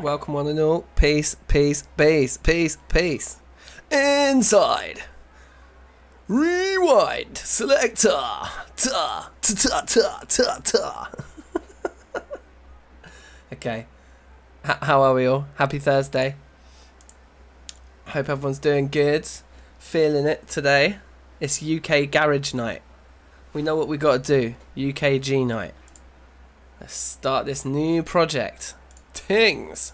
Welcome one and all. Peace, peace, peace, peace, peace. Inside. Rewind. Selector. Ta, ta, ta, ta, ta, ta. Okay. How are we all? Happy Thursday. Hope everyone's doing good. Feeling it today. It's UK Garage Night. We know what we got to do. UKG Night. Let's start this new project. Tings.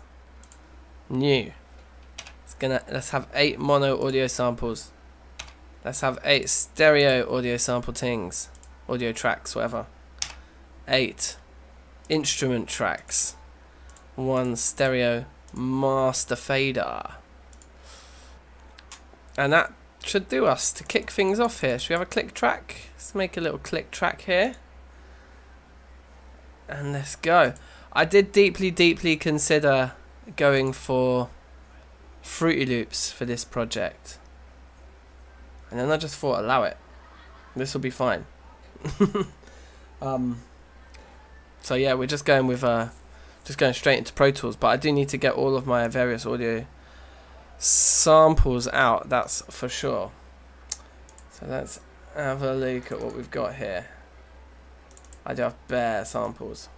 New. Let's have 8 mono audio samples. Let's have 8 stereo audio sample tings. Audio tracks, whatever. 8 instrument tracks. 1 stereo master fader. And that should do us to kick things off here. Should we have a click track? Let's make a little click track here. And let's go. I did deeply consider going for Fruity Loops for this project. And then I just thought, allow it. This will be fine. So yeah, we're just going with just going straight into Pro Tools, but I do need to get all of my various audio samples out, that's for sure. So let's have a look at what we've got here. I do have bare samples.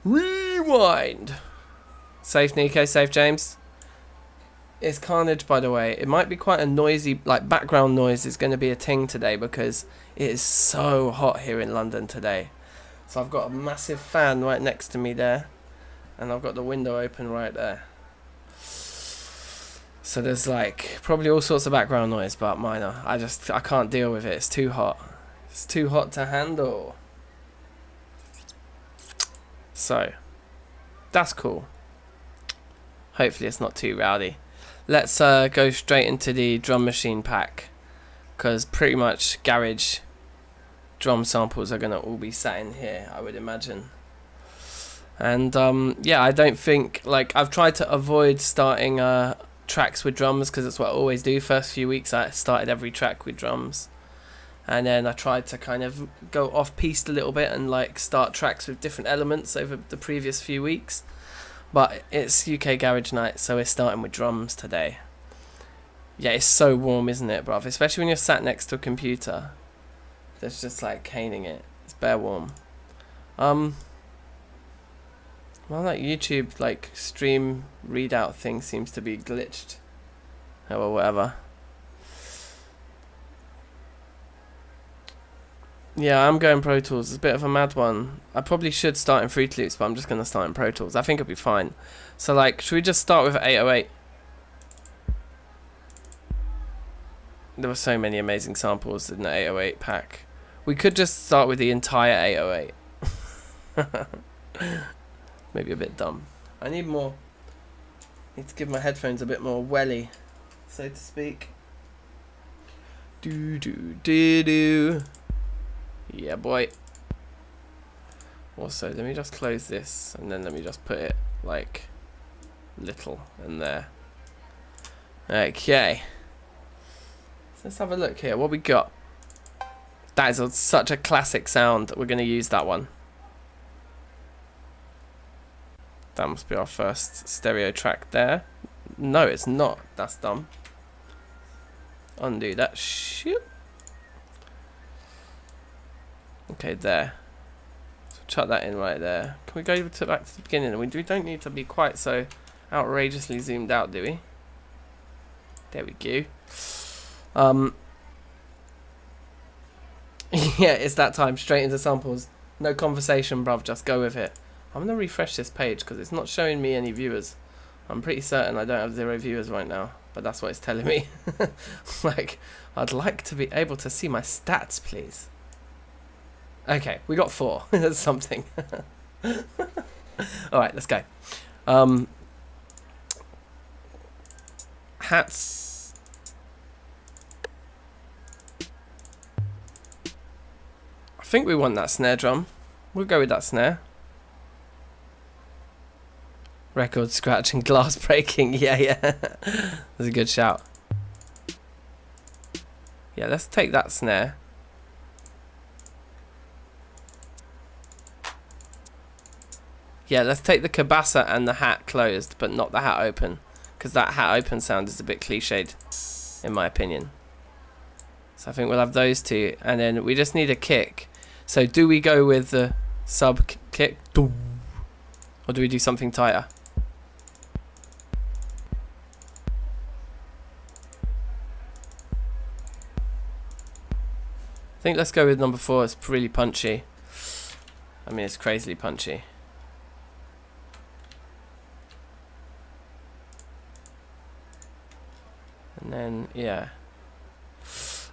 Rewind. Safe Nico, safe James. It's Carnage, by the way. It might be quite a noisy, like background noise is going to be a thing today because it is so hot here in London today. So I've got a massive fan right next to me there, and I've got the window open right there. So there's like probably all sorts of background noise, but minor. I can't deal with it. It's too hot. It's too hot to handle. So that's cool. Hopefully it's not too rowdy. Let's go straight into the drum machine pack, because pretty much garage drum samples are gonna all be sat in here, I would imagine. And yeah, I don't think, like, I've tried to avoid starting tracks with drums because it's what I always do. First few weeks I started every track with drums, and then I tried to kind of go off piste a little bit and like start tracks with different elements over the previous few weeks. But it's UK Garage Night, so we're starting with drums today. Yeah, it's so warm, isn't it, bruv? Especially when you're sat next to a computer. That's just like caning it. It's bare warm. Well, that YouTube like stream readout thing seems to be glitched. Oh, well, whatever. Yeah, I'm going Pro Tools. It's a bit of a mad one. I probably should start in Fruity Loops, but I'm just going to start in Pro Tools. I think it'll be fine. So, like, should we just start with 808? There were so many amazing samples in the 808 pack. We could just start with the entire 808. Maybe a bit dumb. I need more. Need to give my headphones a bit more welly, so to speak. Do. Yeah, boy. Also, let me just close this, and then let me just put it, like, little in there. Okay. So let's have a look here. What we got? That is such a classic sound. We're going to use that one. That must be our first stereo track there. No, it's not. That's dumb. Undo that. Shoot. Okay, there. So chuck that in right there. Can we go back to the beginning? We don't need to be quite so outrageously zoomed out, do we? There we go. Yeah, it's that time. Straight into samples. No conversation, bruv. Just go with it. I'm going to refresh this page because it's not showing me any viewers. I'm pretty certain I don't have 0 viewers right now, but that's what it's telling me. Like, I'd like to be able to see my stats, please. Okay, we got 4. That's something. Alright, let's go. Hats. I think we want that snare drum. We'll go with that snare. Record scratch and glass breaking. Yeah. That's a good shout. Yeah, let's take that snare. Yeah, let's take the cabasa and the hat closed, but not the hat open, because that hat open sound is a bit cliched, in my opinion. So I think we'll have those two, and then we just need a kick. So do we go with the sub kick, or do we do something tighter? I think let's go with number 4. It's really punchy. I mean, it's crazily punchy. And then, yeah.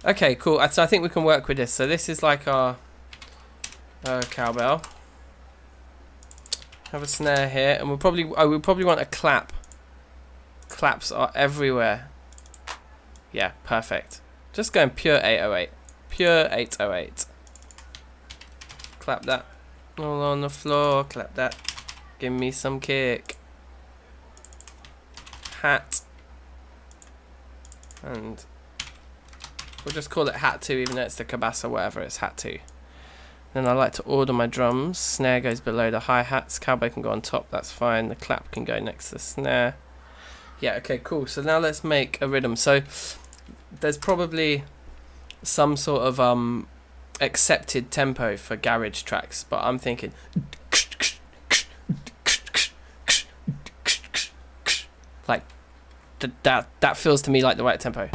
Okay, cool. So I think we can work with this. So this is like our cowbell. Have a snare here, and we'll probably want a clap. Claps are everywhere. Yeah, perfect. Just going pure 808. Pure 808. Clap that. All on the floor. Clap that. Give me some kick. Hat. And we'll just call it hat 2, even though it's the cabasa, whatever, it's hat 2. Then I like to order my drums. Snare goes below the hi-hats. Cowbell can go on top, that's fine. The clap can go next to the snare. Yeah, okay, cool. So now let's make a rhythm. So there's probably some sort of accepted tempo for garage tracks, but I'm thinking like that feels to me like the right tempo.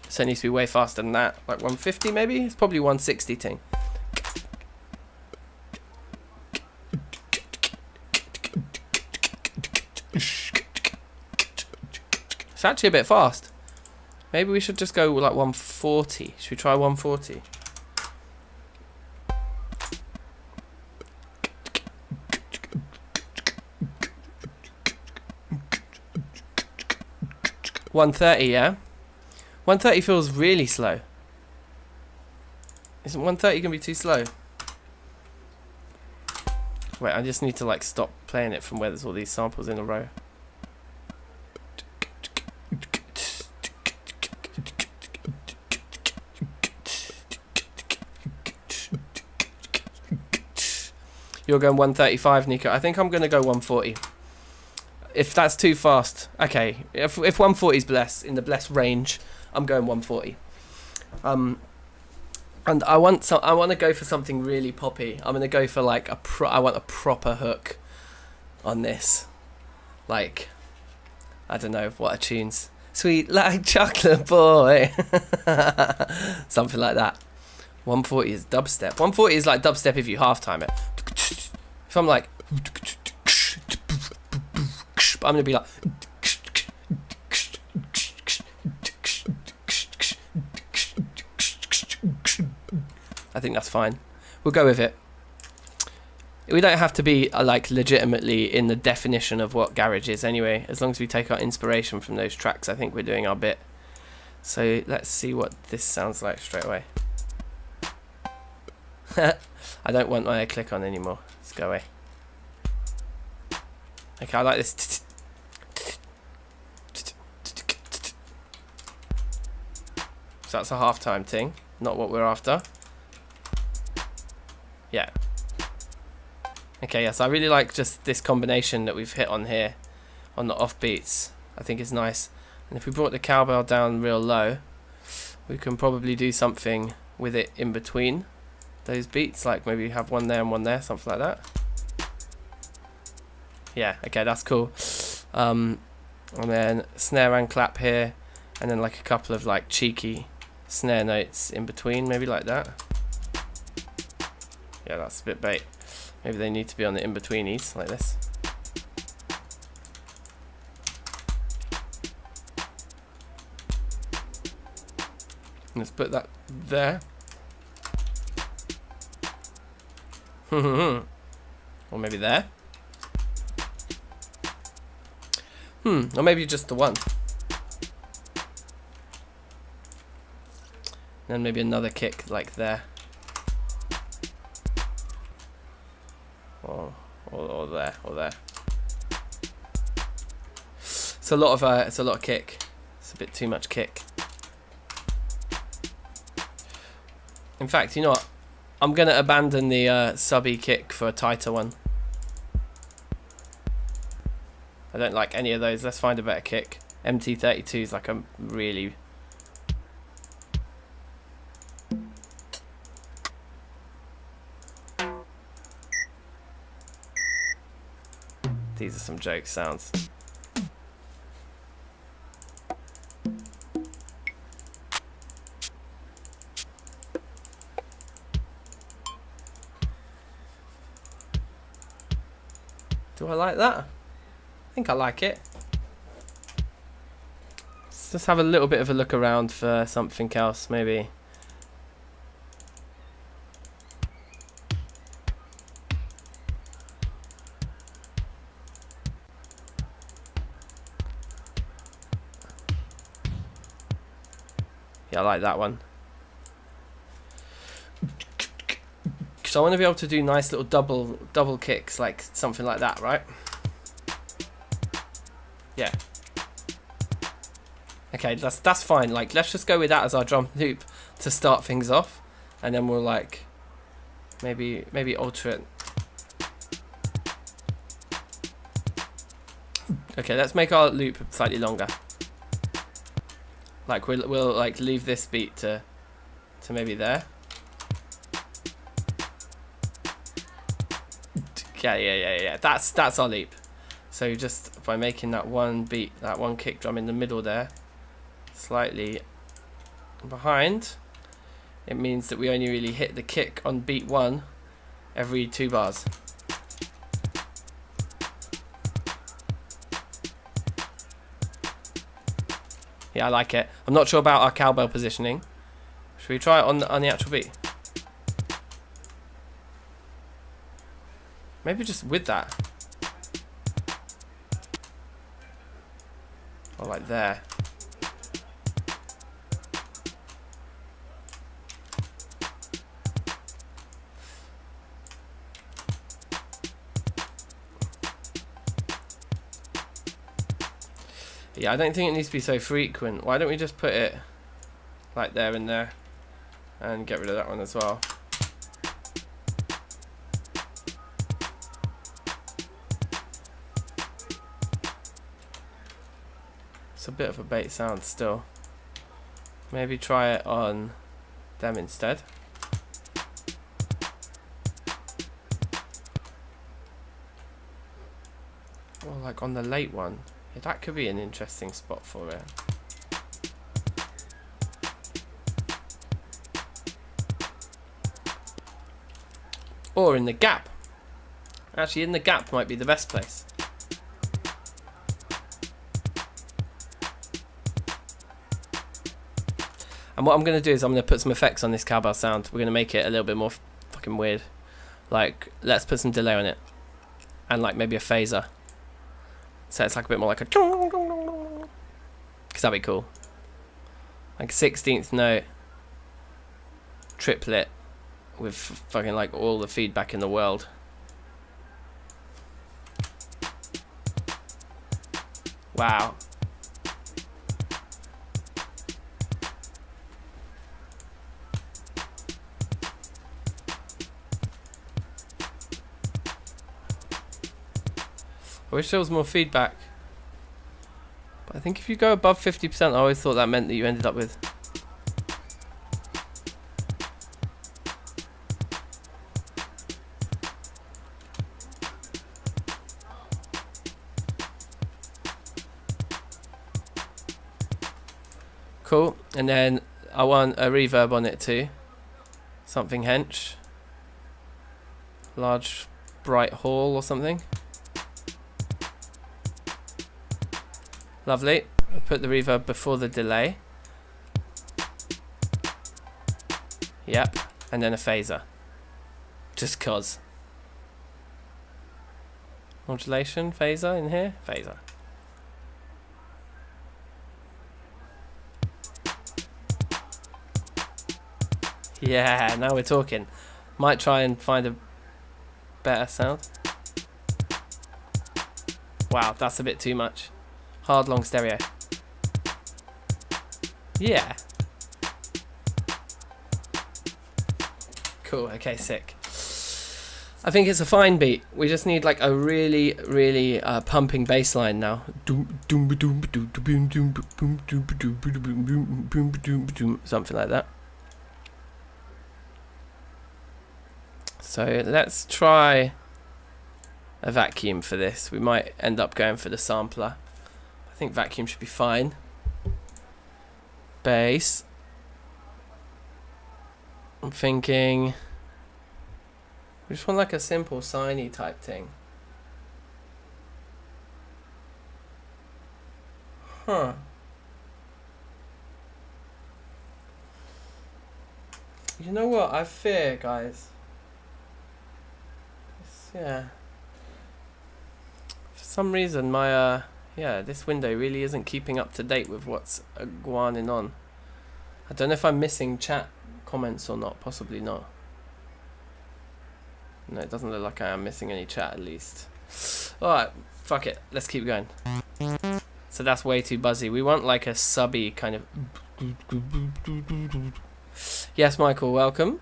So it needs to be way faster than that, like 150 maybe. It's probably 160 ting. It's actually a bit fast. Maybe we should just go like 140. Should we try 140? $130, yeah? 130 feels really slow. Isn't 130 gonna be too slow? Wait, I just need to like stop playing it from where there's all these samples in a row. You're going 135, Nico. I think I'm gonna go 140. If that's too fast, okay. If 140 is blessed, in the blessed range, I'm going 140. And I want to go for something really poppy. I'm gonna go for like I want a proper hook on this. Like, I don't know what are tunes. Sweet like chocolate boy. Something like that. 140 is dubstep. 140 is like dubstep if you half time it. If I'm like, I'm gonna be like, I think that's fine. We'll go with it. We don't have to be like legitimately in the definition of what garage is anyway. As long as we take our inspiration from those tracks, I think we're doing our bit. So let's see what this sounds like straight away. I don't want my click on anymore. Let's go away. Okay, I like this. So that's a half-time thing, not what we're after. Yeah. Okay, yes, I really like just this combination that we've hit on here, on the offbeats. I think it's nice. And if we brought the cowbell down real low, we can probably do something with it in between those beats, like maybe have one there and one there, something like that. Yeah, okay, that's cool. And then snare and clap here, and then like a couple of like cheeky snare notes in between, maybe like that. Yeah, that's a bit bait. Maybe they need to be on the in-betweenies, like this. Let's put that there. Or maybe there. Or maybe just the one. Then maybe another kick like there. Or there, or there. It's a lot of kick. It's a bit too much kick. In fact, you know what? I'm going to abandon the subby kick for a tighter one. I don't like any of those. Let's find a better kick. MT32 is like a really... These are some joke sounds. Do I like that? I think I like it. Let's just have a little bit of a look around for something else, maybe. Yeah, I like that one. So I want to be able to do nice little double kicks, like something like that, right? Yeah. Okay, that's fine. Like, let's just go with that as our drum loop to start things off, and then we'll like maybe alter it. Okay, let's make our loop slightly longer. Like we'll like leave this beat to maybe there. Yeah. That's our loop. So just by making that one beat, that one kick drum in the middle there, slightly behind, it means that we only really hit the kick on beat 1 every 2 bars. Yeah, I like it. I'm not sure about our cowbell positioning. Should we try it on the actual beat? Maybe just with that. Or like there. Yeah, I don't think it needs to be so frequent. Why don't we just put it like there and there and get rid of that one as well. It's a bit of a bait sound still. Maybe try it on them instead. Or like on the late one. Yeah, that could be an interesting spot for it. Or in the gap. Actually, in the gap might be the best place. And what I'm going to do is I'm going to put some effects on this cowbell sound. We're going to make it a little bit more fucking weird. Like, let's put some delay on it. And like maybe a phaser. So it's like a bit more like a... Because that'd be cool. Like 16th note. Triplet. With fucking like all the feedback in the world. Wow. I wish there was more feedback. But I think if you go above 50%, I always thought that meant that you ended up with... Cool. And then I want a reverb on it too. Something hench. Large, bright hall or something. Lovely. I'll put the reverb before the delay. Yep. And then a phaser. Just cause. Modulation, phaser in here. Phaser. Yeah, now we're talking. Might try and find a better sound. Wow, that's a bit too much. Hard long stereo. Yeah. Cool. Okay, sick. I think it's a fine beat. We just need like a really, really pumping bass line now. Something like that. So let's try a vacuum for this. We might end up going for the sampler. I think vacuum should be fine. Bass. I'm thinking we just want like a simple siny type thing. Huh. You know what? I fear, guys. Yeah. For some reason, my this window really isn't keeping up to date with what's going on. I don't know if I'm missing chat comments or not. Possibly not. No, it doesn't look like I am missing any chat at least. Alright, fuck it. Let's keep going. So that's way too buzzy. We want like a subby kind of... Yes, Michael, welcome.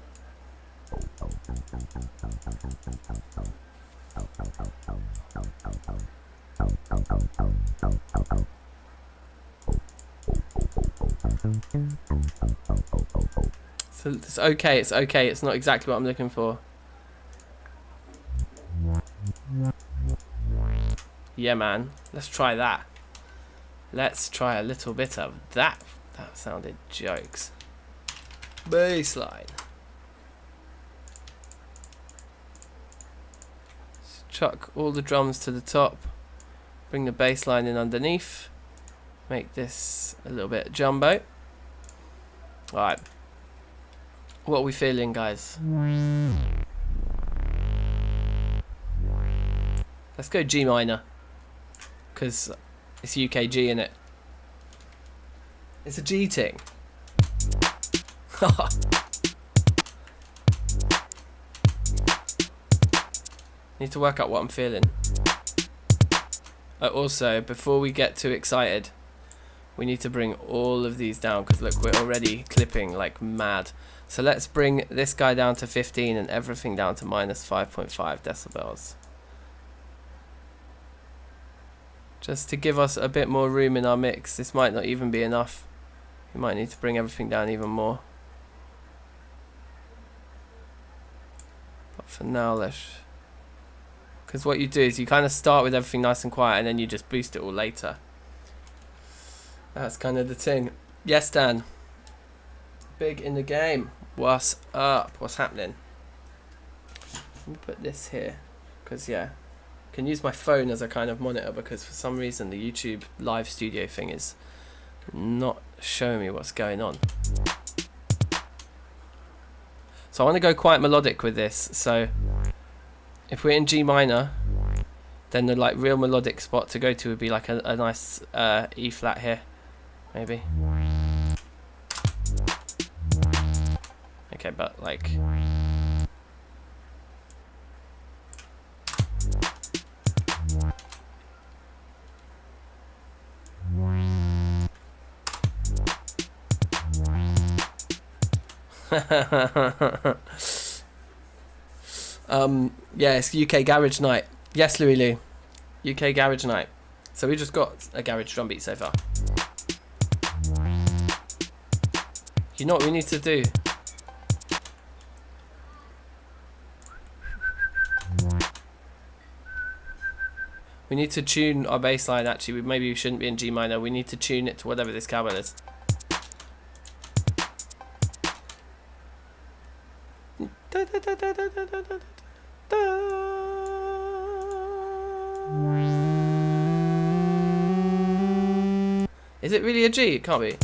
So it's okay, it's okay. It's not exactly what I'm looking for. Yeah, man. Let's try that. Let's try a little bit of that. That sounded jokes. Bassline. Chuck all the drums to the top. Bring the bass line in underneath. Make this a little bit jumbo. Alright. What are we feeling, guys? Let's go G minor. Because it's UKG in it. It's a G thing. Need to work out what I'm feeling. Also, before we get too excited, we need to bring all of these down because look, we're already clipping like mad. So let's bring this guy down to 15 and everything down to minus 5.5 decibels. Just to give us a bit more room in our mix. This might not even be enough. We might need to bring everything down even more. But for now, let's... Because what you do is you kind of start with everything nice and quiet and then you just boost it all later. That's kind of the thing. Yes, Dan. Big in the game. What's up? What's happening? Let me put this here. Because, yeah. I can use my phone as a kind of monitor because for some reason the YouTube live studio thing is not showing me what's going on. So I want to go quite melodic with this. So if we're in G minor, then the like real melodic spot to go to would be like a nice E flat here, maybe. Okay, but like... yeah, it's UK Garage Night. Yes, Louis Lou. UK Garage Night. So we just got a garage drum beat so far. You know what we need to do? We need to tune our bass line. Actually, maybe we shouldn't be in G minor. We need to tune it to whatever this cowbell is. Is it really a G? It can't be.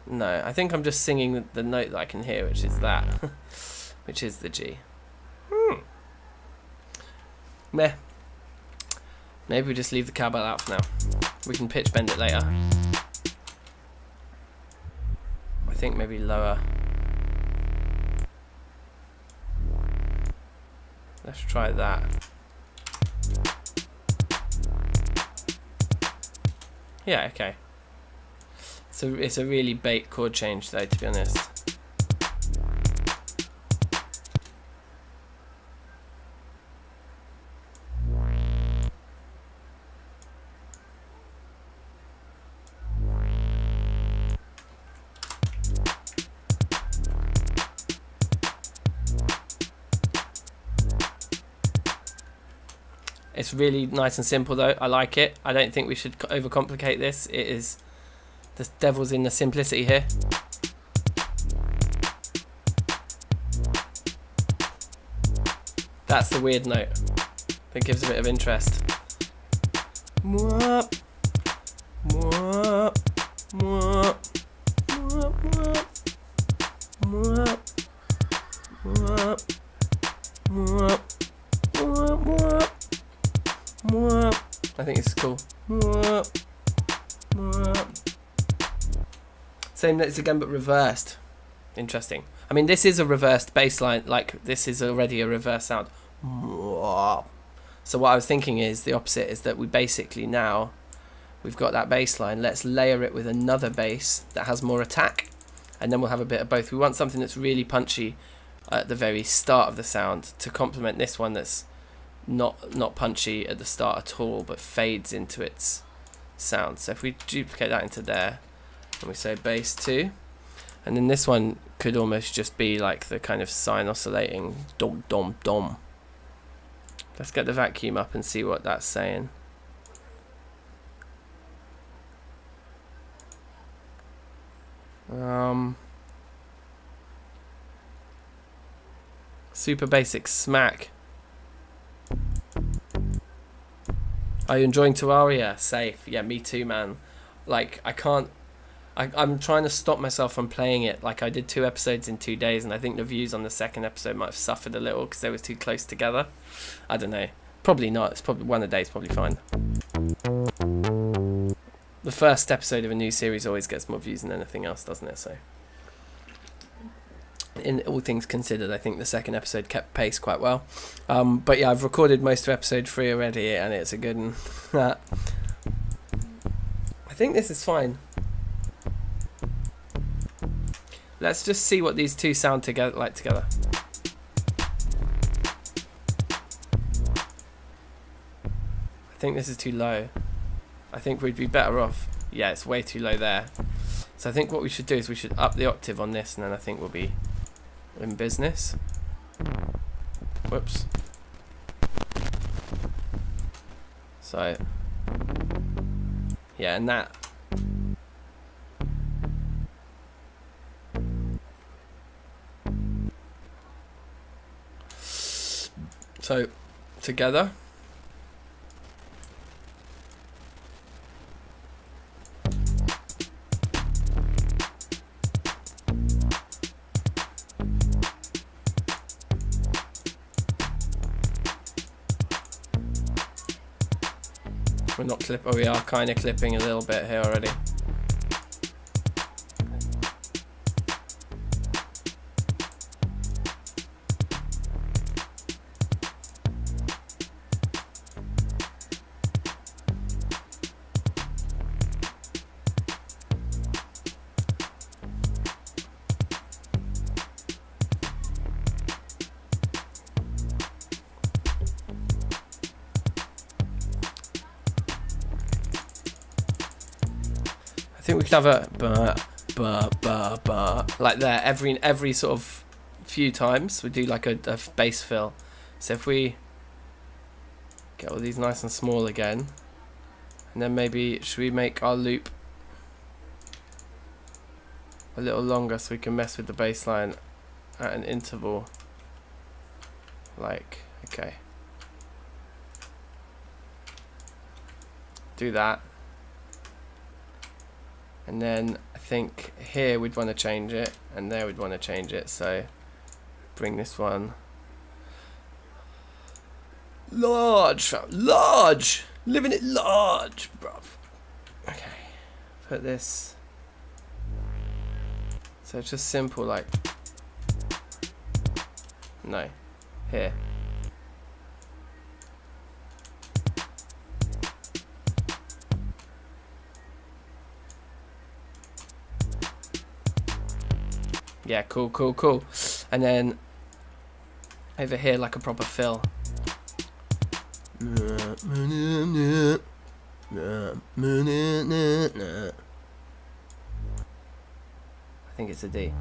No, I think I'm just singing the note that I can hear, which is that. Which is the G. Meh. Maybe we just leave the cowbell out for now. We can pitch bend it later. I think maybe lower. Let's try that. Yeah, okay. So it's a really bait chord change though, to be honest. It's really nice and simple though. I like it. I don't think we should overcomplicate this. It is, the devil's in the simplicity here. That's the weird note that gives a bit of interest. Mwah, mwah, mwah, mwah, mwah, mwah, mwah, mwah, mwah, mwah. I think it's cool. Mwah, mwah. Same notes again, but reversed. Interesting. I mean, this is a reversed bass line. Like, this is already a reverse sound. So what I was thinking is the opposite, is that we basically now we've got that bass line. Let's layer it with another bass that has more attack, and then we'll have a bit of both. We want something that's really punchy at the very start of the sound to complement this one that's not punchy at the start at all, but fades into its sound. So if we duplicate that into there, and we say bass 2, and then this one could almost just be like the kind of sine oscillating dom dom dom. Let's get the vacuum up and see what that's saying. Super basic smack. Are you enjoying Terraria? Safe. Yeah, me too, man. Like, I'm trying to stop myself from playing it. Like, I did 2 episodes in 2 days, and I think the views on the second episode might have suffered a little because they were too close together. I don't know. Probably not. It's probably one a day is probably fine. The first episode of a new series always gets more views than anything else, doesn't it? So, in all things considered, I think the second episode kept pace quite well. But yeah, I've recorded most of episode 3 already, and it's a good one. I think this is fine. Let's just see what these two sound together like together. I think this is too low. I think we'd be better off. Yeah, it's way too low there. So I think what we should do is we should up the octave on this, and then I think we'll be in business. Whoops. So, yeah, and that. So, together. We're not clipping, we are kind of clipping a little bit here already. I think we could have a like there every sort of few times. We do like a bass fill. So if we get all these nice and small again, and then maybe should we make our loop a little longer so we can mess with the bass line at an interval. Like, okay, do that. And then I think here we'd want to change it, and there we'd want to change it. So bring this one large, living it large, bruv. Okay, put this. So it's just simple, like no, here. Yeah, cool. And then over here, like a proper fill. I think it's a D.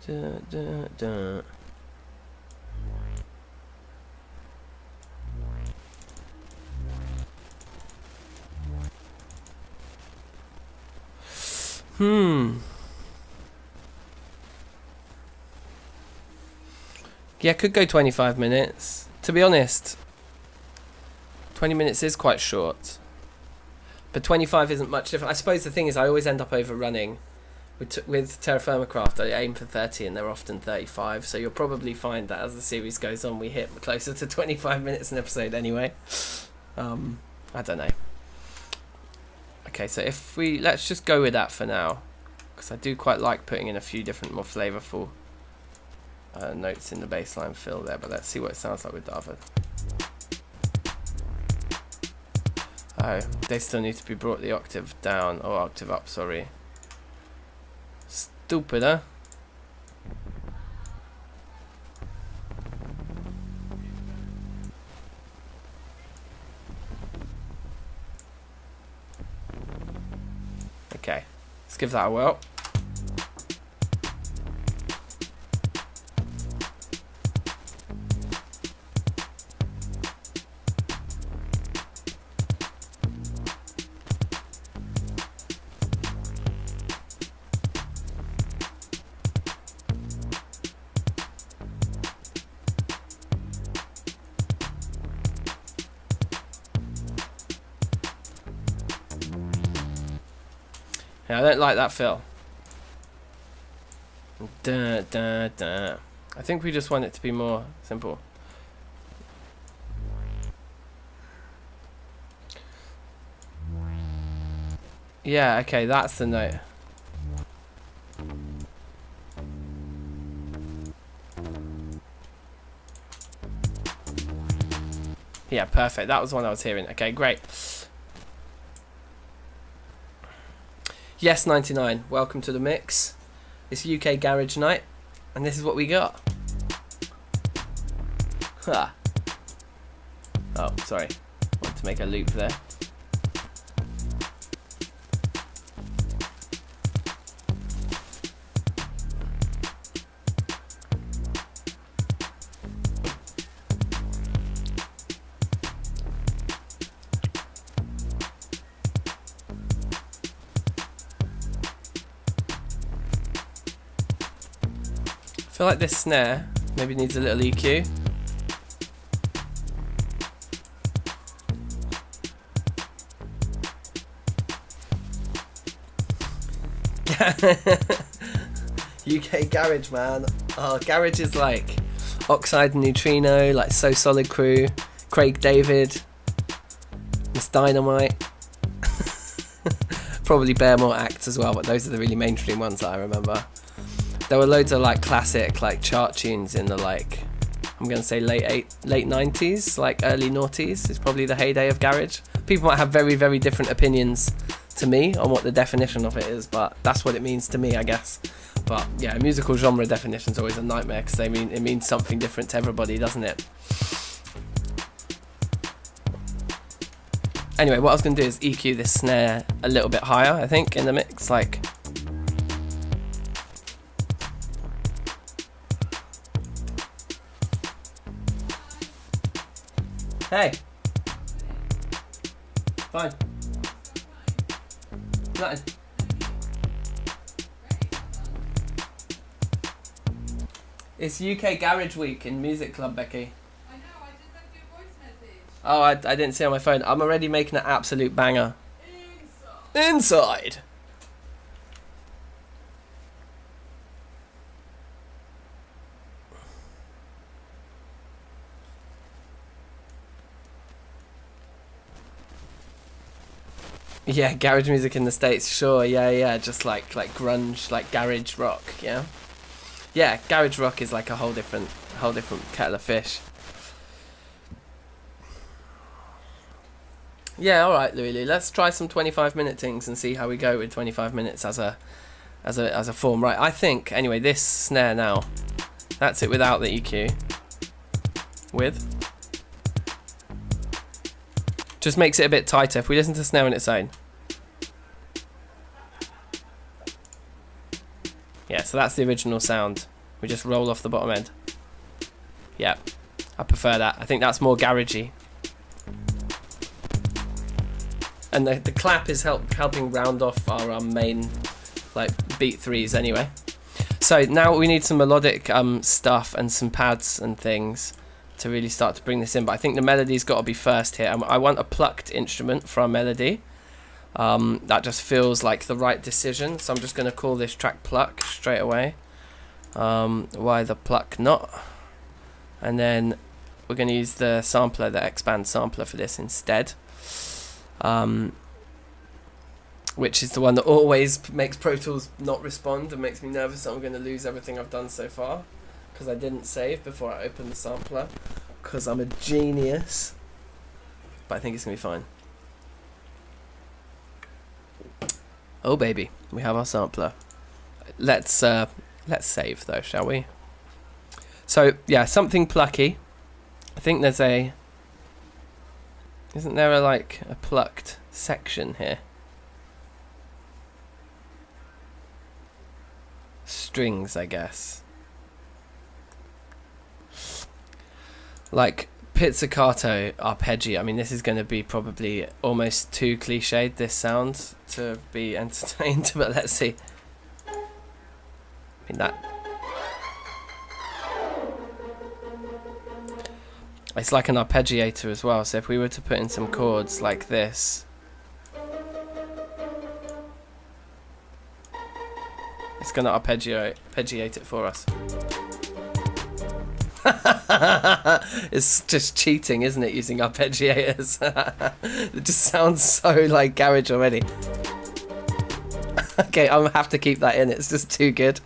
Yeah, could go 25 minutes. To be honest, 20 minutes is quite short. But 25 isn't much different. I suppose the thing is I always end up overrunning. With Terra Firma Craft, I aim for 30 and they're often 35. So you'll probably find that as the series goes on, we hit closer to 25 minutes an episode anyway. I don't know. Okay, so if let's just go with that for now. Because I do quite like putting in a few different, more flavourful notes in the bassline fill there. But let's see what it sounds like with the other. Oh, they still need to be brought the octave down, or octave up, sorry. Stupid, huh? Okay, let's give that a whirl. Yeah, I don't like that fill. Duh, duh, duh. I think we just want it to be more simple. Yeah, okay, that's the note. Yeah, perfect. That was the one I was hearing. Okay, great. Yes, 99. Welcome to the mix. It's UK Garage Night, and this is what we got. Ha. Oh, sorry. Want to make a loop there. I feel like this snare maybe needs a little EQ. UK Garage, man. Oh, Garage is like Oxide and Neutrino, like So Solid Crew, Craig David, Miss Dynamite. Probably Bearmore Acts as well, but those are the really mainstream ones that I remember. There were loads of like classic like chart tunes in the like, I'm gonna say late 90s, like early noughties is probably the heyday of garage. People might have very, very different opinions to me on what the definition of it is, but that's what it means to me, I guess. But yeah, musical genre definition is always a nightmare because it means something different to everybody, doesn't it? Anyway, what I was gonna do is EQ this snare a little bit higher, I think, in the mix, like. Hey. Fine. Nothing. It's UK Garage Week in Music Club, Becky. I know, I just left you a voice message. Oh, I didn't see it on my phone. I'm already making an absolute banger. Inside. Yeah, garage music in the States, sure, yeah, just like grunge, like garage rock, yeah? Yeah, garage rock is like a whole different kettle of fish. Yeah, alright, Louie Lee, let's try some 25-minute things and see how we go with 25 minutes as a form. Right, I think, anyway, this snare now, that's it without the EQ. With. Just makes it a bit tighter. If we listen to snare on its own. Yeah, so that's the original sound We just roll off the bottom end. Yeah, I prefer that. I think that's more garagey. And the clap is helping round off our main like beat threes anyway. So now we need some melodic stuff and some pads and things to really start to bring this in. But I think the melody's got to be first here. I want a plucked instrument for our melody. That just feels like the right decision. So I'm just going to call this track Pluck straight away. Why the pluck not? And then we're going to use the sampler, the expand sampler for this instead. Which is the one that always makes Pro Tools not respond and makes me nervous that I'm going to lose everything I've done so far. Because I didn't save before I opened the sampler. Because I'm a genius. But I think it's going to be fine. Oh baby, we have our sampler. Let's save though, shall we? So yeah, something plucky. I think there's a... Isn't there a plucked section here? Strings, I guess. Like pizzicato arpeggio. I mean, this is going to be probably almost too cliched, this sound, to be entertained, but let's see. I mean, that... It's like an arpeggiator as well, so if we were to put in some chords like this... It's going to arpeggiate it for us. It's just cheating, isn't it, using arpeggiators? It just sounds so like garage already. Okay, I'm gonna have to keep that in. It's just too good.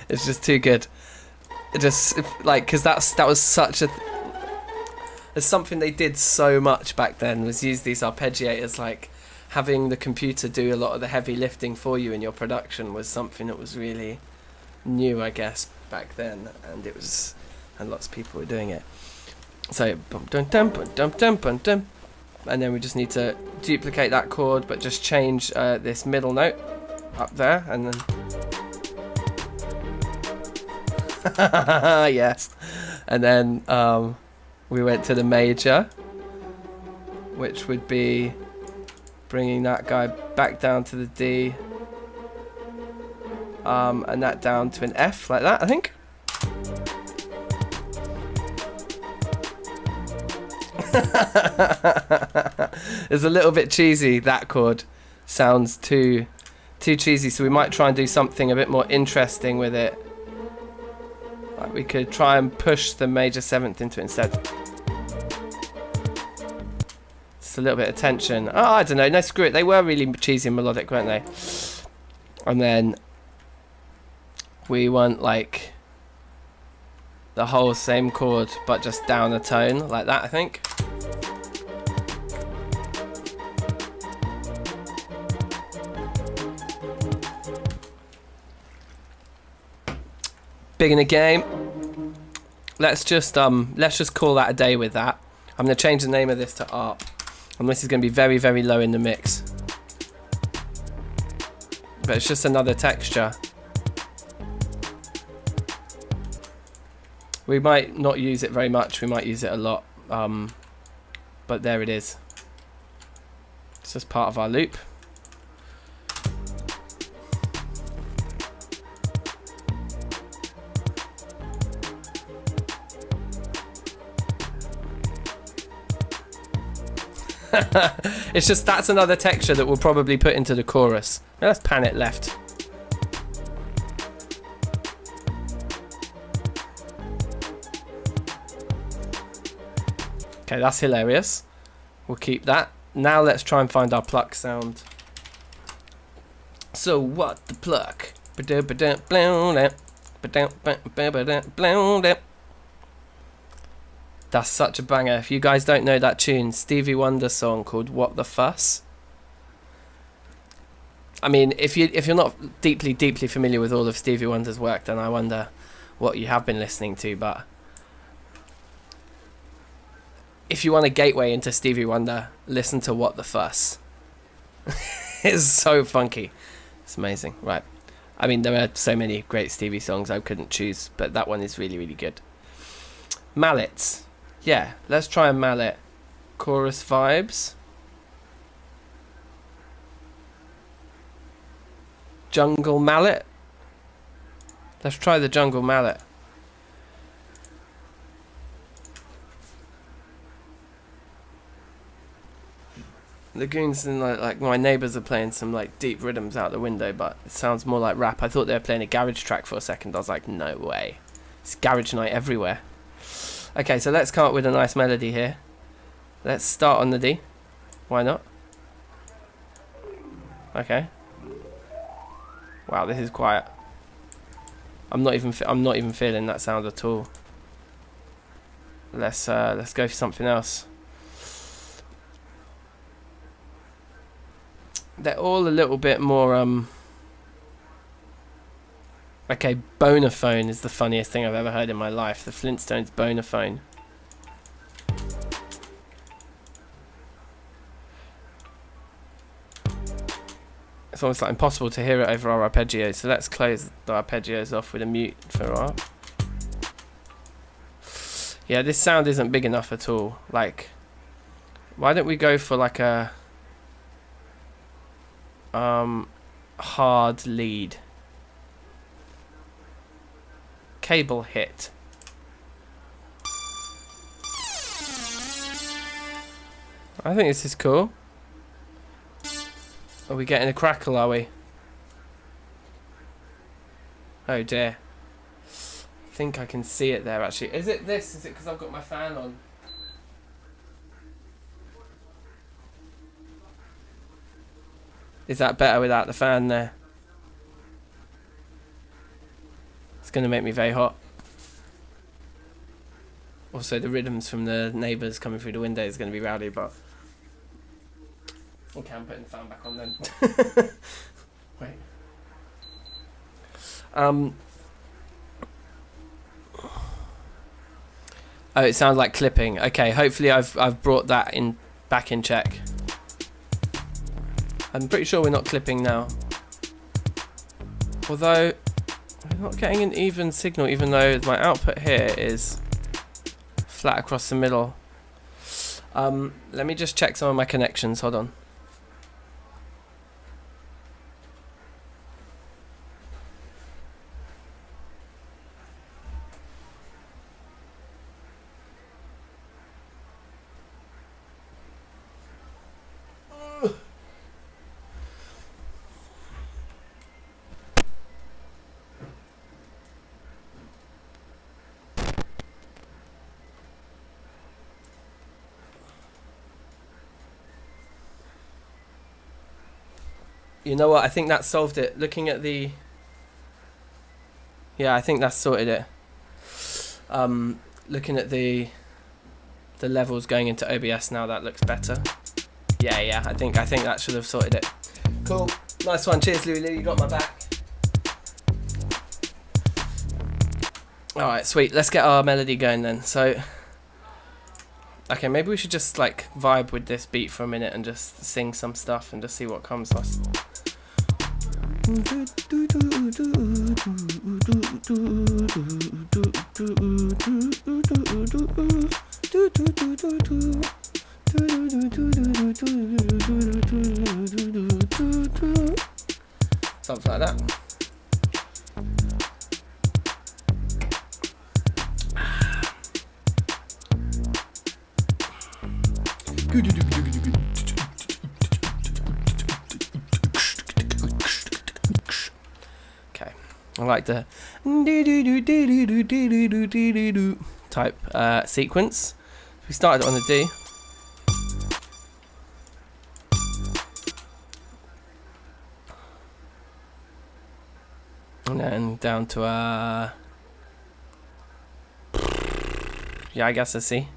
It's just too good. It just like, because that was such a... It's something they did so much back then, was use these arpeggiators. Like having the computer do a lot of the heavy lifting for you in your production was something that was really new, I guess, back then, and it was, and lots of people were doing it. So bum dum dum bum dum dum bum dum, and then we just need to duplicate that chord, but just change this middle note up there, and then yes, and then we went to the major, which would be bringing that guy back down to the D, and that down to an F, like that, I think. It's a little bit cheesy, that chord. Sounds too cheesy, so we might try and do something a bit more interesting with it. Like we could try and push the major seventh into it instead. It's a little bit of tension. Oh, I don't know. No, screw it. They were really cheesy and melodic, weren't they? And then we want like the whole same chord, but just down a tone, like that, I think. Big in the game. Let's just call that a day with that. I'm gonna change the name of this to Art, and this is gonna be very, very low in the mix. But it's just another texture. We might not use it very much. We might use it a lot. But there it is. It's just part of our loop. It's just, that's another texture that we'll probably put into the chorus. Now let's pan it left. Okay, that's hilarious. We'll keep that. Now let's try and find our pluck sound. So what the pluck? That's such a banger. If you guys don't know that tune, Stevie Wonder song called What the Fuss. I mean, if you're not deeply familiar with all of Stevie Wonder's work, then I wonder what you have been listening to. But if you want a gateway into Stevie Wonder, listen to What the Fuss. It's so funky. It's amazing. Right. I mean, there are so many great Stevie songs I couldn't choose, but that one is really, really good. Mallets. Yeah, let's try a mallet. Chorus vibes. Jungle mallet. Let's try the jungle mallet. The goons and like my neighbours are playing some like deep rhythms out the window, but it sounds more like rap. I thought they were playing a garage track for a second. I was like, no way. It's garage night everywhere. Okay, so let's come up with a nice melody here. Let's start on the D. Why not? Okay. Wow, this is quiet. I'm not even feeling that sound at all. Let's go for something else. They're all a little bit more okay, bonophone is the funniest thing I've ever heard in my life. The Flintstones bonophone. It's almost like impossible to hear it over our arpeggios, so let's close the arpeggios off with a mute for our... Yeah, this sound isn't big enough at all. Like, why don't we go for like a hard lead. Cable hit. I think this is cool. Are we getting a crackle, are we? Oh dear. I think I can see it there actually. Is it this? Is it because I've got my fan on? Is that better without the fan there? It's going to make me very hot. Also, the rhythms from the neighbours coming through the window is going to be rowdy, but... Okay, I'm putting the fan back on then. Wait. Oh, it sounds like clipping. Okay, hopefully I've brought that in back in check. I'm pretty sure we're not clipping now. Although we're not getting an even signal, even though my output here is flat across the middle. Let me just check some of my connections. Hold on. You know what? I think that solved it. Looking at the... Yeah, I think that's sorted it. Looking at the levels going into OBS now, that looks better. Yeah, I think that should have sorted it. Cool. Nice one. Cheers, Lulu. You got my back. Alright, sweet. Let's get our melody going then. So... Okay, maybe we should just like vibe with this beat for a minute and just sing some stuff and just see what comes to us. Something like that. Okay, I like the type sequence. We started on a D. And then down to a... Yeah, I guess a C.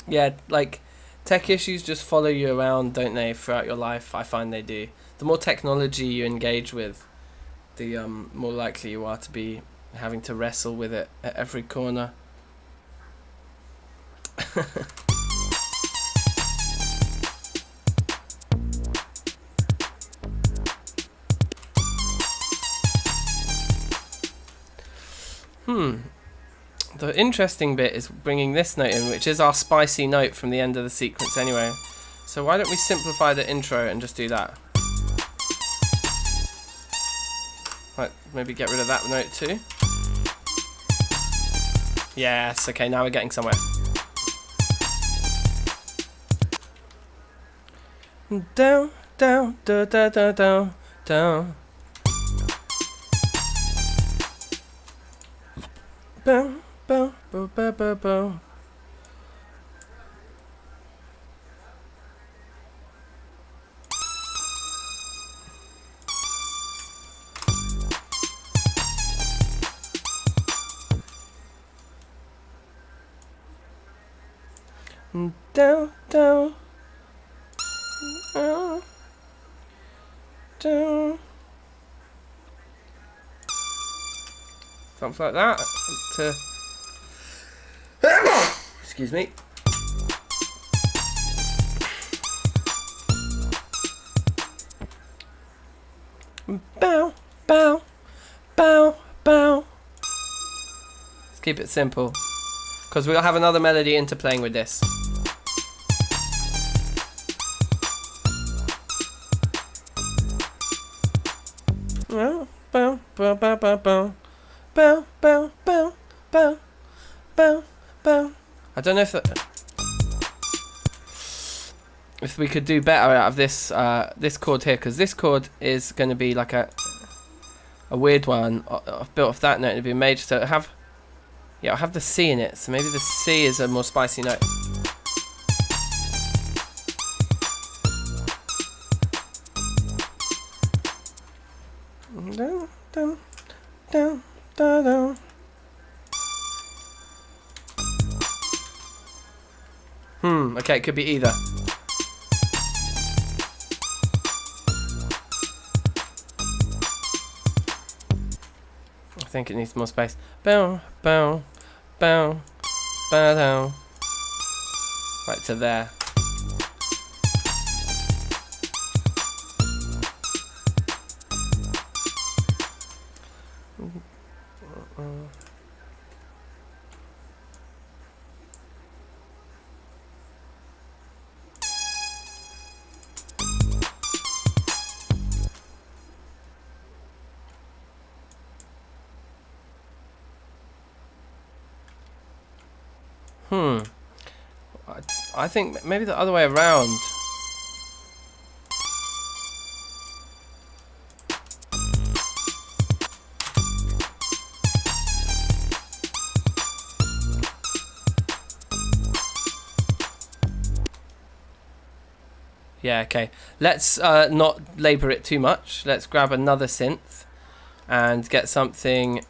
Yeah, like tech issues just follow you around, don't they, throughout your life? I find they do. The more technology you engage with, the more likely you are to be having to wrestle with it at every corner. The interesting bit is bringing this note in, which is our spicy note from the end of the sequence anyway. So why don't we simplify the intro and just do that? Right, maybe get rid of that note too. Yes, okay, now we're getting somewhere. Down, down, da da da down, down. Bow, bow, bow, bow, bow, bow. Down, down, down, down. Something like that. Excuse me. Bow, bow, bow, bow. Let's keep it simple, because we'll have another melody interplaying with this. Bow, bow, bow, bow, bow, bow, bow, bow, bow, bow, bow, bow. I don't know if we could do better out of this this chord here, because this chord is going to be like a weird one. I've built off that note to be a major, so it'll have the C in it. So maybe the C is a more spicy note. Down, down, down, down, down. Okay, it could be either. I think it needs more space. Bow, bow, bow, bow, down. Right to there. I think maybe the other way around. Yeah, okay. Let's not labour it too much. Let's grab another synth and get something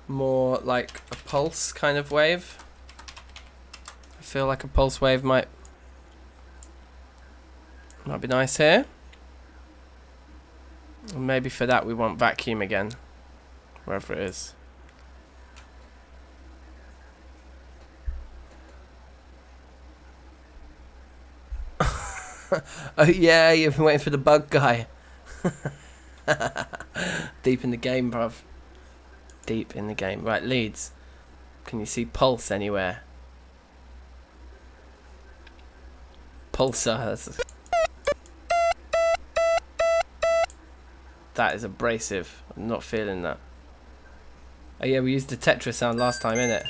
more like a pulse kind of wave. I feel like a pulse wave might be nice here. And maybe for that we want vacuum again, wherever it is. Oh yeah, you've been waiting for the bug guy. Deep in the game, bruv. Deep in the game. Right, leads. Can you see pulse anywhere? Pulsar. That is abrasive. I'm not feeling that. Oh yeah, we used the Tetris sound last time, innit?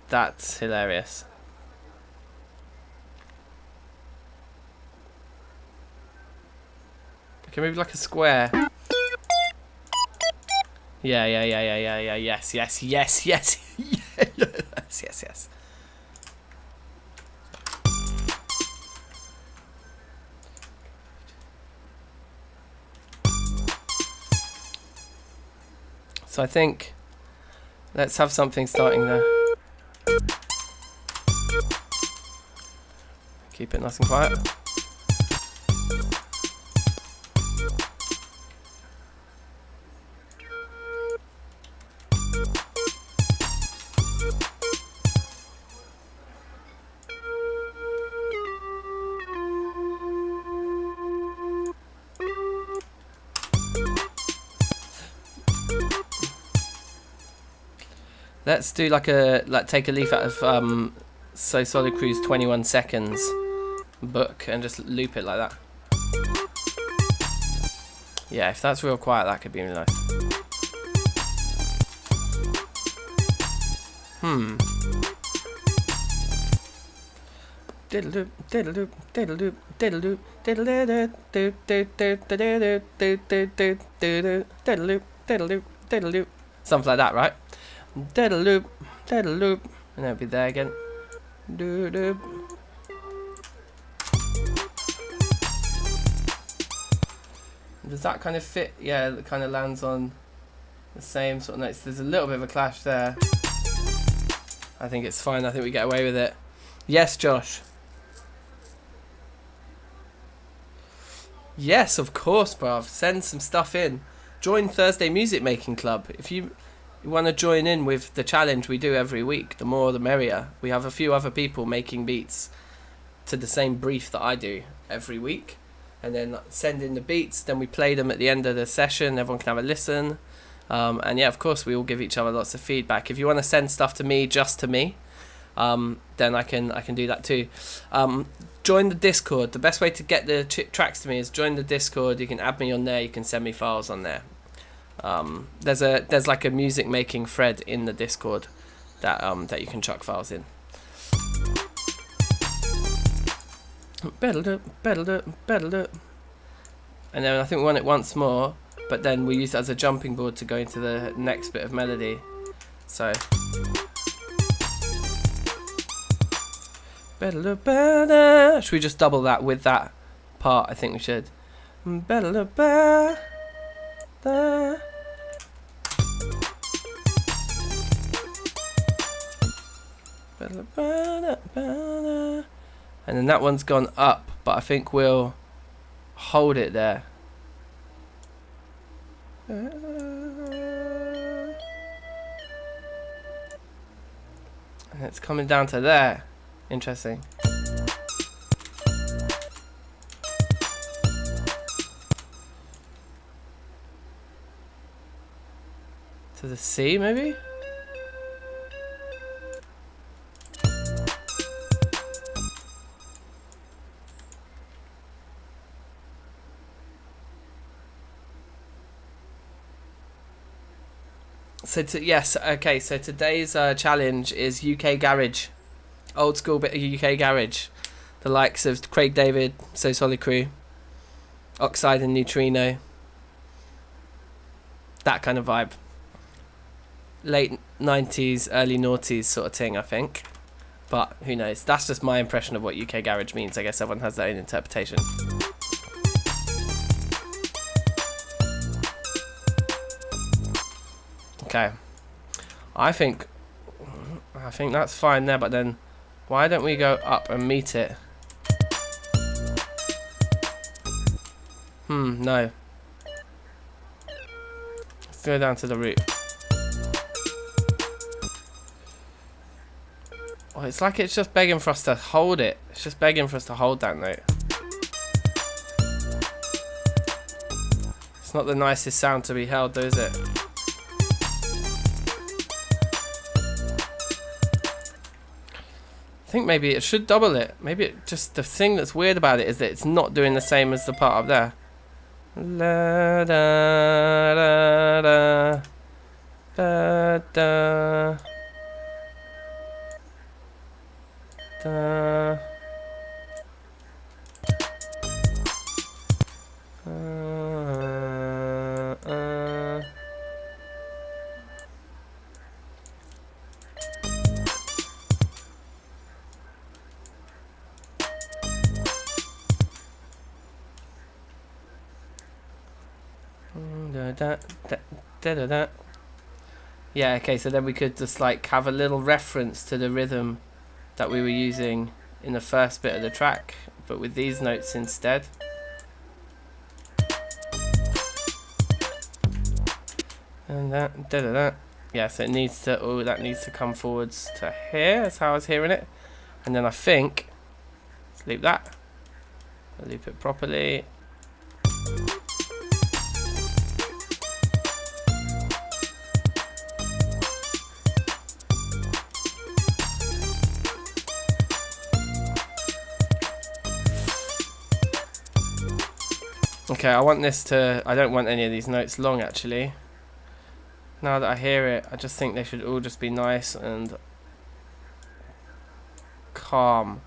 That's hilarious. Okay, maybe like a square. Yeah. Yes. Yes. So I think let's have something starting there. Keep it nice and quiet. Let's do take a leaf out of So Solid Crew's 21 Seconds book and just loop it like that. Yeah, if that's real quiet, that could be really nice. Diddle-loop, diddle-loop, diddle-loop, diddle-loop, diddle-loop, diddle-loop, diddle-loop, diddle-loop, diddle-loop. Something like that, right? Diddle-loop, diddle-loop, and it'll be there again. Doo-doop. Does that kind of fit? Yeah, it kind of lands on the same sort of notes. There's a little bit of a clash there. I think it's fine. I think we get away with it. Yes, Josh. Yes, of course, bruv. Send some stuff in. Join Thursday Music Making Club. If you want to join in with the challenge we do every week, the more the merrier. We have a few other people making beats to the same brief that I do every week. And then send in the beats, then we play them at the end of the session. Everyone can have a listen. And yeah, of course, we all give each other lots of feedback. If you want to send stuff to me, just to me, then I can do that too. Join the Discord. The best way to get the tracks to me is join the Discord. You can add me on there. You can send me files on there. There's like a music making thread in the Discord that you can chuck files in. And then I think we want it once more, but then we use it as a jumping board to go into the next bit of melody. So should we just double that with that part? I think we should. And then that one's gone up, but I think we'll hold it there. And it's coming down to there. Interesting. To the C, maybe? Yes, okay, so today's challenge is UK Garage. Old school bit of UK Garage. The likes of Craig David, So Solid Crew, Oxide and Neutrino. That kind of vibe. Late 90s, early noughties sort of thing, I think. But who knows? That's just my impression of what UK Garage means. I guess everyone has their own interpretation. Okay, I think that's fine there, but then why don't we go up and meet it? No. Let's go down to the root. Oh, it's like it's just begging for us to hold it. It's just begging for us to hold that note. It's not the nicest sound to be held, though, is it? I think maybe it should double it. Maybe it just, the thing that's weird about it is that it's not doing the same as the part up there. La da da da da da da da da da da. Yeah, okay, so then we could just like have a little reference to the rhythm that we were using in the first bit of the track, but with these notes instead. And that, da da da. Yeah, so it needs to, oh, that needs to come forwards to here, that's how I was hearing it. And then I think, let's loop that. I'll loop it properly. Okay, I want this to, I don't want any of these notes long actually. Now that I hear it, I just think they should all just be nice and calm.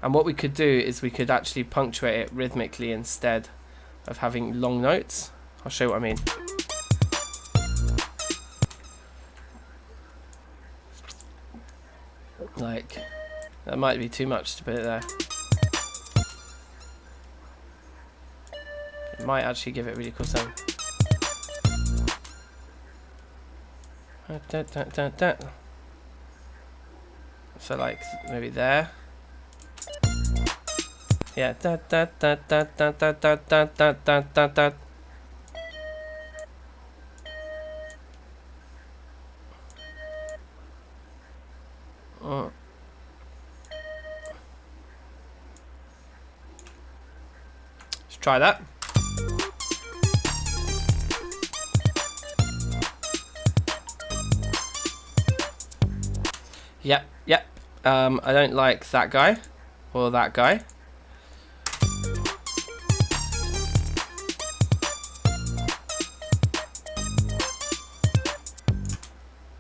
And what we could do is we could actually punctuate it rhythmically instead of having long notes. I'll show you what I mean. Like, that might be too much to put it there. It might actually give it a really cool sound. So like maybe there. Yeah. Let's try that. Yep. I don't like that guy or that guy.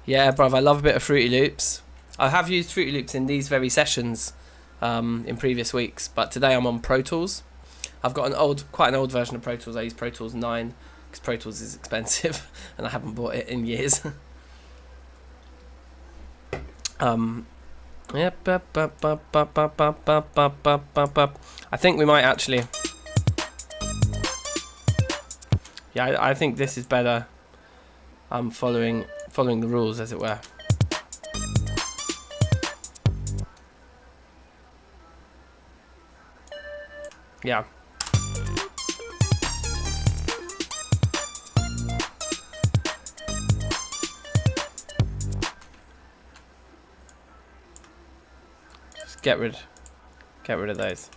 Yeah, bruv, I love a bit of Fruity Loops. I have used Fruity Loops in these very sessions in previous weeks, but today I'm on Pro Tools. I've got quite an old version of Pro Tools. I use Pro Tools 9 because Pro Tools is expensive and I haven't bought it in years. Yeah, I think we might actually. Yeah, I think this is better. Following the rules, as it were. Yeah. Just get rid of those.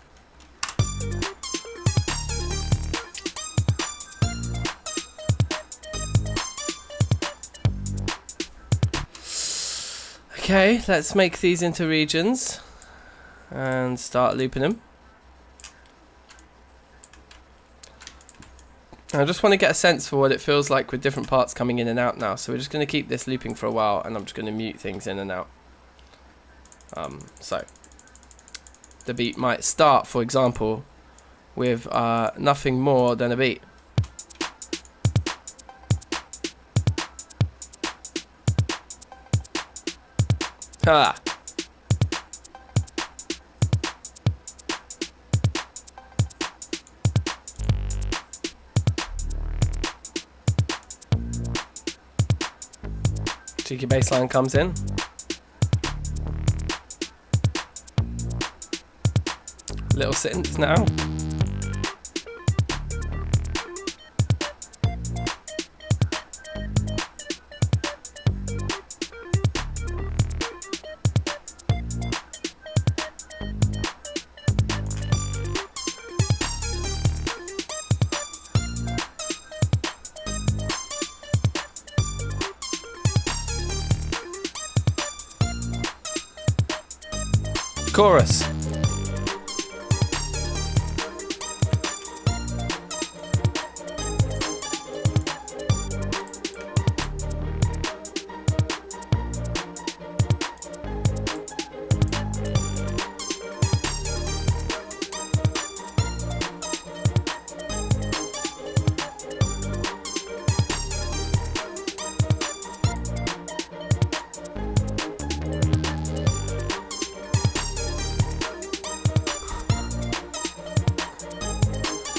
Okay, let's make these into regions and start looping them. I just want to get a sense for what it feels like with different parts coming in and out now. So we're just going to keep this looping for a while and I'm just going to mute things in and out. So the beat might start, for example, with nothing more than a beat. Ha! Cheeky bass line comes in. Little synth now. Chorus.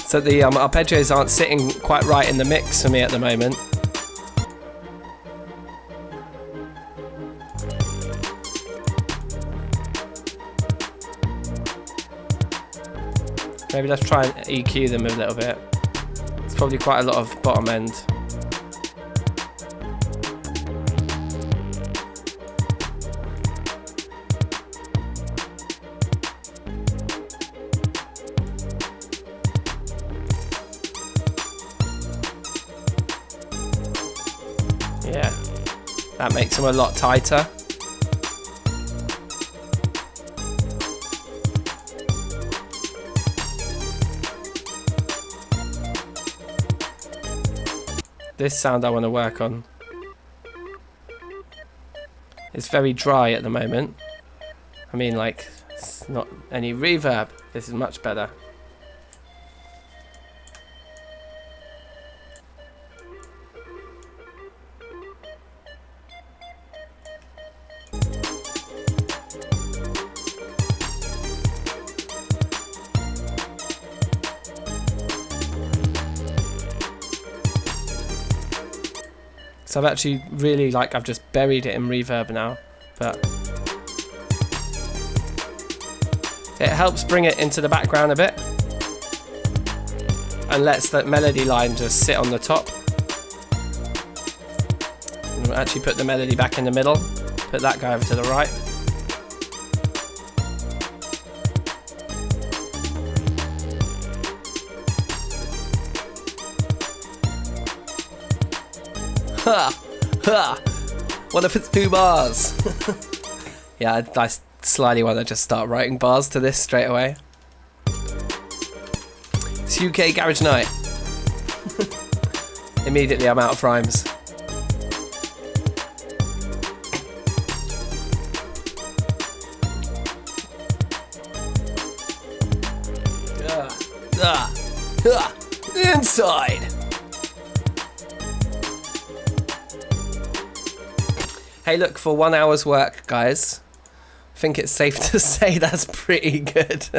So the arpeggios aren't sitting quite right in the mix for me at the moment. Maybe let's try and EQ them a little bit. It's probably quite a lot of bottom end. Yeah, that makes them a lot tighter. This sound I want to work on. It's very dry at the moment. I mean, like, it's not any reverb. This is much better. So I've actually really, like, I've just buried it in reverb now, but it helps bring it into the background a bit and lets that melody line just sit on the top. And we'll actually put the melody back in the middle, put that guy over to the right. Ha! Ha! What if it's 2 bars? Yeah, I slightly want to just start writing bars to this straight away. It's UK Garage Night. Immediately I'm out of rhymes. Inside! Hey, look, for 1 hour's work, guys, I think it's safe to say that's pretty good.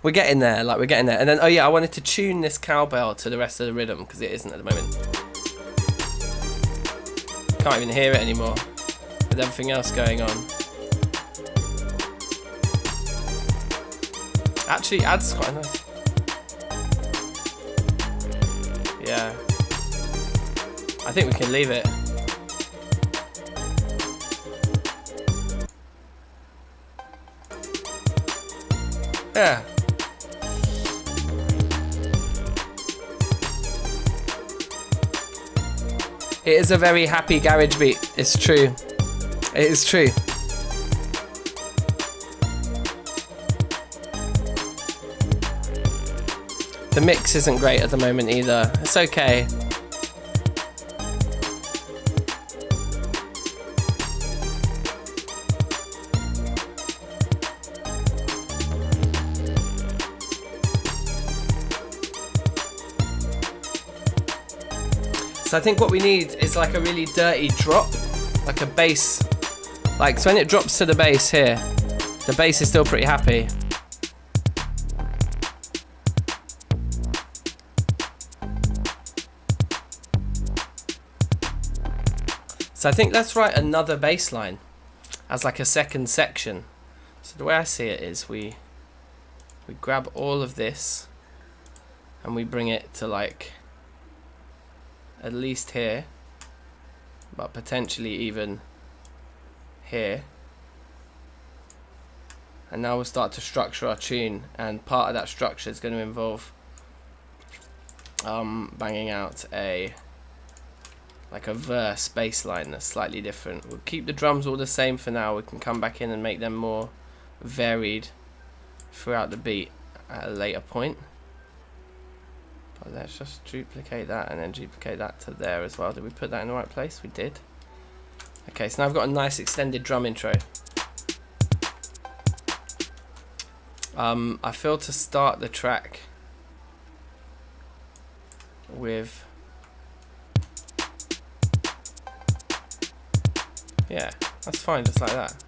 We're getting there, like, we're getting there. And then, oh yeah, I wanted to tune this cowbell to the rest of the rhythm, because it isn't at the moment. Can't even hear it anymore, with everything else going on. Actually, adds quite nice. Yeah. I think we can leave it. Yeah. It is a very happy garage beat. It's true. It is true. The mix isn't great at the moment either. It's okay. So I think what we need is like a really dirty drop, like a bass. Like, so when it drops to the bass here, the bass is still pretty happy. So I think let's write another bass line as like a second section. So the way I see it is we grab all of this and we bring it to like at least here, but potentially even here. And now we'll start to structure our tune, and part of that structure is going to involve banging out a verse bass line that's slightly different. We'll keep the drums all the same for now. We can come back in and make them more varied throughout the beat at a later point. But let's just duplicate that and then duplicate that to there as well. Did we put that in the right place? We did. Okay, so now I've got a nice extended drum intro. I feel to start the track with, yeah, that's fine, just like that.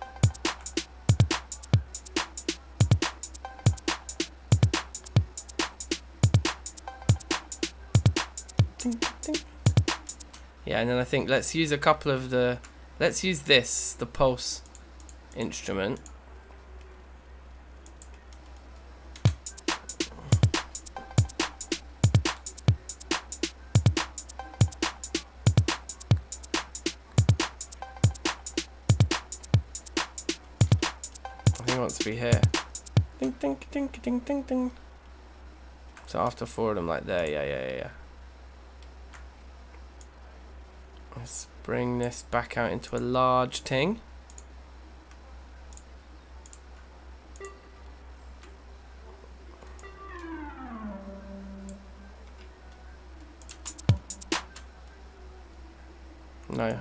Yeah, and then I think let's use a couple of the, let's use this, the pulse instrument. wants to be here. Ding, ding, ding, ding, ding, ding. So after 4 of them, like there, yeah. Let's bring this back out into a large thing. No.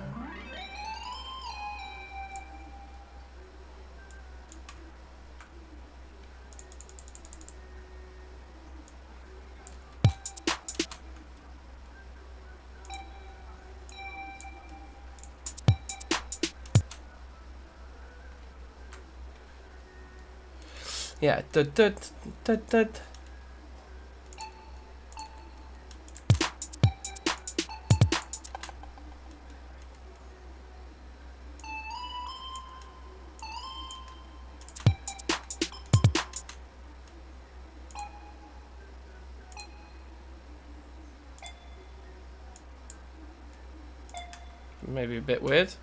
Yeah, dud. Maybe a bit weird.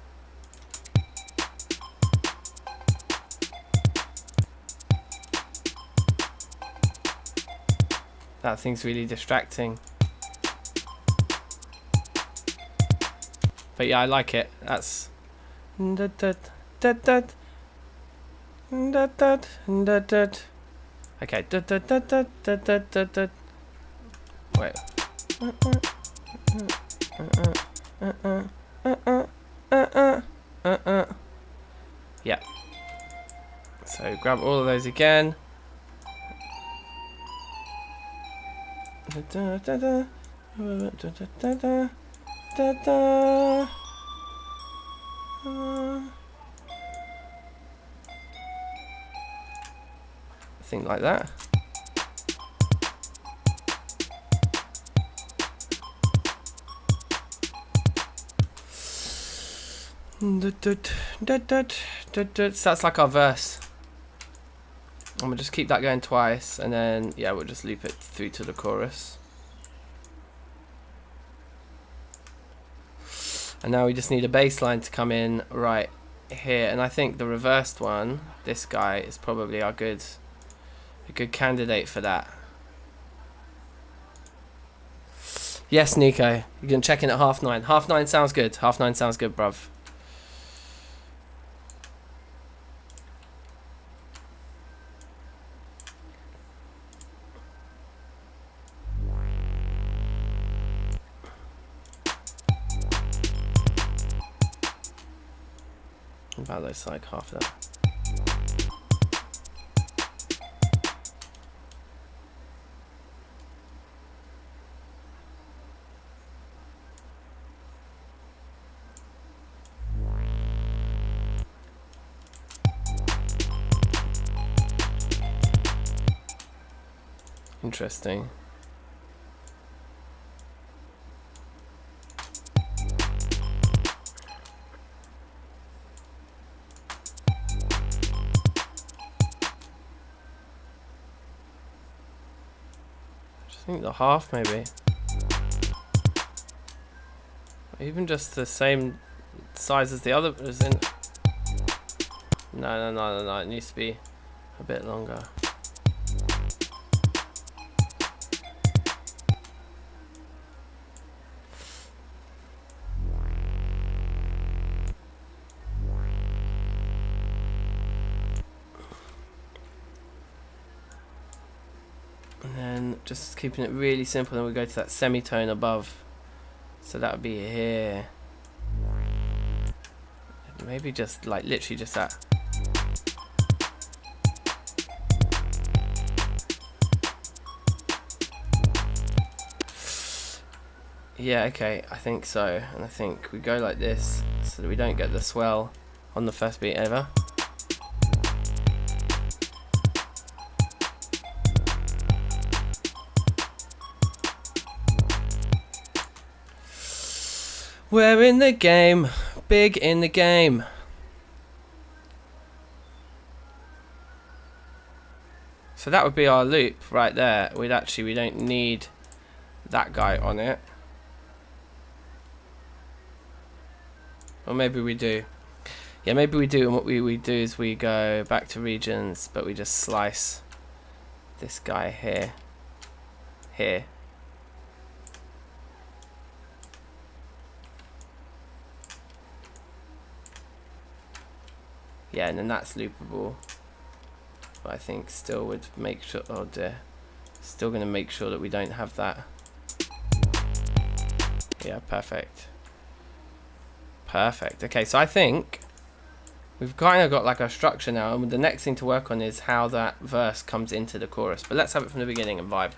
That thing's really distracting. But yeah, I like it. That's okay. Wait. Yeah. So grab all of those again. Thing like that. So that's like our verse. And we'll just keep that going twice, and then yeah, we'll just loop it through to the chorus. And now we just need a bass line to come in right here, and I think the reversed one, this guy, is probably a good candidate for that. Yes, Nico, you can check in at 9:30. 9:30 sounds good. 9:30 sounds good, bruv. About those like half of that. Interesting. I think the half maybe. Even just the same size as the other is in. No, it needs to be a bit longer. And then just keeping it really simple, then we go to that semitone above. So that would be here. Maybe just like literally just that. Yeah, okay, I think so. And I think we go like this so that we don't get the swell on the first beat ever. We're in the game, big in the game. So that would be our loop right there. We don't need that guy on it. Or maybe we do. Yeah, maybe we do, and what we do is we go back to regions, but we just slice this guy here. Here. Yeah, and then that's loopable. But I think still would make sure, oh dear. Still going to make sure that we don't have that. Yeah, perfect. Perfect. Okay, so I think we've kind of got like a structure now, and the next thing to work on is how that verse comes into the chorus. But let's have it from the beginning and vibe.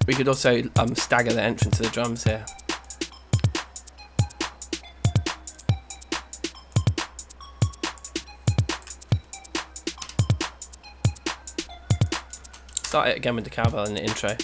We could also stagger the entrance of the drums here. Start it again with the cowbell in the intro.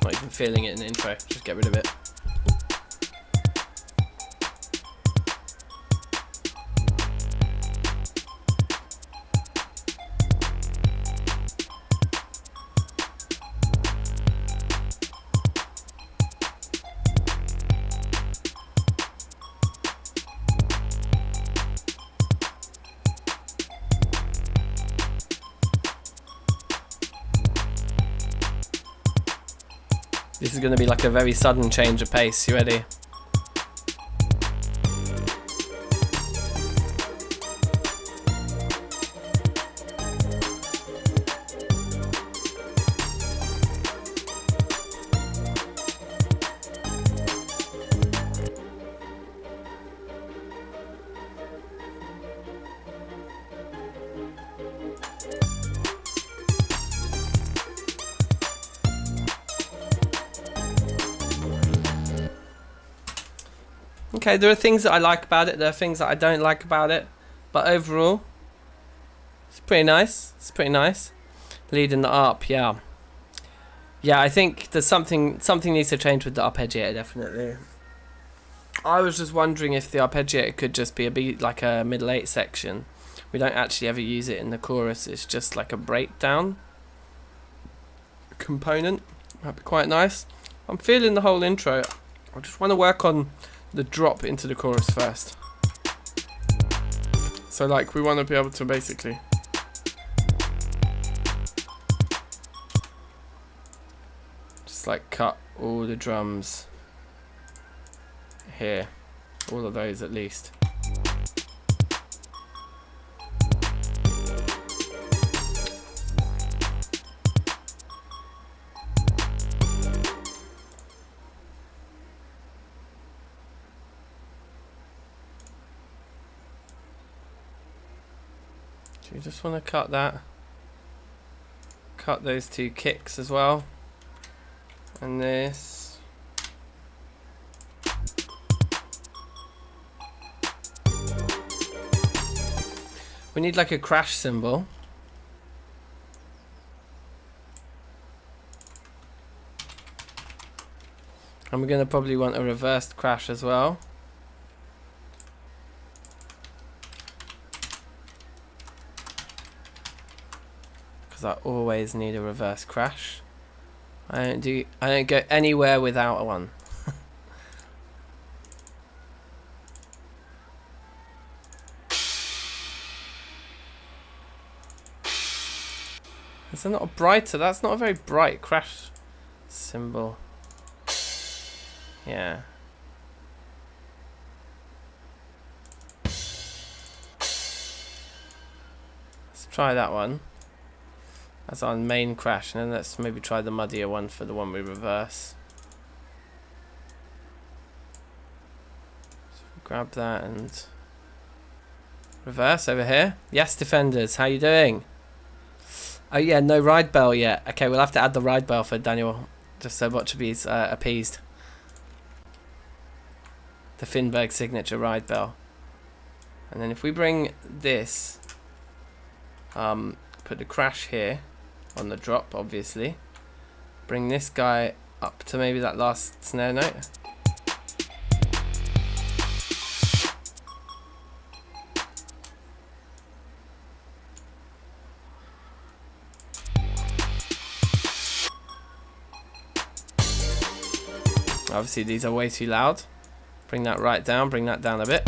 Not even feeling it in the intro, just get rid of it. This is going to be like a very sudden change of pace. You ready? Okay, there are things that I like about it, there are things that I don't like about it, but overall, it's pretty nice. It's pretty nice. Leading the up, yeah. Yeah, I think there's something needs to change with the arpeggiator, definitely. I was just wondering if the arpeggiator could just be a beat like a middle 8 section. We don't actually ever use it in the chorus, it's just like a breakdown component. That'd be quite nice. I'm feeling the whole intro. I just want to work on the drop into the chorus first. So like we want to be able to basically just like cut all the drums here, all of those at least. You just want to cut that, cut those two kicks as well, and this. We need like a crash cymbal. And we're going to probably want a reversed crash as well. I always need a reverse crash. I don't go anywhere without one. Is that not a brighter? That's not a very bright crash symbol. Yeah. Let's try that one. That's our main crash, and then let's maybe try the muddier one for the one we reverse. So grab that and reverse over here. Yes, defenders, how you doing? Oh yeah, no ride bell yet. Okay, we'll have to add the ride bell for Daniel, just so much to be appeased. The Finberg signature ride bell. And then if we bring this, put the crash here on the drop, obviously. Bring this guy up to maybe that last snare note. Obviously these are way too loud. Bring that right down, bring that down a bit.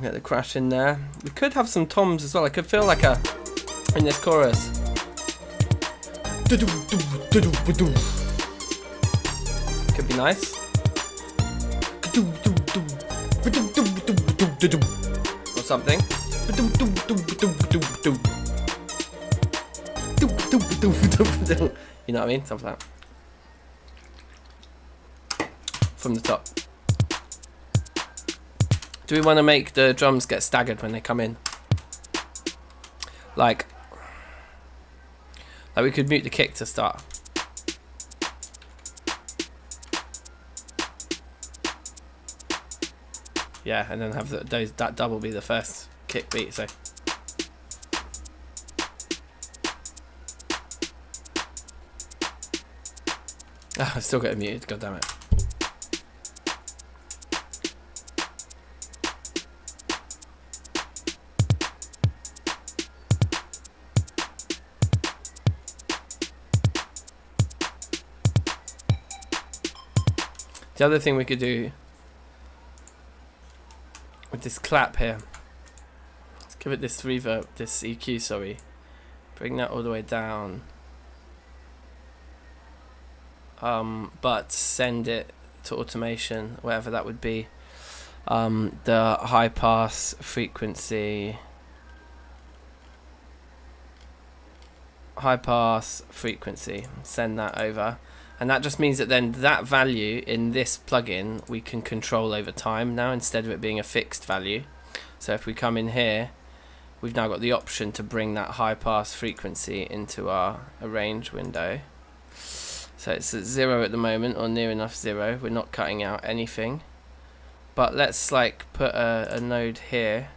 Get the crash in there. We could have some toms as well. I could feel like in this chorus. Could be nice. Or something. You know what I mean? Something like that. From the top. Do we want to make the drums get staggered when they come in? Like we could mute the kick to start. Yeah, and then have that double be the first kick beat. So I've still got it muted. God damn it. The other thing we could do with this clap here, let's give it this reverb, this EQ, sorry. Bring that all the way down. But send it to automation, whatever that would be. The high pass frequency. Send that over. And that just means that then that value in this plugin we can control over time now instead of it being a fixed value. So if we come in here, we've now got the option to bring that high pass frequency into our arrange window. So it's at 0 at the moment, or near enough 0. We're not cutting out anything. But let's like put a node here.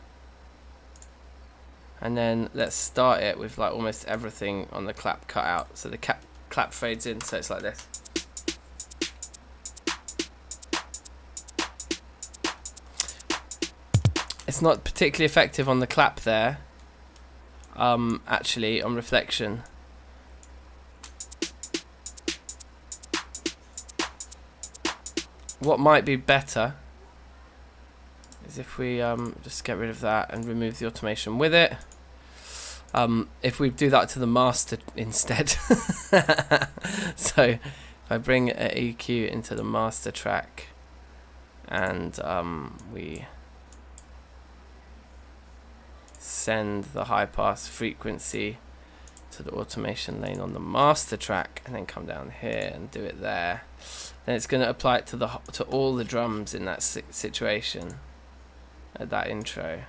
And then let's start it with like almost everything on the clap cut out. So the clap fades in, so it's like this. It's not particularly effective on the clap there, actually, on reflection. What might be better is if we just get rid of that and remove the automation with it. If we do that to the master instead. So if I bring an EQ into the master track and we send the high pass frequency to the automation lane on the master track and then come down here and do it there, then it's going to apply it to all the drums in that situation at that intro.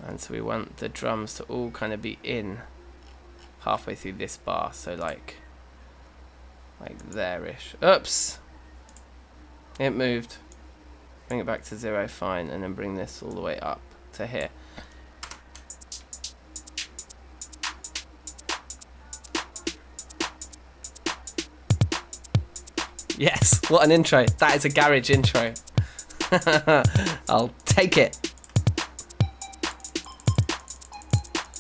And so we want the drums to all kind of be in halfway through this bar, so like there-ish. Oops! It moved. Bring it back to 0, fine, and then bring this all the way up to here. Yes, what an intro. That is a garage intro. I'll take it.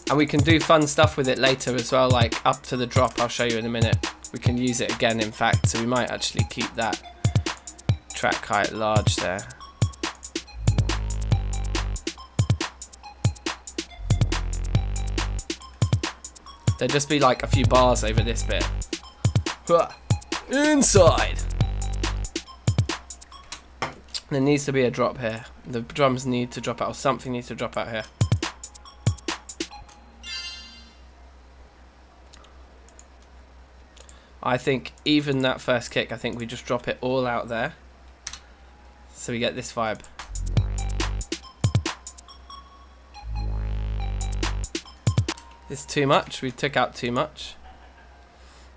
And we can do fun stuff with it later as well, like up to the drop, I'll show you in a minute. We can use it again, in fact, so we might actually keep that track height large there. There'd just be like a few bars over this bit. Inside! There needs to be a drop here. The drums need to drop out, or something needs to drop out here. I think even that first kick, I think we just drop it all out there. So we get this vibe. It's too much. We took out too much.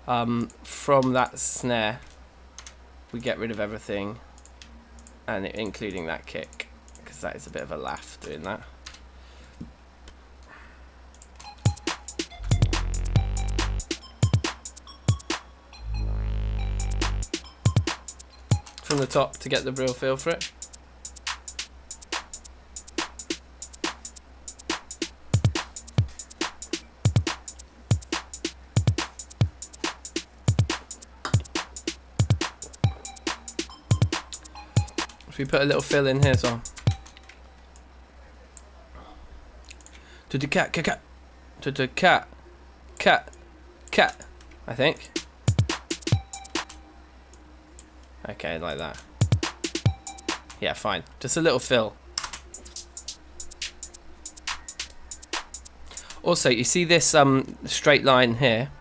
From that snare, we get rid of everything, and including that kick, because that is a bit of a laugh doing that. From the top to get the real feel for it. If we put a little fill in here as well. To the cat, cat, cat. To the cat, cat, cat. I think. Okay, like that. Yeah, fine. Just a little fill. Also, you see this straight line here?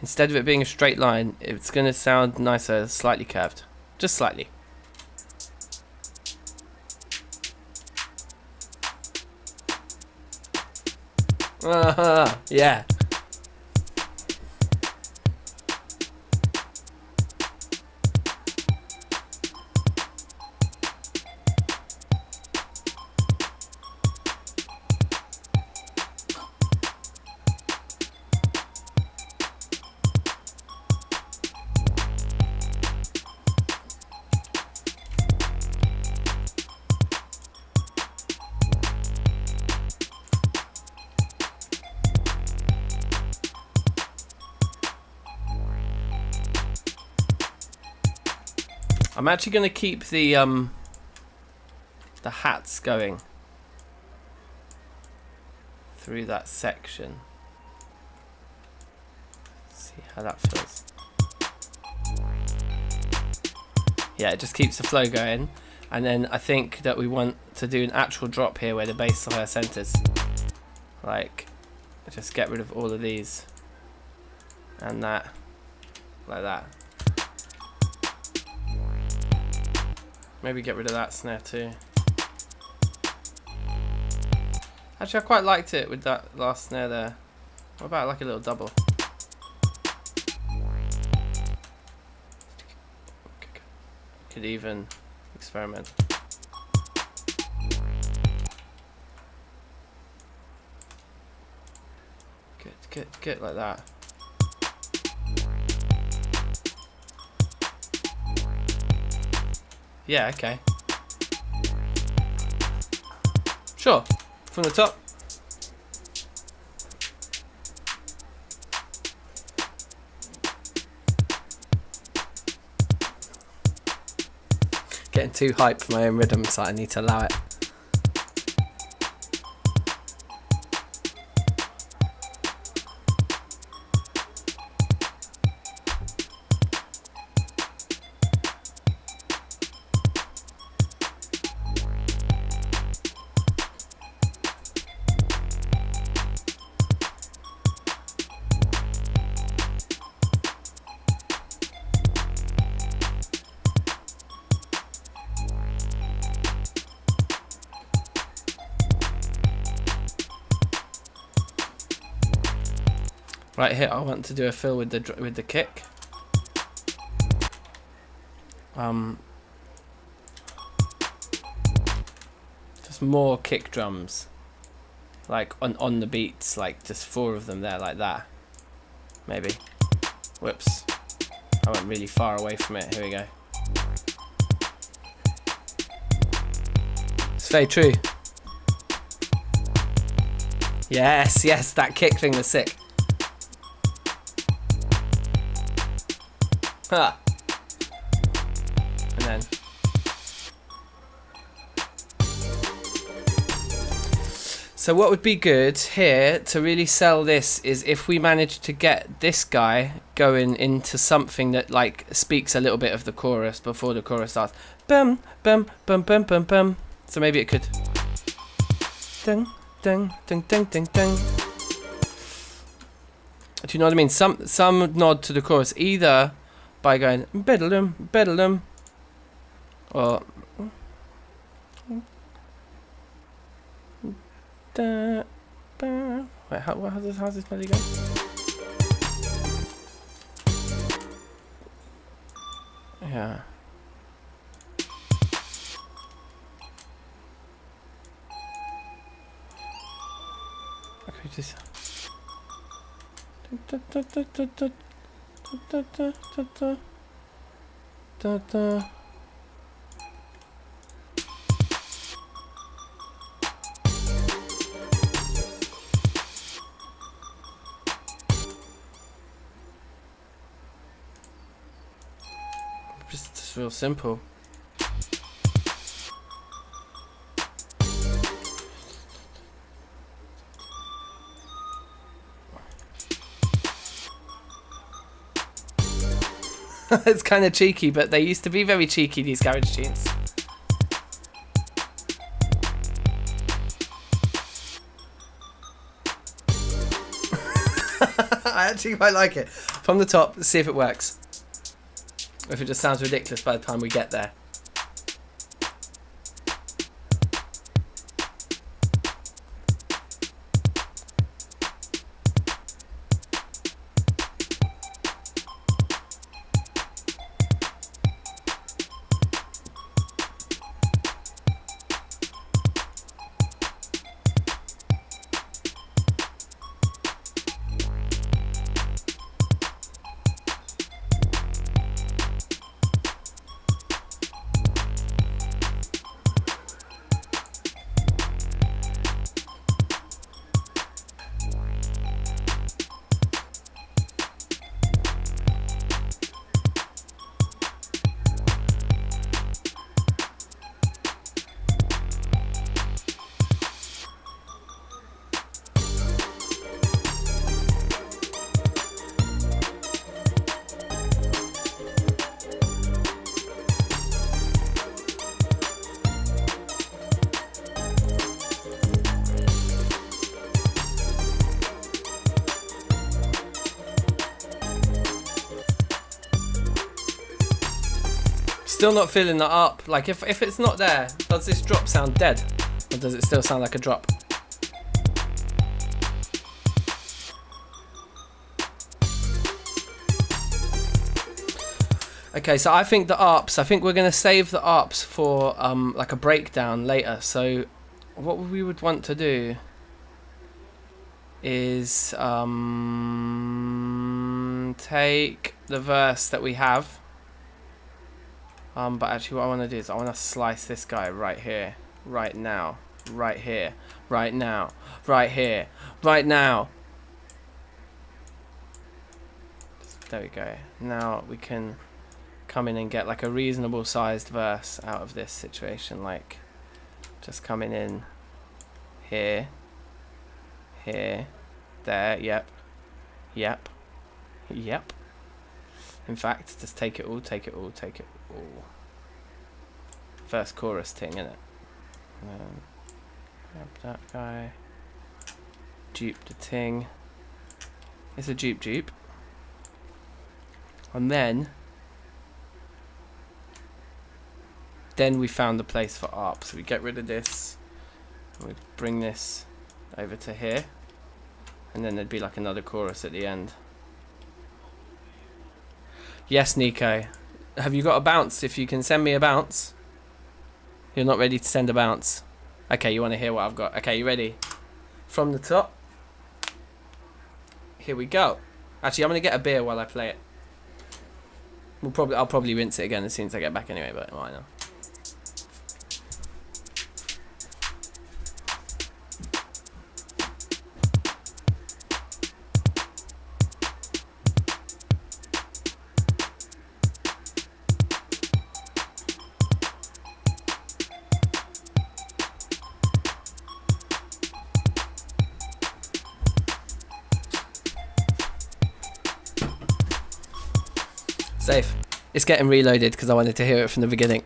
Instead of it being a straight line, it's going to sound nicer, slightly curved. Just slightly. Yeah. I'm actually going to keep the hats going through that section. See how that feels. Yeah, it just keeps the flow going, and then I think that we want to do an actual drop here where the bass centers. Like, just get rid of all of these and that, like that. Maybe get rid of that snare too. Actually, I quite liked it with that last snare there. What about like a little double? Could even experiment. Good, like that. Yeah, okay. Sure. From the top. Getting too hyped for my own rhythm, so I need to allow it. Right here, I want to do a fill with the kick. Just more kick drums, like on the beats, like just 4 of them there, like that. Maybe. Whoops, I went really far away from it. Here we go. It's very true. Yes, yes, that kick thing was sick. Ha. And then so what would be good here to really sell this is if we manage to get this guy going into something that like speaks a little bit of the chorus before the chorus starts. Bum bum bum bum bum bum. So maybe it could ding ding ding ding ding ding. Do you know what I mean? Some nod to the chorus either by going bedalum bedalum, or Da, ba. Wait, how's this melody go? Yeah. Okay, just. Da, da, da, da, da, da, da, da, da, da, da. Just real simple. It's kind of cheeky, but they used to be very cheeky, these garage tunes. I actually quite like it. From the top, let's see if it works. Or if it just sounds ridiculous by the time we get there. Still not feeling that up. Like if it's not there, does this drop sound dead? Or does it still sound like a drop? Okay, so I think we're going to save the ARPs for like a breakdown later. So what we would want to do is take the verse that we have. But actually what I want to do is I want to slice this guy right here, right now, right here, right now, right here, right now. There we go. Now we can come in and get like a reasonable sized verse out of this situation, like just coming in here, here, there, yep, yep, yep. In fact, just take it all, take it all, take it all. First chorus thing, innit? Grab that guy. Dupe the ting. It's a dupe. And then we found the place for ARP. So we get rid of this. We bring this over to here. And then there'd be like another chorus at the end. Yes, Nico. Have you got a bounce? If you can send me a bounce. You're not ready to send a bounce. Okay, you want to hear what I've got. Okay, you ready? From the top. Here we go. Actually, I'm going to get a beer while I play it. I'll probably rinse it again as soon as I get back anyway, but why not? Safe. It's getting reloaded because I wanted to hear it from the beginning.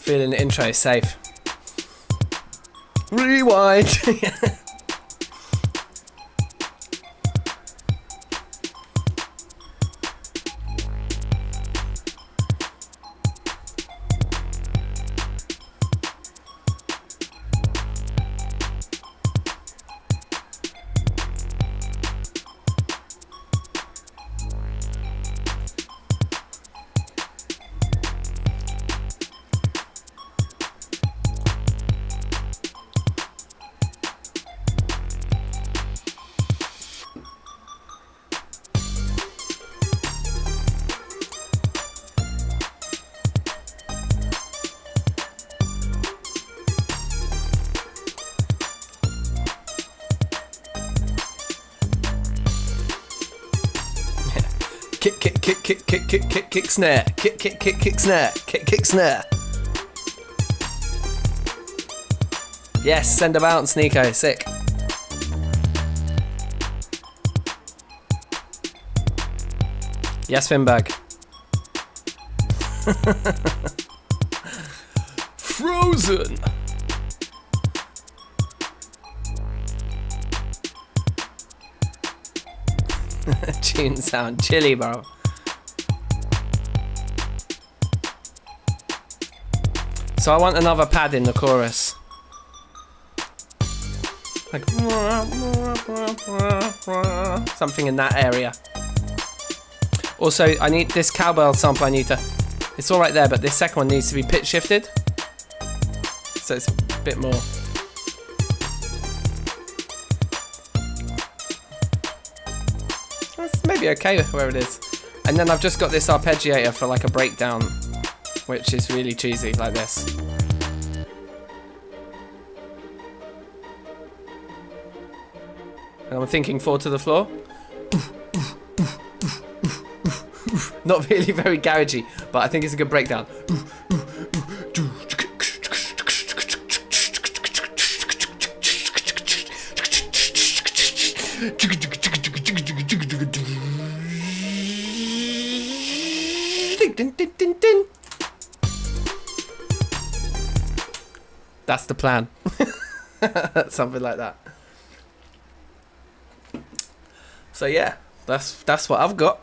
Feeling the intro safe. Rewind. Kick snare, kick snare, kick snare. Yes, send a bounce, Nico, sick. Yes, Finbag. Frozen. Tune sound chilly, bro. So I want another pad in the chorus. Like something in that area. Also, I need this cowbell sample. It's all right there, but this second one needs to be pitch shifted. So it's a bit more. It's maybe okay where it is. And then I've just got this arpeggiator for like a breakdown, which is really cheesy, like this. And I'm thinking 4 to the floor. Not really very garagey, but I think it's a good breakdown. That's the plan. Something like that. So yeah, that's what I've got.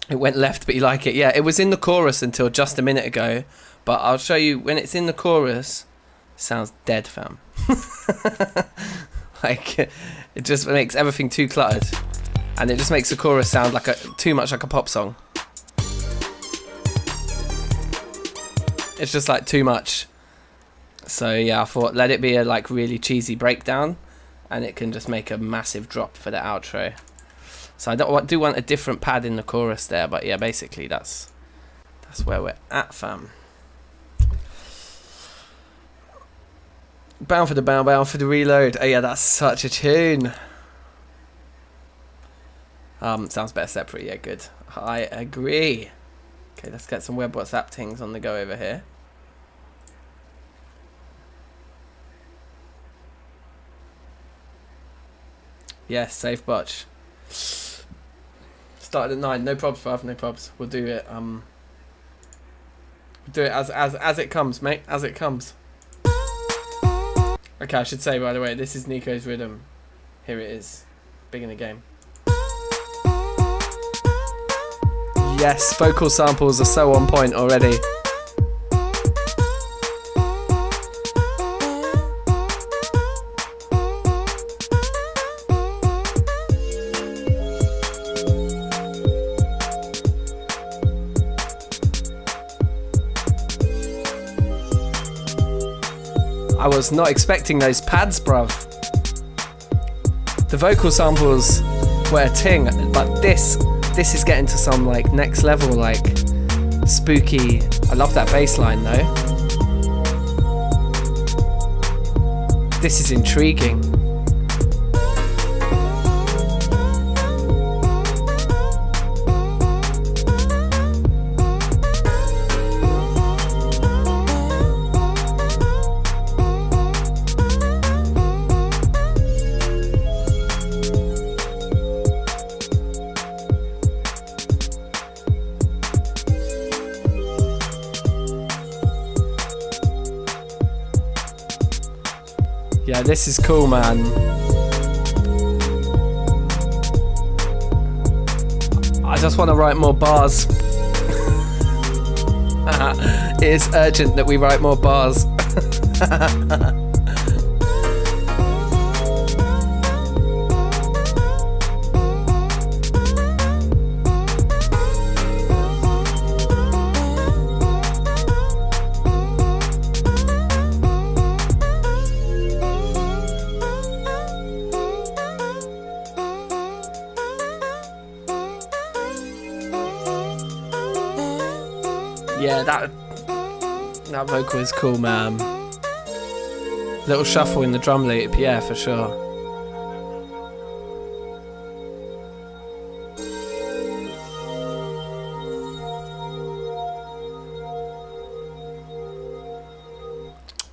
It went left, but you like it. Yeah, it was in the chorus until just a minute ago, but I'll show you when it's in the chorus. It sounds dead, fam. Like it just makes everything too cluttered, and it just makes the chorus sound like too much like a pop song. It's just like too much. So yeah, I thought let it be a like really cheesy breakdown, and it can just make a massive drop for the outro. So I do want a different pad in the chorus there, but yeah, basically that's where we're at, fam. Bound for the bound for the reload. Oh yeah, that's such a tune. Sounds better separate. Yeah, good. I agree. Okay, let's get some web WhatsApp things on the go over here. Yes, safe botch. Started at 9. No probs, bruv. No probs. We'll do it. We'll do it as it comes, mate. As it comes. Okay, I should say by the way, this is Nico's rhythm. Here it is. Big in the game. Yes, vocal samples are so on point already. I was not expecting those pads, bruv. The vocal samples were a ting, but this is getting to some like next level, like spooky. I love that bass line though. This is intriguing. Yeah, this is cool, man. I just want to write more bars. It is urgent that we write more bars. Yeah, that vocal is cool, man. Little shuffle in the drum loop, yeah, for sure.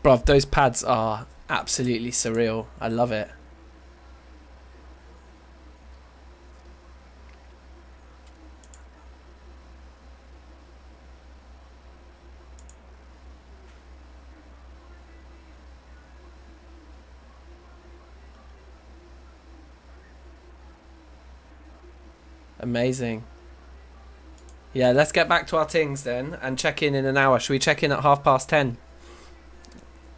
Bruv, those pads are absolutely surreal. I love it. Amazing. Yeah, let's get back to our things then and check in an hour. Should we check in at 10:30?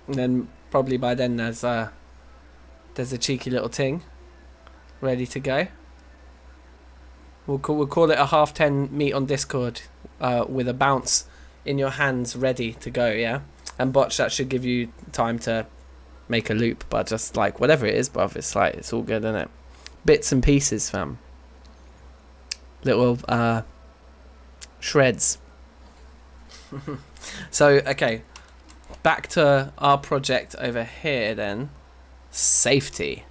And then probably by then there's a cheeky little ting ready to go. We'll call it a 10:30 meet on Discord with a bounce in your hands ready to go, yeah? And Botch, that should give you time to make a loop, but just like whatever it is, bruv, it's like it's all good, isn't it? Bits and pieces, fam. Little shreds. So okay, back to our project over here then. Safety.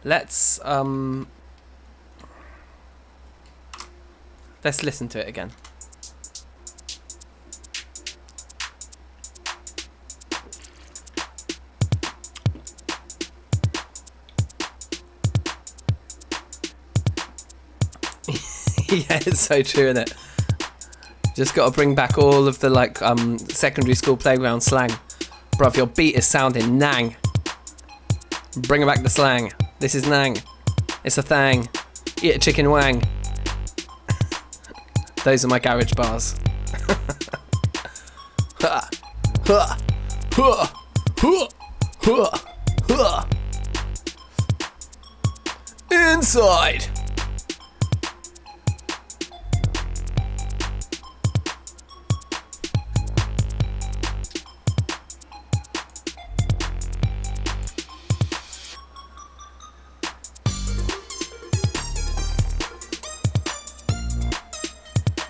Let's listen to it again. Yeah, it's so true, isn't it? Just got to bring back all of the like secondary school playground slang. Bruv, your beat is sounding nang. Bring back the slang. This is nang. It's a thang. Eat a chicken wang. Those are my garage bars. Inside.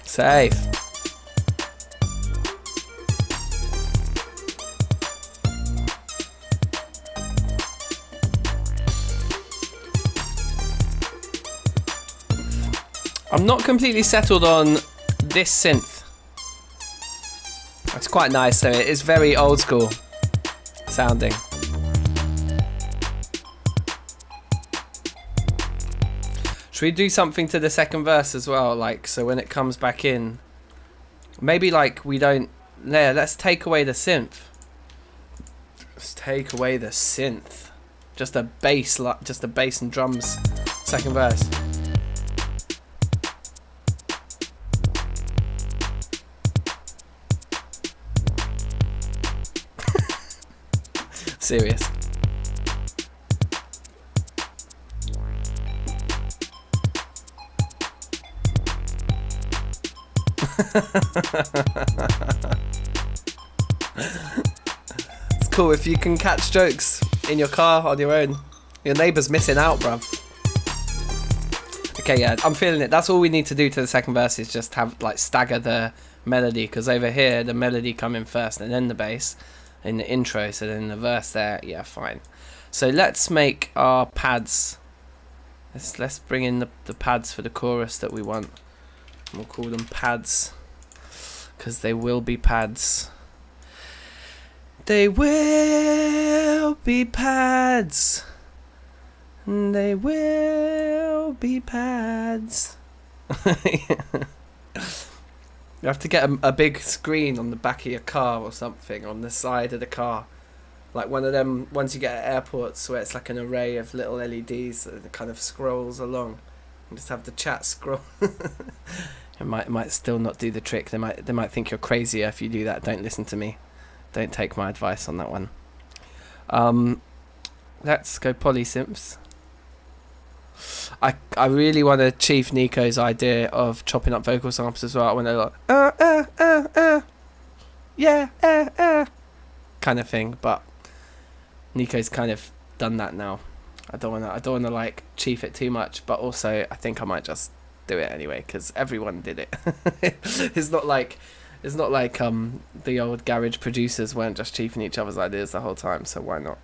Safe. I'm not completely settled on this synth. It's quite nice though, it is very old school sounding. Should we do something to the second verse as well? Like, so when it comes back in, maybe like we don't. Yeah, let's take away the synth. Let's take away the synth. Just a bass, just a bass and drums. Second verse. Serious. It's cool if you can catch jokes in your car on your own. Your neighbour's missing out, bruv. Okay, yeah, I'm feeling it. That's all we need to do to the second verse is just have like stagger the melody, because over here the melody come in first and then the bass in the intro, so then the verse there, yeah, fine. So let's make our pads. Let's bring in the pads for the chorus that we want. We'll call them pads, because they will be pads. They will be pads. They will be pads. You have to get a big screen on the back of your car or something, on the side of the car, Like one of them ones you get at airports where it's like an array of little LEDs that kind of scrolls along. And just have the chat scroll. It might still not do the trick. They might think you're crazier if you do that. Don't listen to me. Don't take my advice on that one. Let's go polysynths. I really want to achieve Nico's idea of chopping up vocal samples as well when they're like yeah kind of thing, but Nico's kind of done that now. I don't wanna like chief it too much, but also I think I might just do it anyway because everyone did it. It's not like the old garage producers weren't just chiefing each other's ideas the whole time, so why not?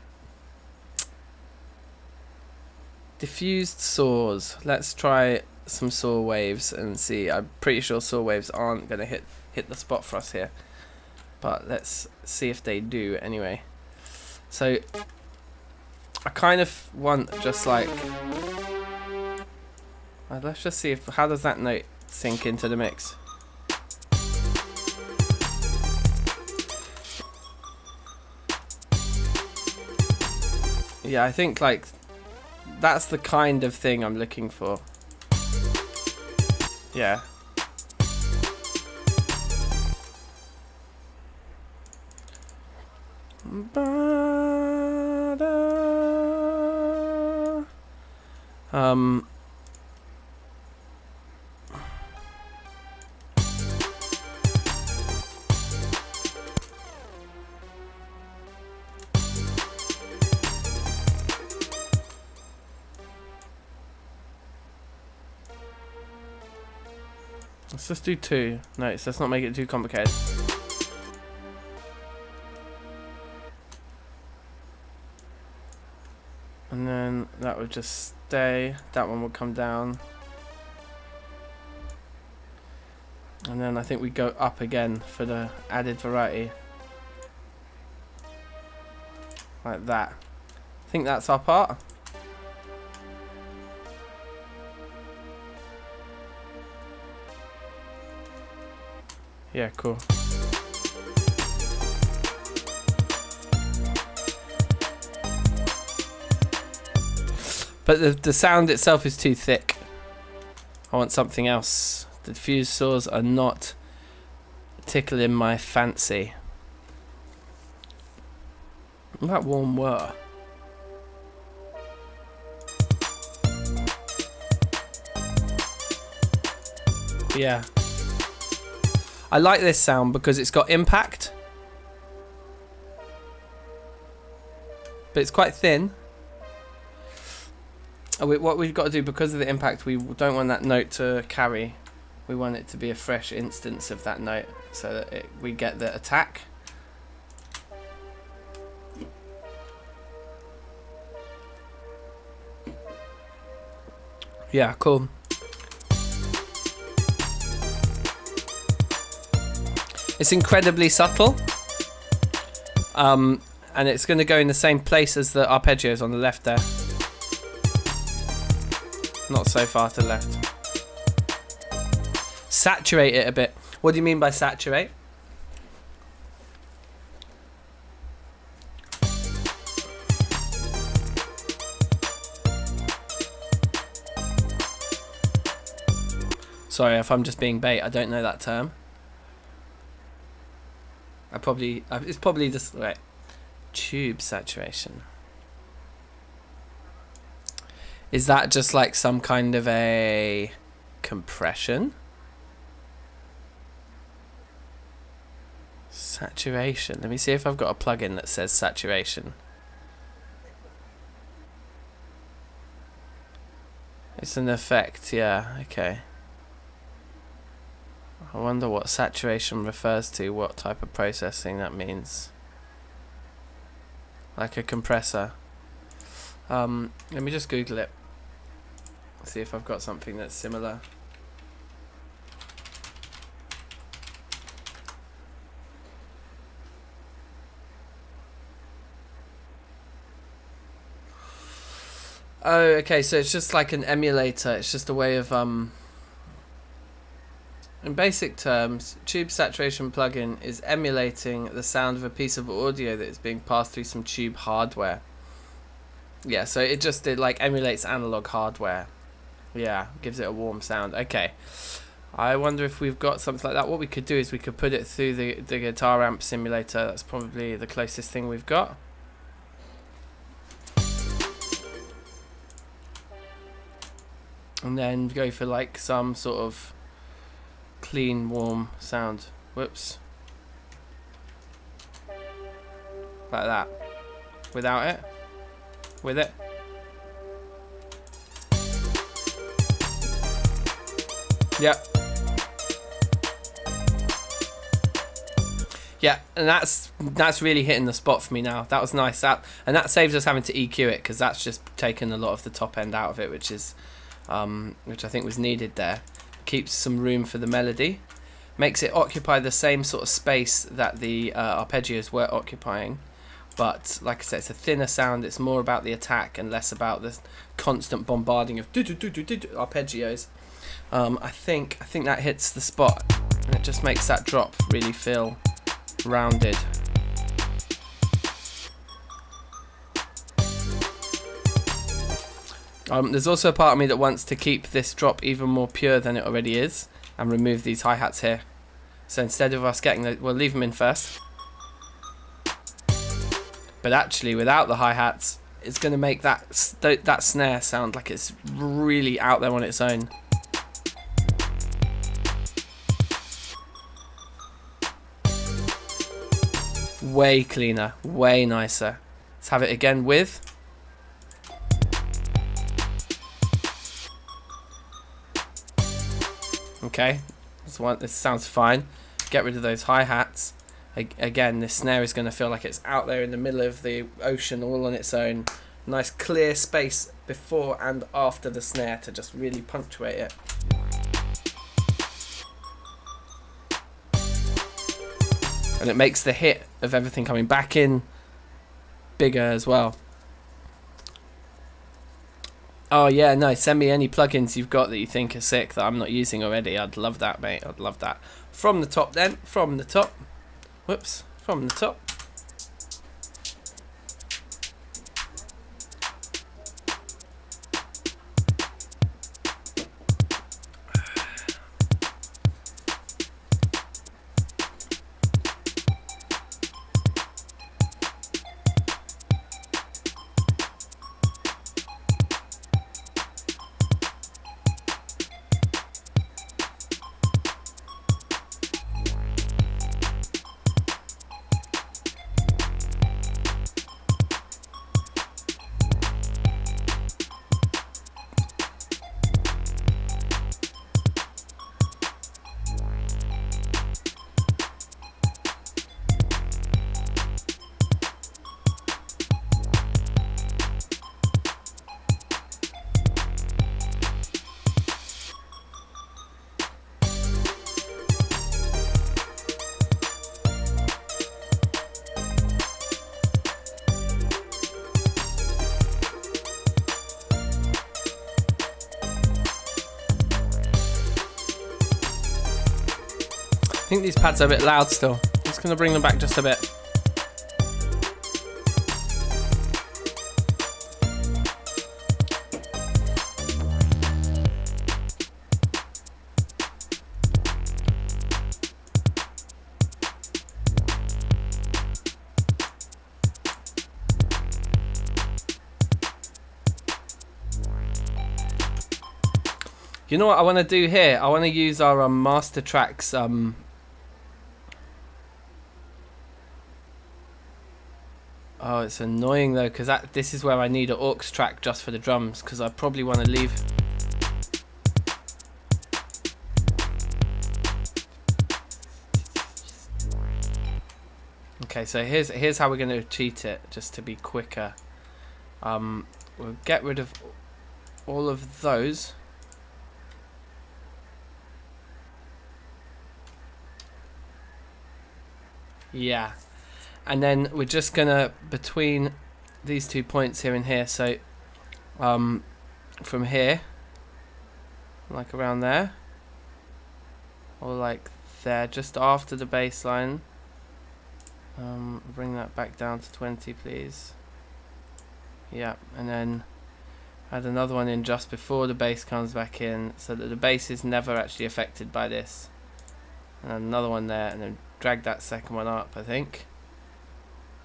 Diffused saws. Let's try some saw waves and see. I'm pretty sure saw waves aren't gonna hit the spot for us here, but let's see if they do anyway. So I kind of want just like let's just see how does that note sink into the mix. Yeah, I think like that's the kind of thing I'm looking for. Yeah. Let's just do 2 notes. Let's not make it too complicated. And then that would just stay. That one would come down. And then I think we go up again for the added variety. Like that. I think that's our part. Yeah, cool. But the sound itself is too thick. I want something else. The diffused saws are not tickling my fancy. That warm whir. Yeah. I like this sound because it's got impact. But it's quite thin. What we've got to do, because of the impact, we don't want that note to carry. We want it to be a fresh instance of that note so that we get the attack. Yeah, cool. It's incredibly subtle. And it's going to go in the same place as the arpeggios on the left there. Not so far to the left. Saturate it a bit. What do you mean by saturate? Sorry if I'm just being bait. I don't know that term. It's probably just right. Tube saturation. Is that just like some kind of a compression? Saturation. Let me see if I've got a plugin that says saturation. It's an effect, yeah, okay. I wonder what saturation refers to, what type of processing that means. Like a compressor. Let me just Google it. See if I've got something that's similar. Oh, okay, so it's just like an emulator. It's just a way of In basic terms, tube saturation plugin is emulating the sound of a piece of audio that is being passed through some tube hardware. Yeah, so it like emulates analog hardware. Yeah, gives it a warm sound. Okay. I wonder if we've got something like that. What we could do is we could put it through the guitar amp simulator. That's probably the closest thing we've got. And then go for like some sort of clean, warm sound. Whoops. Like that. Without it. With it. Yep. Yeah, and that's really hitting the spot for me now. That was nice. And that saves us having to EQ it, because that's just taken a lot of the top end out of it, which I think was needed there. Keeps some room for the melody. Makes it occupy the same sort of space that the arpeggios were occupying. But like I said, it's a thinner sound. It's more about the attack and less about the constant bombarding of arpeggios. I think that hits the spot, and it just makes that drop really feel rounded. There's also a part of me that wants to keep this drop even more pure than it already is and remove these hi-hats here. So instead of us getting we'll leave them in first. But actually, without the hi-hats, it's going to make that snare sound like it's really out there on its own. Way cleaner, way nicer. Let's have it again with. Okay, this sounds fine. Get rid of those hi-hats. Again, this snare is going to feel like it's out there in the middle of the ocean all on its own. Nice clear space before and after the snare to just really punctuate it. And it makes the hit of everything coming back in bigger as well. Oh yeah, no, send me any plugins you've got that you think are sick that I'm not using already. I'd love that, mate. I'd love that. From the top then, from the top. Whoops, from the top. I think these pads are a bit loud still. I'm just going to bring them back just a bit. You know what I want to do here? I want to use our master tracks oh, it's annoying though, because this is where I need an aux track just for the drums, because I probably want to leave. Okay, so here's how we're going to cheat it, just to be quicker. We'll get rid of all of those. Yeah. And then we're just gonna, between these 2 points here and here, so from here, like around there, or like there, just after the baseline. Bring that back down to 20, please. Yeah, and then add another one in just before the bass comes back in, so that the bass is never actually affected by this. And another one there, and then drag that second one up, I think,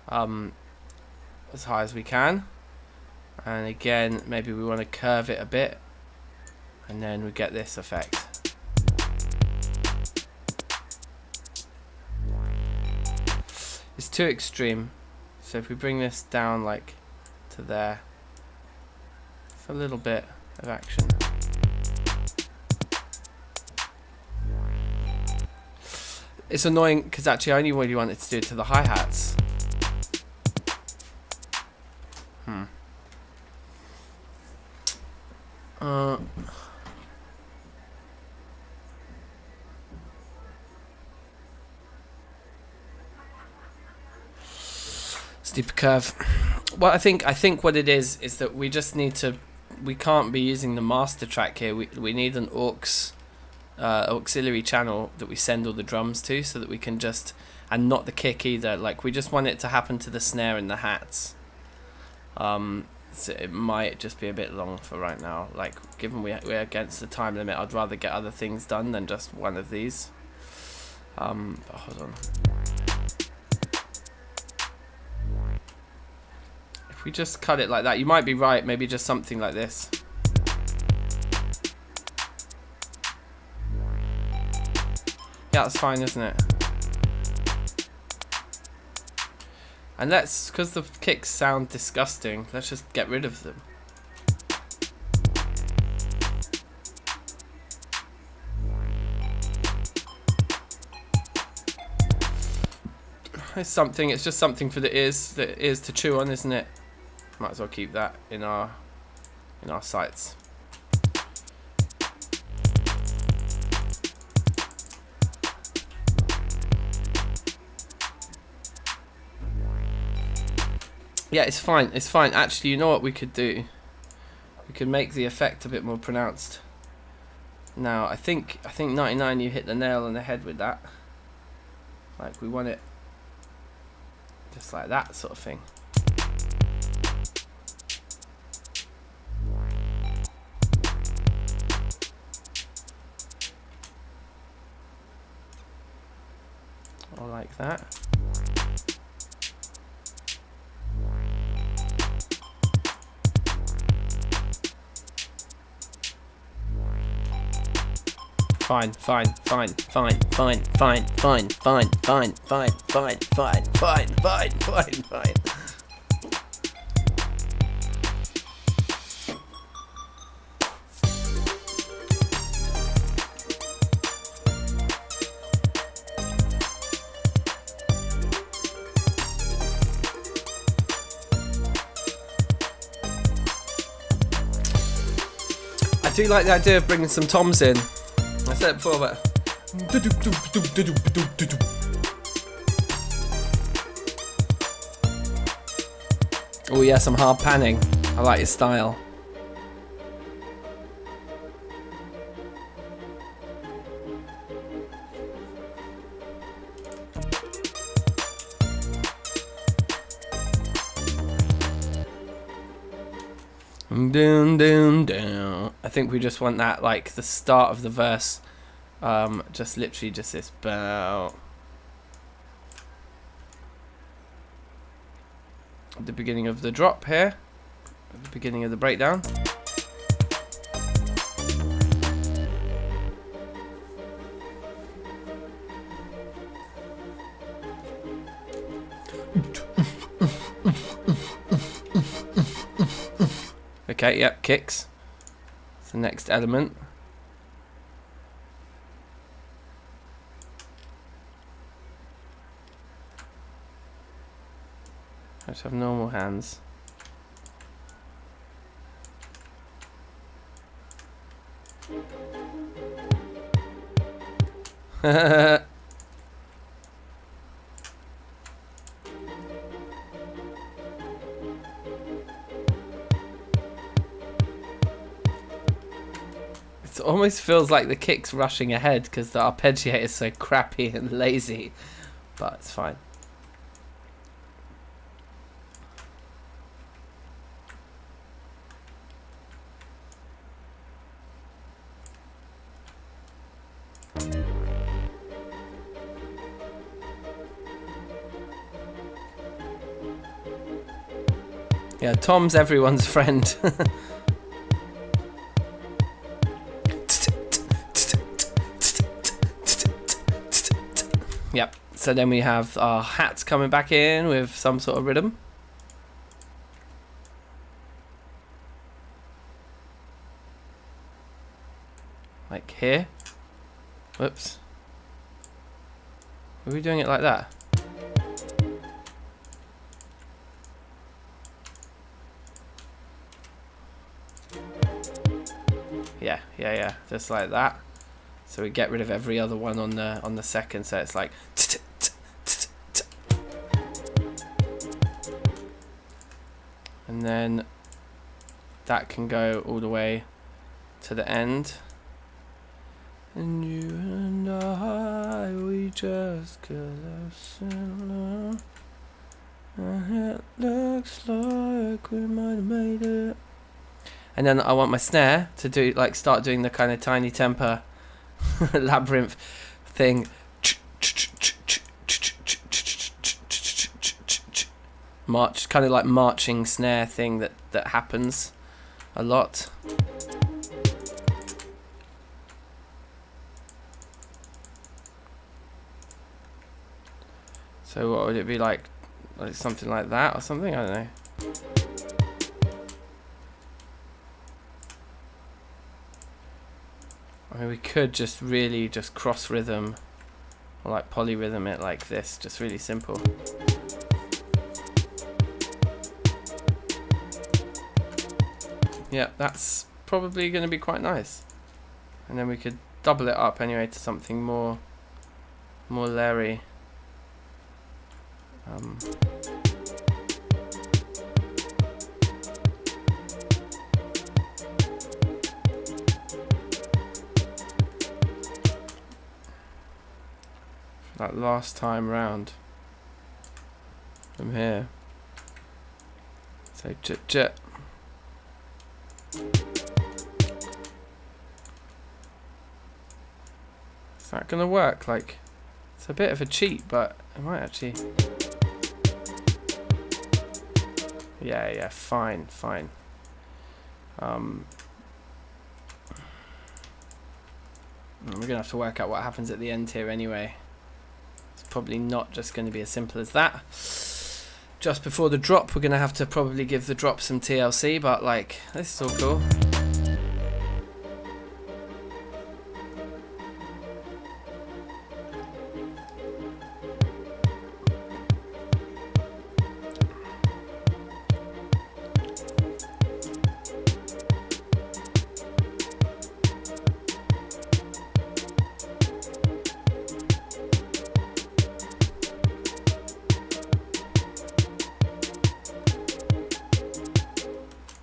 as high as we can. And again, maybe we want to curve it a bit, and then we get this effect. It's too extreme, so if we bring this down like to there, it's a little bit of action. It's annoying because actually I only really wanted to do it to the hi-hats. Steep curve. Well, I think what it is that we just need to. We can't be using the master track here. We need an auxiliary channel that we send all the drums to, so that we can just, and not the kick either. Like, we just want it to happen to the snare and the hats. So it might just be a bit long for right now. Like, given we're against the time limit, I'd rather get other things done than just one of these. But hold on. If we just cut it like that, you might be right. Maybe just something like this. Yeah, that's fine, isn't it? And let's, because the kicks sound disgusting, let's just get rid of them. It's something, it's just something for the ears to chew on, isn't it? Might as well keep that in our sights. Yeah, it's fine. It's fine. Actually, you know what we could do? We could make the effect a bit more pronounced. Now, I think 99, you hit the nail on the head with that. Like, we want it just like that sort of thing. Or like that. Fine. I do like the idea of bringing some toms in. I said it before, but oh yeah, some hard panning. I like your style. Down. I think we just want that, like the start of the verse, just literally just this bow. At the beginning of the drop here, at the beginning of the breakdown. Okay, yep, kicks. It's the next element. Let's have normal hands. It's almost feels like the kick's rushing ahead because the arpeggiator is so crappy and lazy, but it's fine. Yeah, Tom's everyone's friend. Yep, so then we have our hats coming back in with some sort of rhythm. Like here. Whoops. Are we doing it like that? Yeah, just like that. So we get rid of every other one on the second, so it's like and then that can go all the way to the end. And you and I, we just collapse in love. And it looks like we might have made it. And then I want my snare to do start doing the kind of tiny temper labyrinth thing. March, kind of like marching snare thing that happens a lot. So what would it be like something like that or something? I don't know. I mean, we could just really just cross rhythm or like polyrhythm it like this, just really simple. Yeah, that's probably going to be quite nice. And then we could double it up anyway to something more Larry. That last time round from here. So jet. Is that gonna work? Like, it's a bit of a cheat, but it might actually. Yeah, fine. We're gonna have to work out what happens at the end here anyway. It's probably not just going to be as simple as that. Just before the drop, we're going to have to probably give the drop some TLC, but like, this is all cool.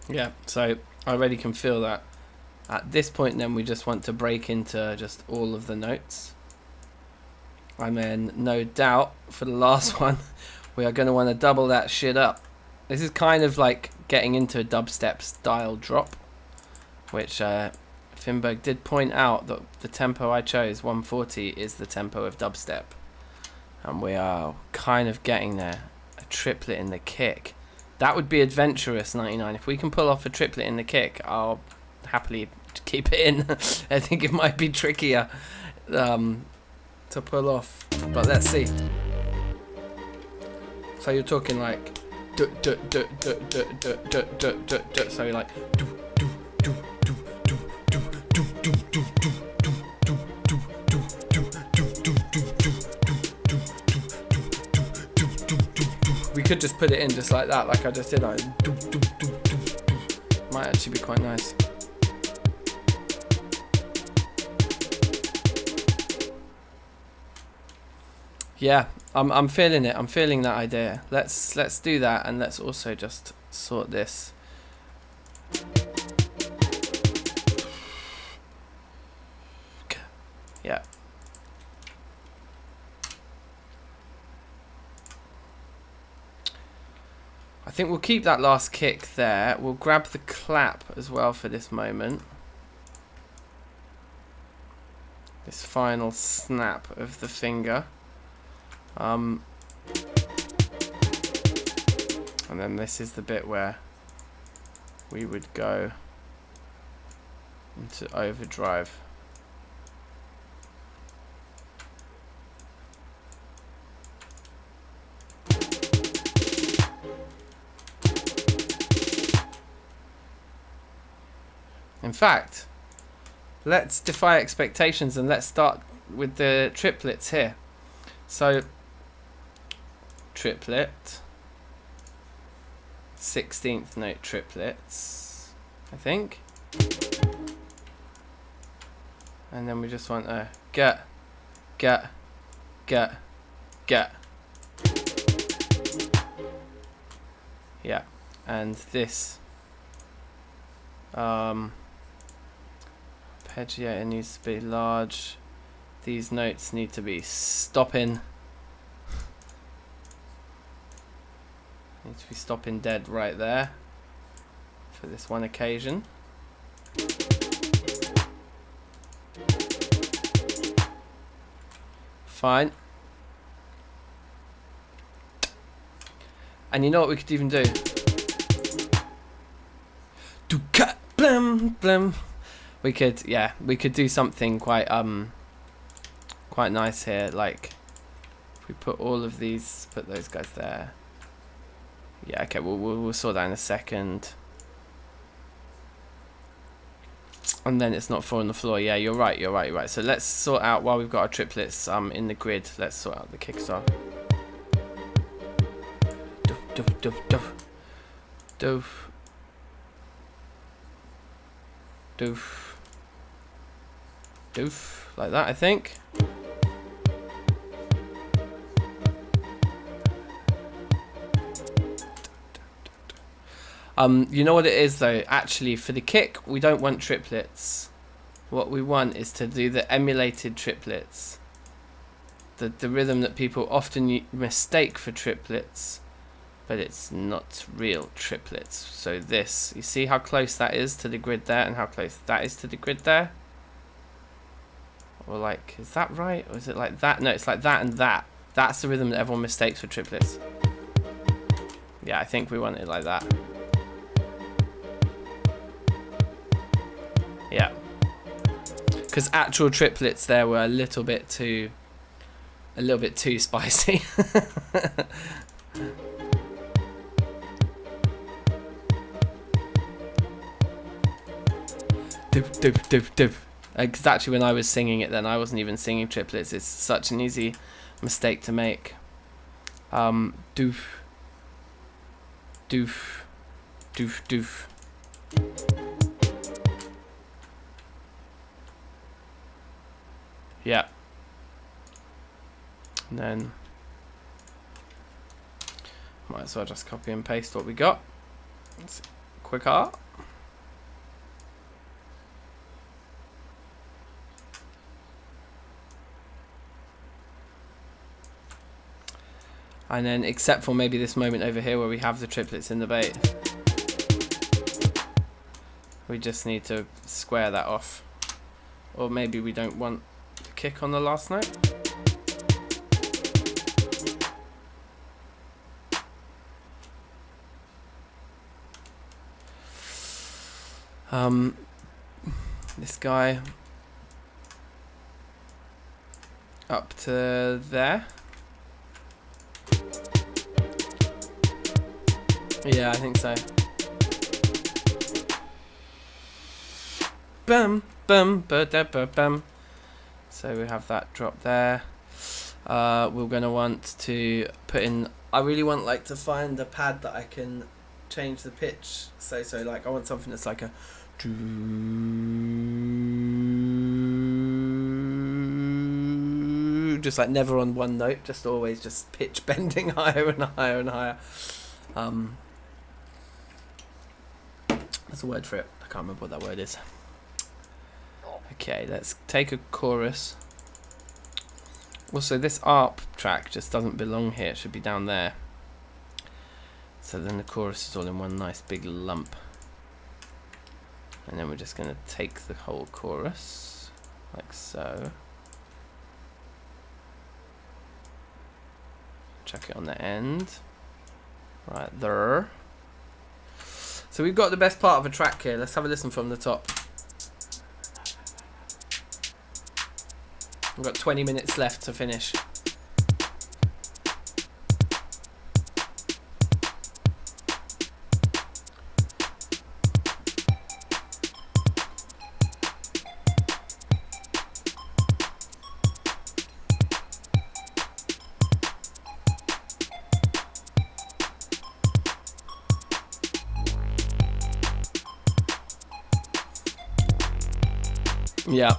Yeah, so I already can feel that at this point then we just want to break into just all of the notes. And then no doubt for the last one we are going to want to double that shit up. This is kind of like getting into a dubstep style drop, which Finberg did point out that the tempo I chose, 140, is the tempo of dubstep. And we are kind of getting there. A triplet in the kick. That would be adventurous, 99. If we can pull off a triplet in the kick, I'll happily keep it in. I think it might be trickier to pull off, but let's see. So you're talking like, so you're like, we could just put it in just like that, like I just did. Like, might actually be quite nice. Yeah, I'm feeling it. I'm feeling that idea. Let's do that, and let's also just sort this. think we'll keep that last kick there. We'll grab the clap as well for this moment. This final snap of the finger. And then this is the bit where we would go into overdrive. In fact, let's defy expectations and let's start with the triplets here. So, triplet, 16th note triplets, I think. And then we just want a get. Yeah, and this arpeggiator needs to be large. These notes need to be stopping. Need to be stopping dead right there for this one occasion. Fine. And you know what we could even do? Do cut blim blim. We could, yeah, we could do something quite nice here. Like if we put all of these, put those guys there. Yeah, okay, we'll sort that in a second. And then it's not falling on the floor. Yeah, you're right. So let's sort out, while we've got our triplets in the grid, let's sort out the kickstart. Doof, like that, I think. You know what it is though, actually for the kick we don't want triplets. What we want is to do the emulated triplets. The rhythm that people often mistake for triplets, but it's not real triplets. So this, you see how close that is to the grid there and how close that is to the grid there? Or like, is that right? Or is it like that? No, it's like that and that. That's the rhythm that everyone mistakes for triplets. Yeah, I think we want it like that. Yeah, because actual triplets there were a little bit too spicy. Because actually when I was singing it then, I wasn't even singing triplets. It's such an easy mistake to make. Doof. Yeah. And then might as well just copy and paste what we got. It's quick art. And then, except for maybe this moment over here where we have the triplets in the bass, we just need to square that off. Or maybe we don't want the kick on the last note. This guy up to there. Yeah, I think so. Bum bum ba da ba bum. So we have that drop there. We're gonna want to put in. I really want like to find a pad that I can change the pitch. So like I want something that's like a. Just like never on one note, just always just pitch bending higher and higher and higher. There's a word for it. I can't remember what that word is. Okay, let's take a chorus. Also, this ARP track just doesn't belong here. It should be down there. So then the chorus is all in one nice big lump. And then we're just going to take the whole chorus, like so. Chuck it on the end. Right there. So we've got the best part of a track here. Let's have a listen from the top. We've got 20 minutes left to finish. Yeah.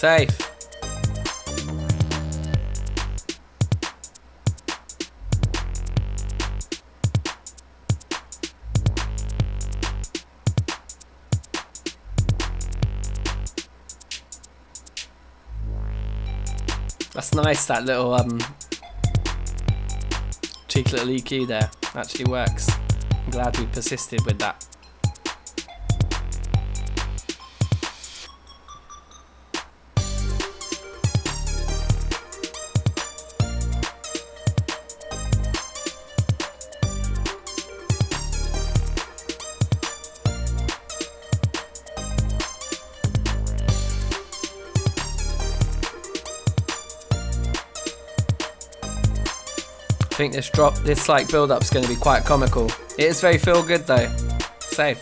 Safe. That's nice, that little cheeky little EQ there. Actually works. I'm glad we persisted with that. I think this like build up's going to be quite comical. It is very feel good though. Safe.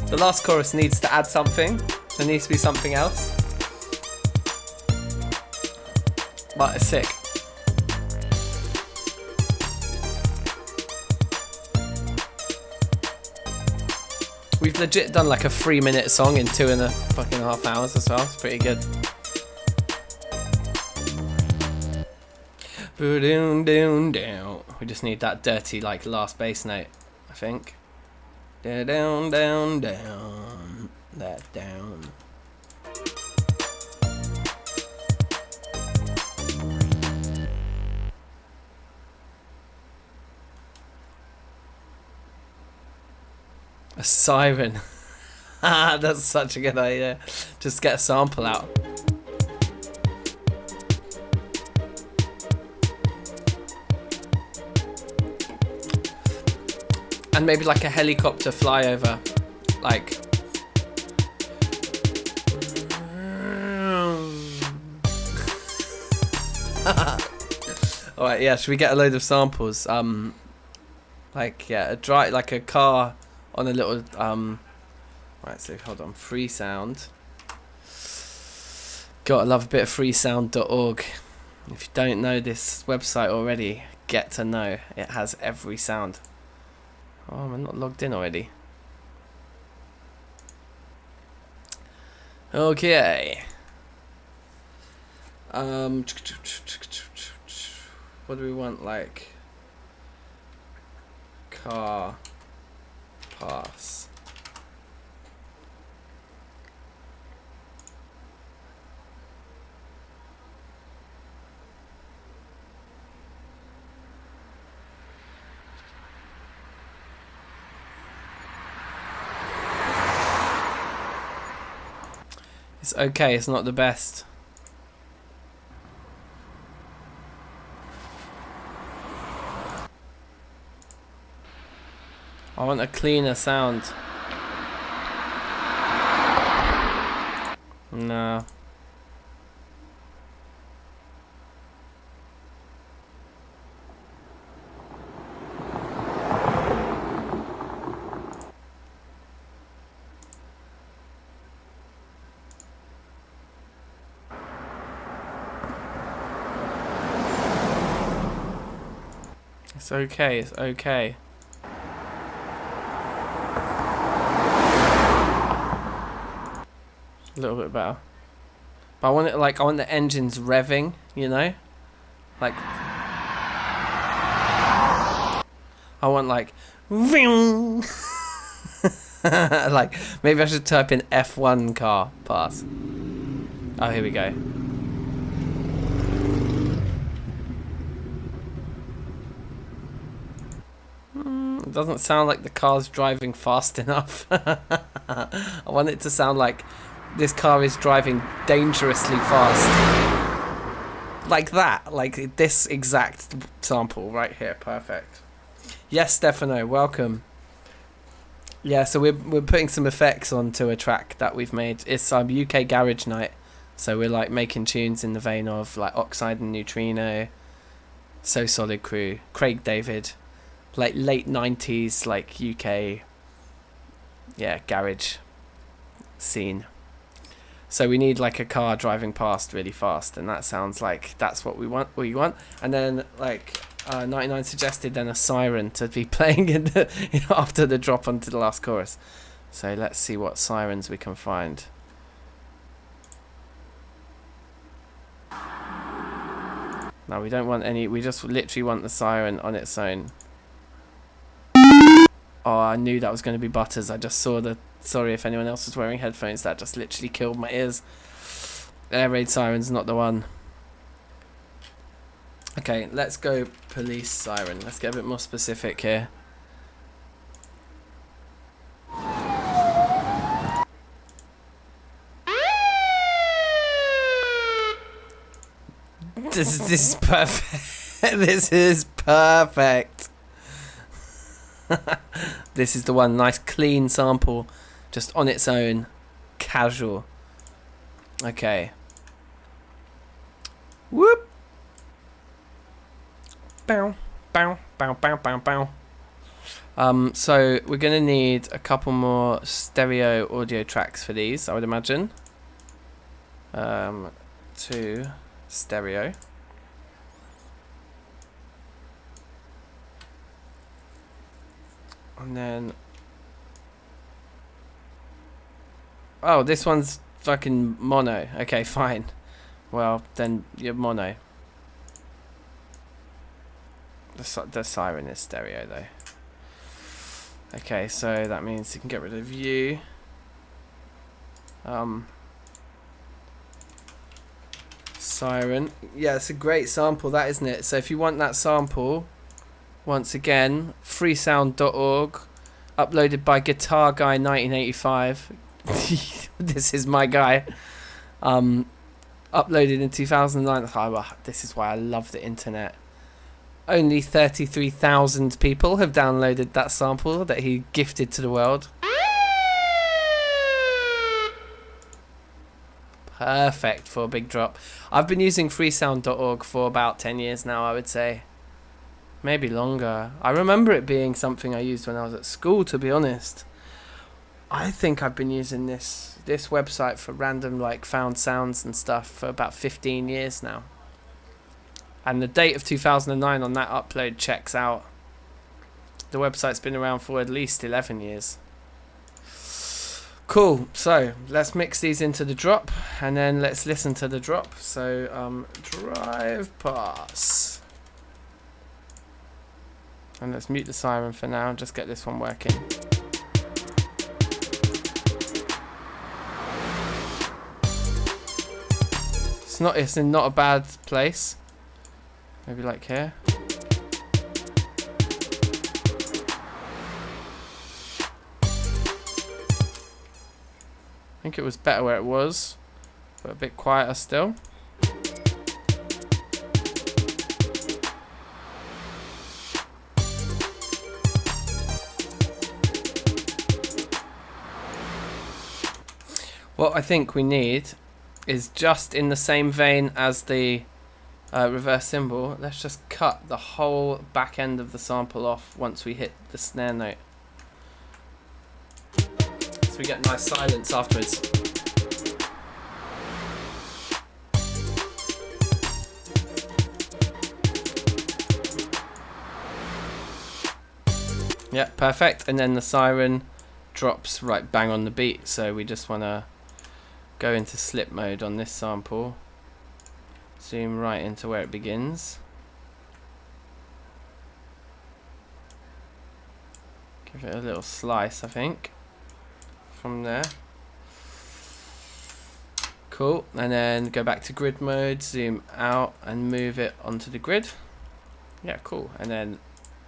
The last chorus needs to add something. There needs to be something else. But it's sick. We've legit done like a 3-minute song in 2.5 hours as well. It's pretty good. We just need that dirty like last bass note, I think. Down, down, down, that down. A siren. That's such a good idea. Just get a sample out. And maybe like a helicopter flyover, like. All right, yeah. Should we get a load of samples? Like yeah, like a car on a little Right, so hold on. Free sound. Gotta love a bit of freesound.org. If you don't know this website already, get to know. It has every sound. Oh, I'm not logged in already. Okay. What do we want? Like car pass. It's okay, it's not the best. I want a cleaner sound. No. It's okay, it's okay. A little bit better. But I want it like, I want the engines revving, you know? Like, I want like, like, maybe I should type in F1 car pass. Oh, here we go. It doesn't sound like the car's driving fast enough. I want it to sound like this car is driving dangerously fast. Like that. Like this exact sample right here. Perfect. Yes, Stefano, welcome. Yeah, so we're putting some effects onto a track that we've made. It's our UK Garage Night. So we're like making tunes in the vein of like Oxide and Neutrino, So Solid Crew, Craig David, like late 90s like UK, yeah, garage scene. So we need like a car driving past really fast, and that sounds like that's what we want. And then like 99 suggested then a siren to be playing in the, you know, after the drop onto the last chorus. So let's see what sirens we can find. No, we don't want any. We just literally want the siren on its own. Oh, I knew that was going to be Butters. I just saw the... Sorry if anyone else was wearing headphones. That just literally killed my ears. Air raid siren's not the one. Okay, let's go police siren. Let's get a bit more specific here. This is perfect. This is perfect. This is the one. Nice clean sample, just on its own, casual. Okay. Whoop. Bow, bow, bow, bow, bow, bow. So we're gonna need a couple more stereo audio tracks for these, I would imagine. 2 stereo. And then, oh, this one's fucking mono. Okay, fine. Well, then you're mono. The siren is stereo though. Okay, so that means you can get rid of you. Siren. Yeah, it's a great sample, that, isn't it? So if you want that sample, once again, freesound.org, uploaded by Guitar Guy 1985. This is my guy. Uploaded in 2009. Oh, this is why I love the internet. Only 33,000 people have downloaded that sample that he gifted to the world. Perfect for a big drop. I've been using freesound.org for about 10 years now, I would say. Maybe longer. I remember it being something I used when I was at school, to be honest. I think I've been using this website for random like found sounds and stuff for about 15 years now. And the date of 2009 on that upload checks out. The website's been around for at least 11 years. Cool, so let's mix these into the drop and then let's listen to the drop. So drive pass. And let's mute the siren for now and just get this one working. It's in not a bad place. Maybe like here. I think it was better where it was. but a bit quieter still. What I think we need is, just in the same vein as the reverse cymbal, let's just cut the whole back end of the sample off once we hit the snare note, so we get nice silence afterwards. Yeah, perfect. And then the siren drops right bang on the beat, so we just want to go into slip mode on this sample, zoom right into where it begins, give it a little slice, I think, from there. Cool. And then go back to grid mode, zoom out and move it onto the grid. Yeah, cool. And then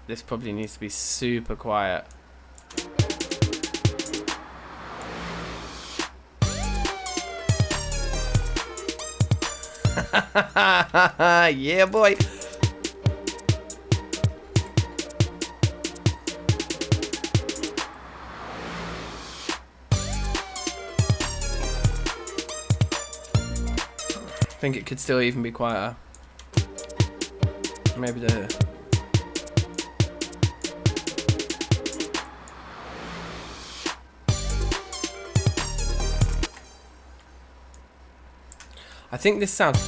this probably needs to be super quiet. Yeah, boy. I think it could still even be quieter. Maybe the... I think this sounds...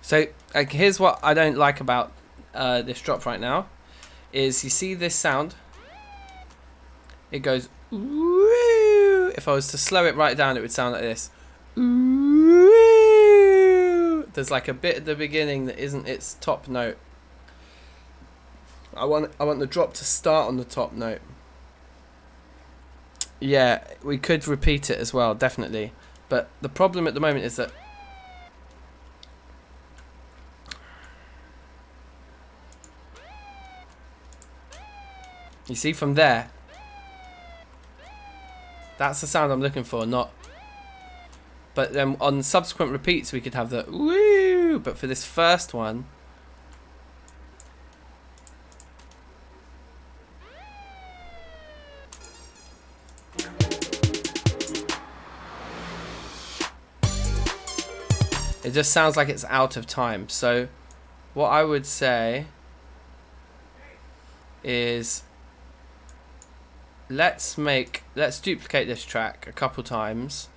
So, like, here's what I don't like about this drop right now. Is, you see this sound? It goes... Woo! If I was to slow it right down, it would sound like this. Woo! There's like a bit at the beginning that isn't its top note. I want the drop to start on the top note. Yeah, we could repeat it as well, definitely. But the problem at the moment is that you see from there, that's the sound I'm looking for, not... But then on subsequent repeats we could have the woo, but for this first one, it just sounds like it's out of time. So what I would say is, let's duplicate this track a couple times.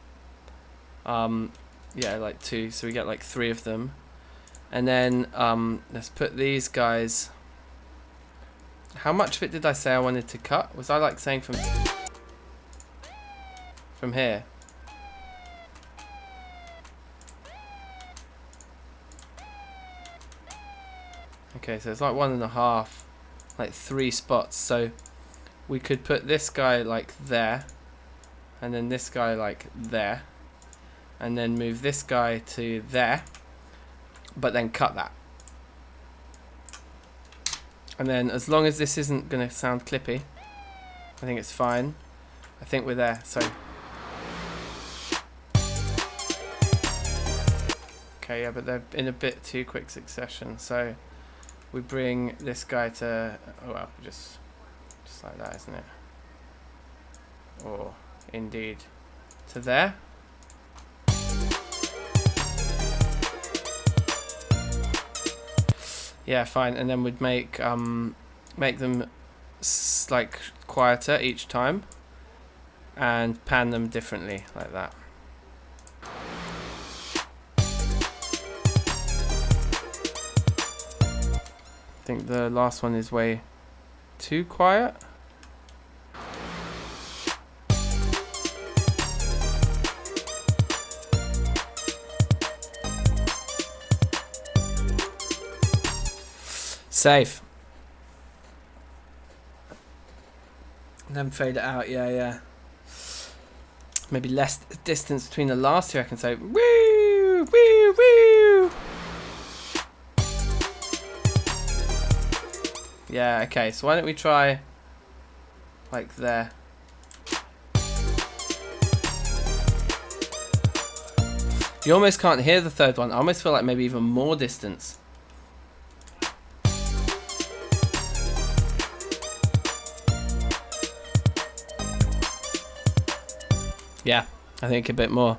Yeah, like 2, so we get like 3 of them. And then let's put these guys... How much of it did I say I wanted to cut? Was I like saying from here? Okay, so it's like 1.5, like 3 spots. So we could put this guy like there, and then this guy like there, and then move this guy to there, but then cut that. And then as long as this isn't going to sound clippy, I think it's fine. I think we're there. So okay, yeah, but they're in a bit too quick succession. So we bring this guy to, oh well, just like that, isn't it? Or indeed to there. Yeah, fine. And then we'd make them like quieter each time, and pan them differently like that. I think the last one is way too quiet. Safe. And then fade it out, yeah. Maybe less distance between the last two, I can say woo, woo, woo. Yeah, okay, so why don't we try like there. You almost can't hear the third one. I almost feel like maybe even more distance. Yeah, I think a bit more.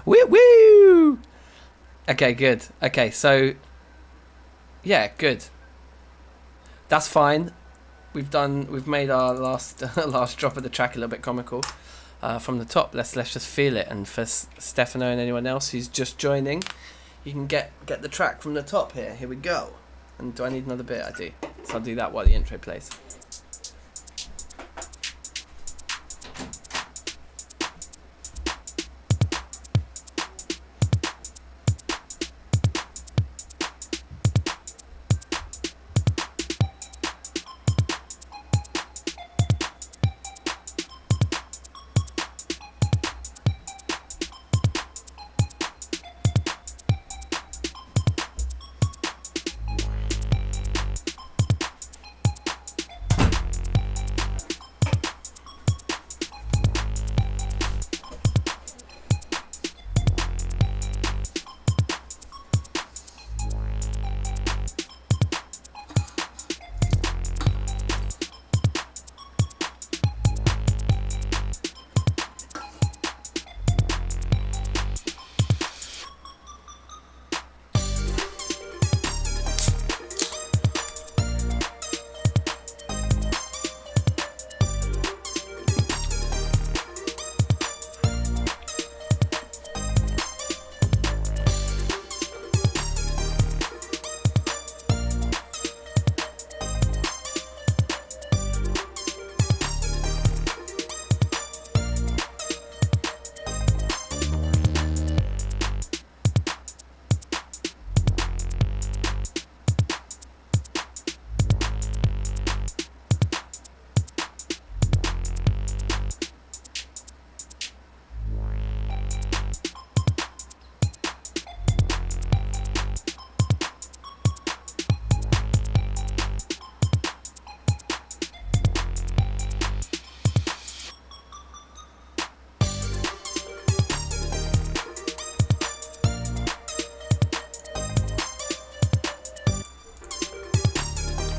Woo woo! Okay, good. Okay, so yeah, good. That's fine. We've made our last last drop of the track a little bit comical from the top. Let's just feel it. And for Stefano and anyone else who's just joining, you can get the track from the top here. Here we go. And do I need another bit? I do. So I'll do that while the intro plays.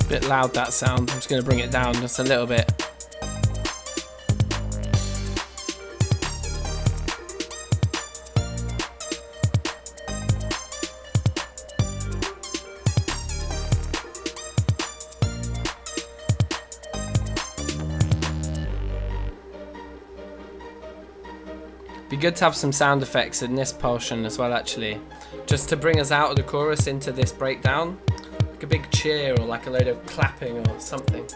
Bit loud, that sound. I'm just going to bring it down just a little bit. Be good to have some sound effects in this portion as well, actually, just to bring us out of the chorus into this breakdown. A big cheer or like a load of clapping or something.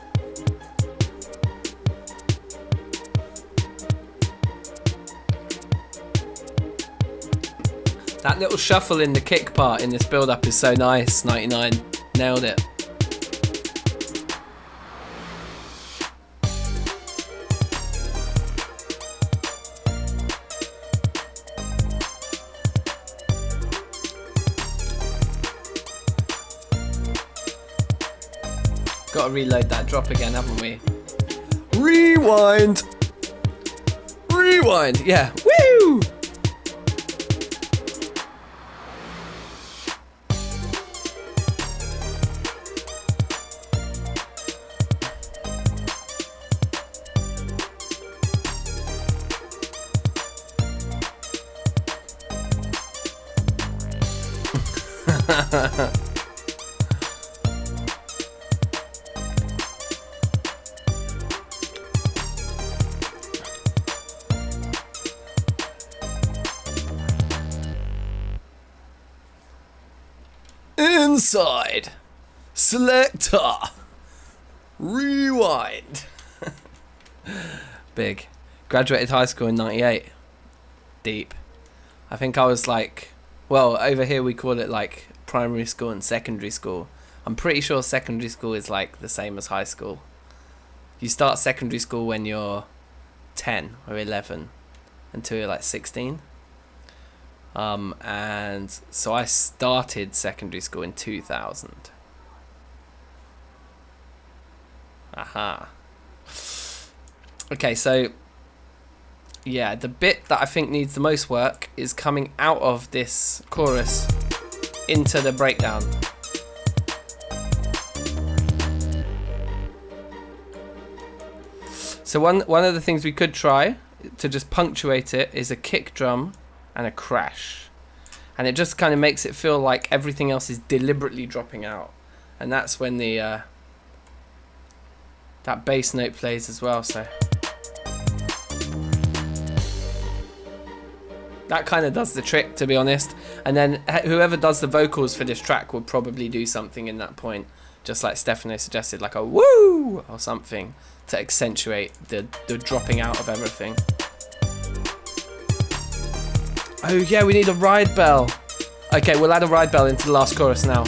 That little shuffle in the kick part in this build up is so nice. 99 nailed it. Got to reload that drop again, haven't we? Rewind! Rewind! Yeah. Woo! Inside selector rewind. Big. Graduated high school in 98. Deep. I think I was like, well, over here we call it like primary school and secondary school. I'm pretty sure secondary school is like the same as high school. You start secondary school when you're 10 or 11 until you're like 16. And so I started secondary school in 2000. Aha. Okay, so yeah, the bit that I think needs the most work is coming out of this chorus into the breakdown. So one of the things we could try to just punctuate it is a kick drum and a crash. And it just kind of makes it feel like everything else is deliberately dropping out. And that's when the that bass note plays as well, so that kind of does the trick, to be honest. And then whoever does the vocals for this track will probably do something in that point, just like Stefano suggested, like a woo or something to accentuate the dropping out of everything. Oh yeah, we need a ride bell. Okay, we'll add a ride bell into the last chorus now.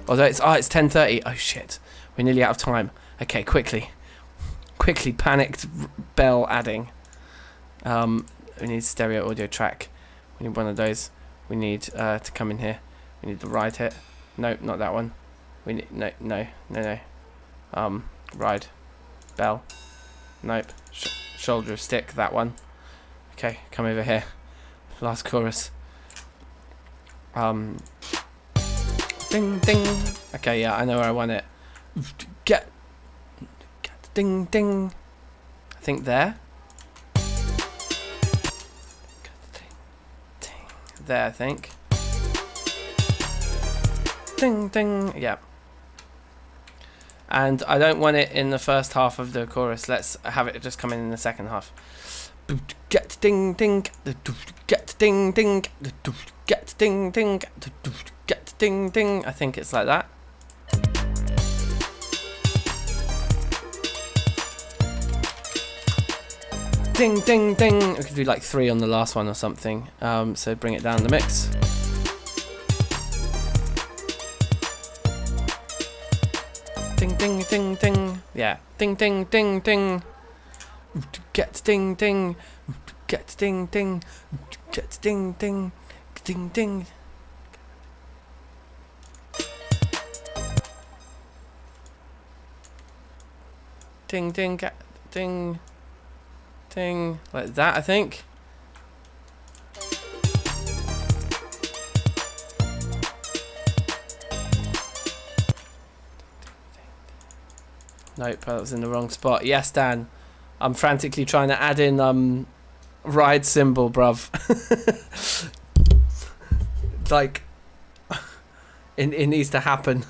Although it's 10:30. Oh shit, we're nearly out of time. Okay, quickly, panicked bell adding. We need stereo audio track. We need one of those. We need to come in here. We need the ride hit. No, not that one. We need no. Ride bell. Nope. Shoulder of stick. That one. Okay, come over here. Last chorus. Ding ding. Okay, yeah, I know where I want it. Get ding ding. I think there. There, I think. Ding ding. Yeah. And I don't want it in the first half of the chorus. Let's have it just come in the second half. Get ding ding. Get ding ding. Get ding ding. Get ding ding. I think it's like that. Ding ding ding. We could do like 3 on the last one or something. So bring it down the mix. Ding ding ding ding. Yeah. Ding ding ding ding. Get ding ding. Get ding ding. Get ding ding. Ding ding. Ding ding ding ding, like that, I think. Nope, that was in the wrong spot. Yes, Dan. I'm frantically trying to add in ride cymbal, bruv. Like it needs to happen.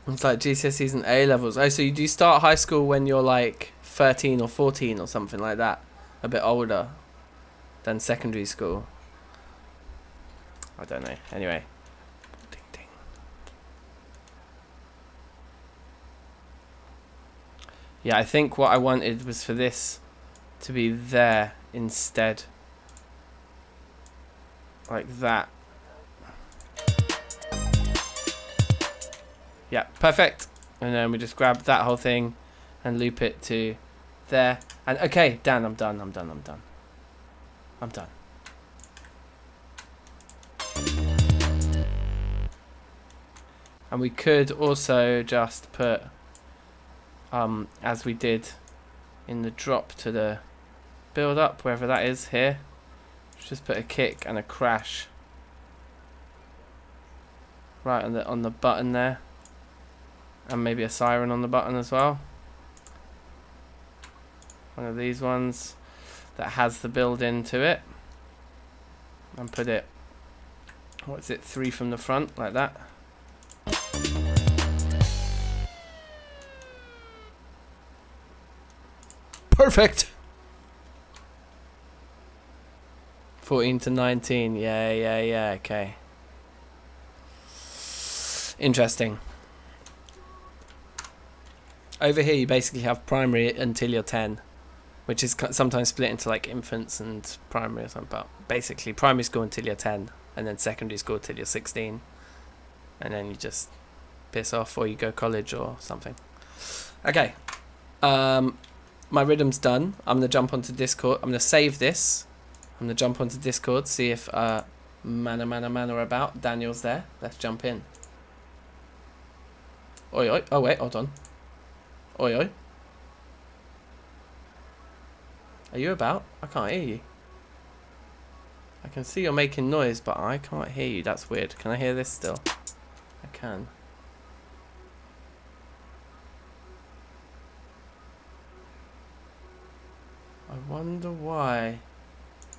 It's like GCSEs and A levels. Oh, so you do start high school when you're like 13 or 14 or something like that, a bit older than secondary school. I don't know. Anyway. Ding, ding. Yeah, I think what I wanted was for this to be there instead. Like that. Yeah, perfect. And then we just grab that whole thing and loop it to there. And okay, Dan, I'm done. And we could also just put, as we did in the drop to the build up, wherever that is here, just put a kick and a crash right on the button there, and maybe a siren on the button as well. One of these ones that has the build into it, and put it, what's it, 3 from the front, like that. Perfect. 14 to 19. Yeah. Okay. Interesting. Over here, you basically have primary until you're 10, which is sometimes split into like infants and primary or something. But basically, primary school until you're 10, and then secondary school until you're 16, and then you just piss off or you go college or something. Okay. My rhythm's done. I'm gonna jump onto Discord. I'm gonna save this. I'm gonna jump onto Discord, see if Manner about. Daniel's there. Let's jump in. Oi, oi. Oh, wait, hold on. Oi, oi. Are you about? I can't hear you. I can see you're making noise, but I can't hear you. That's weird. Can I hear this still? I can. I wonder why.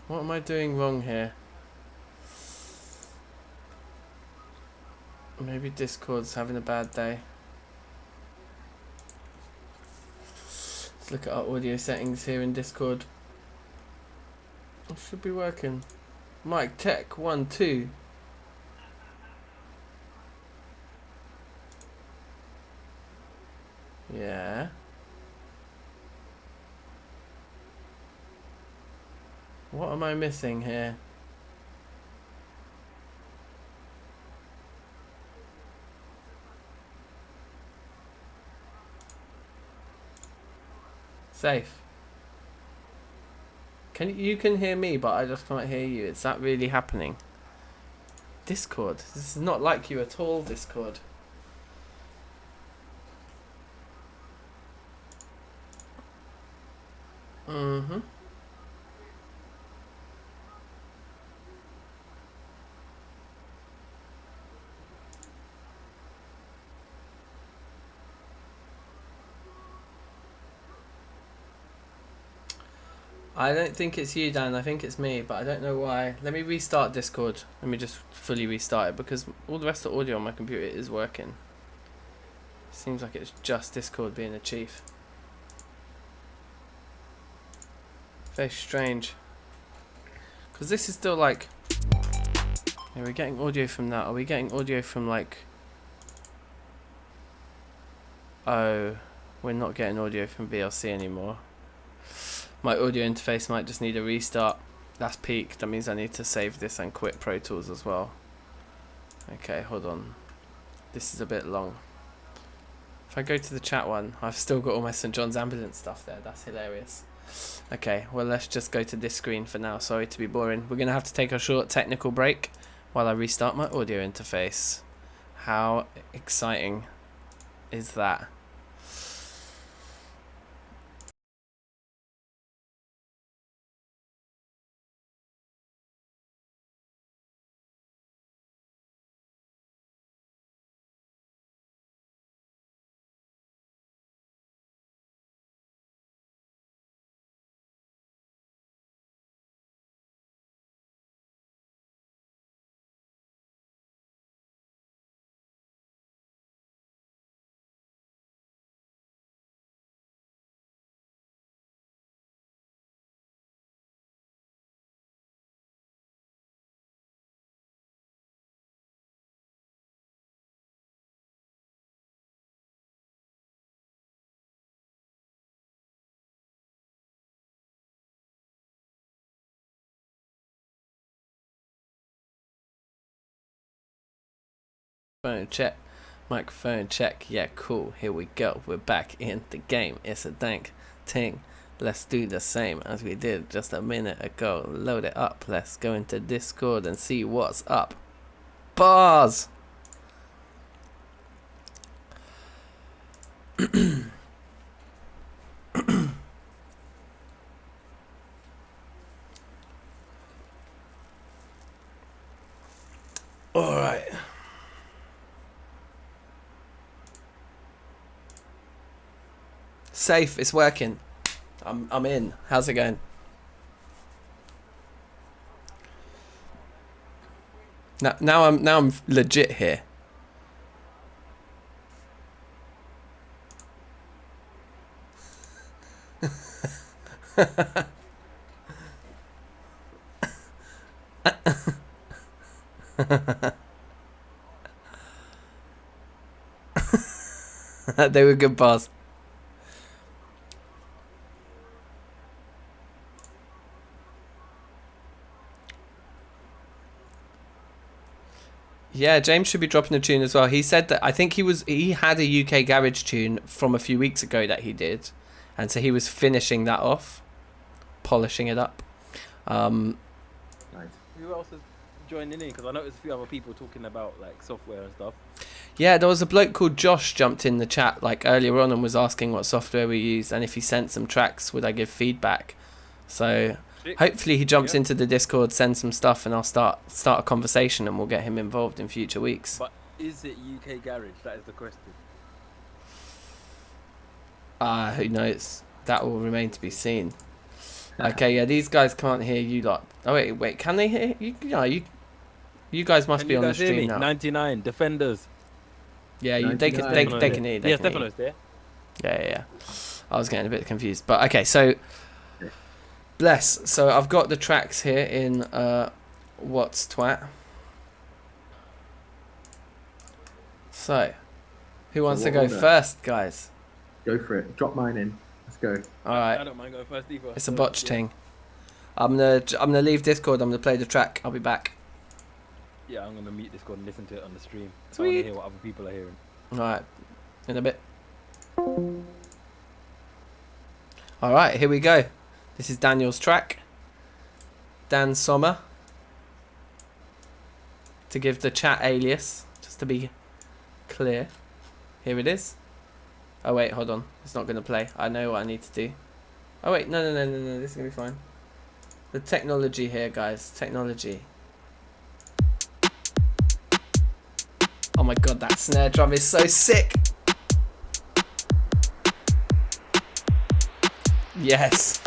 What am I doing wrong here? Maybe Discord's having a bad day. Let's look at our audio settings here in Discord. It should be working. Mic check 1 2. Yeah. What am I missing here? Safe. You can hear me, but I just can't hear you. Is that really happening? Discord. This is not like you at all, Discord. Mm-hmm. I don't think it's you, Dan. I think it's me, but I don't know why. Let me restart Discord. Let me just fully restart it because all the rest of the audio on my computer is working. Seems like it's just Discord being a chief. Very strange. Because this is still like... Are we getting audio from that? Are we getting audio from like... Oh, we're not getting audio from VLC anymore. My audio interface might just need a restart. That's peaked. That means I need to save this and quit Pro Tools as well. Okay, hold on. This is a bit long. If I go to the chat one, I've still got all my St. John's Ambulance stuff there. That's hilarious. Okay, well, let's just go to this screen for now. Sorry to be boring. We're going to have to take a short technical break while I restart my audio interface. How exciting is that? Phone check, microphone check. Yeah, cool. Here we go. We're back in the game. It's a dank ting. Let's do the same as we did just a minute ago. Load it up. Let's go into Discord and see what's up. Bars. All right. Safe, it's working. I'm in. How's it going? Now I'm legit here. They were good bars. Yeah, James should be dropping a tune as well. He said that I think he had a UK garage tune from a few weeks ago that he did, and so he was finishing that off, polishing it up. Nice. Who else is joining in because I noticed a few other people talking about like software and stuff. Yeah, there was a bloke called Josh jumped in the chat like earlier on and was asking what software we use and if he sent some tracks, would I give feedback? So Sick. hopefully he jumps Yeah. into the Discord, sends some stuff, and I'll start a conversation and we'll get him involved in future weeks. But is it UK garage? That is the question. Who knows? That will remain to be seen. Okay, yeah, these guys can't hear you lot. Oh wait, can they hear you? No, you guys must Can be you on the guys hear stream me? now. 99 defenders. Yeah, they can Stefano's they Stefano's can there. hear. They Yeah, can hear. Stefano's there. Yeah. I was getting a bit confused, but okay. So, bless. So I've got the tracks here in what's twat. So, who wants to what go order? first, guys? Go for it. Drop mine in. Let's go. All I right, don't mind going first either. it's a botch thing. I'm gonna leave Discord. I'm gonna play the track. I'll be back. Yeah, I'm gonna mute Discord and listen to it on the stream. So I Sweet. want to hear what other people are hearing. All right, in a bit. All right, here we go. This is Daniel's track. Dan Sommer. To give the chat alias, just to be clear. Here it is. Oh wait, hold on. It's not going to play. I know what I need to do. Oh wait, no. This is going to be fine. The technology here, guys. Technology. Oh my god, that snare drum is so sick. Yes.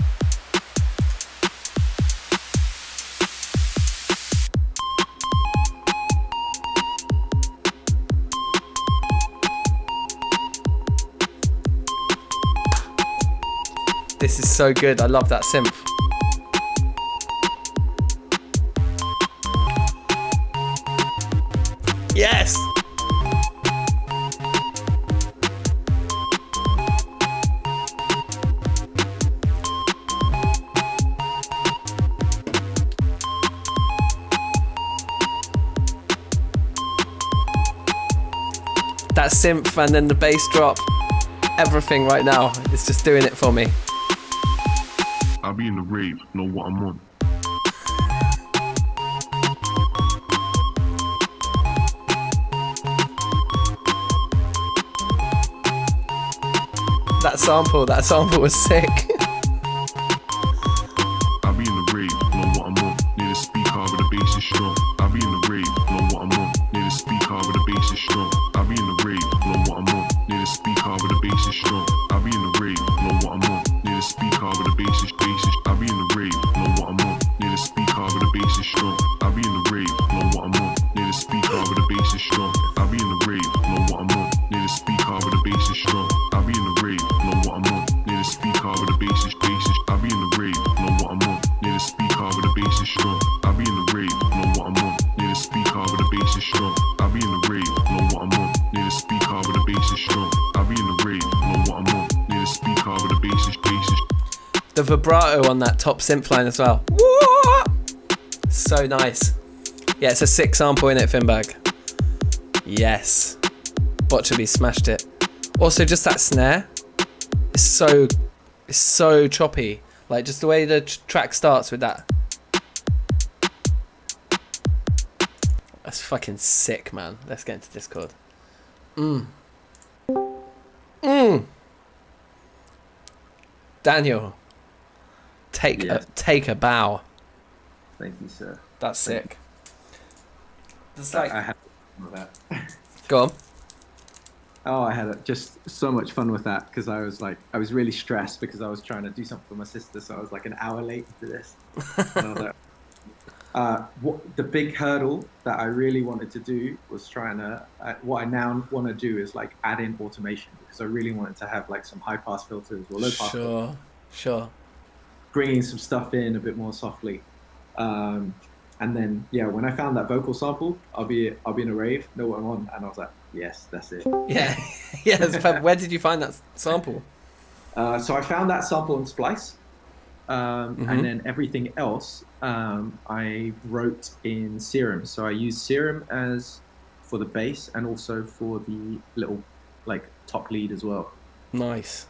This is so good. I love that synth. Yes. That synth and then the bass drop, everything right now, it's just doing it for me. I be in the rave, know what I'm on. That sample was sick. I be in the rave, know what I'm on. Need a speaker with the bass is strong. I be in the rave, know what I'm on. Need a speaker with the bass is strong. I be in the rave, know what I'm on. Need a speaker with the bass is strong. I be in the rave, know what I'm on. Need a speaker with the bass is. I be in the rave, know what I'm on. Need a speaker with the bass is strong. I be in the rave, know what I'm on. Need a speaker with the bass is strong. I be in the rave, know what I'm on. Need a speaker with the bass is strong. I be in the rave, know what I'm on. Need a speaker with the bass is. I be in the rave, know what I'm on. Need a speaker with the bass is strong. I be in the rave, know what I'm on. Need a speaker with the bass is strong. I be in the rave, know what I'm on. Need a speaker with the bass is strong. I be in the rave, know what I'm on. Need a speaker with the bass is. The vibrato on that top synth line as well. So nice. Yeah, it's a sick sample in it, Finberg. Yes. Botchaby smashed it. Also, just that snare is so choppy. Like, just the way the track starts with that. That's fucking sick, man. Let's get into Discord. Daniel, take a bow. Thank you, sir. That's sick. It's I like, had fun with that. go on. Oh, I had just so much fun with that because I was really stressed because I was trying to do something for my sister, so I was like an hour late to this. And I was like, the big hurdle that I really wanted to do was trying to. What I now want to do is like add in automation because I really wanted to have like some high pass filters or low pass filters, Sure. bringing some stuff in a bit more softly. And then when I found that vocal sample, I'll be in a rave, know what I'm on, and I was like, yes, that's it. Yeah. Where did you find that sample? So I found that sample in Splice, and then everything else I wrote in Serum. So I used Serum as for the bass and also for the little like top lead as well. Nice.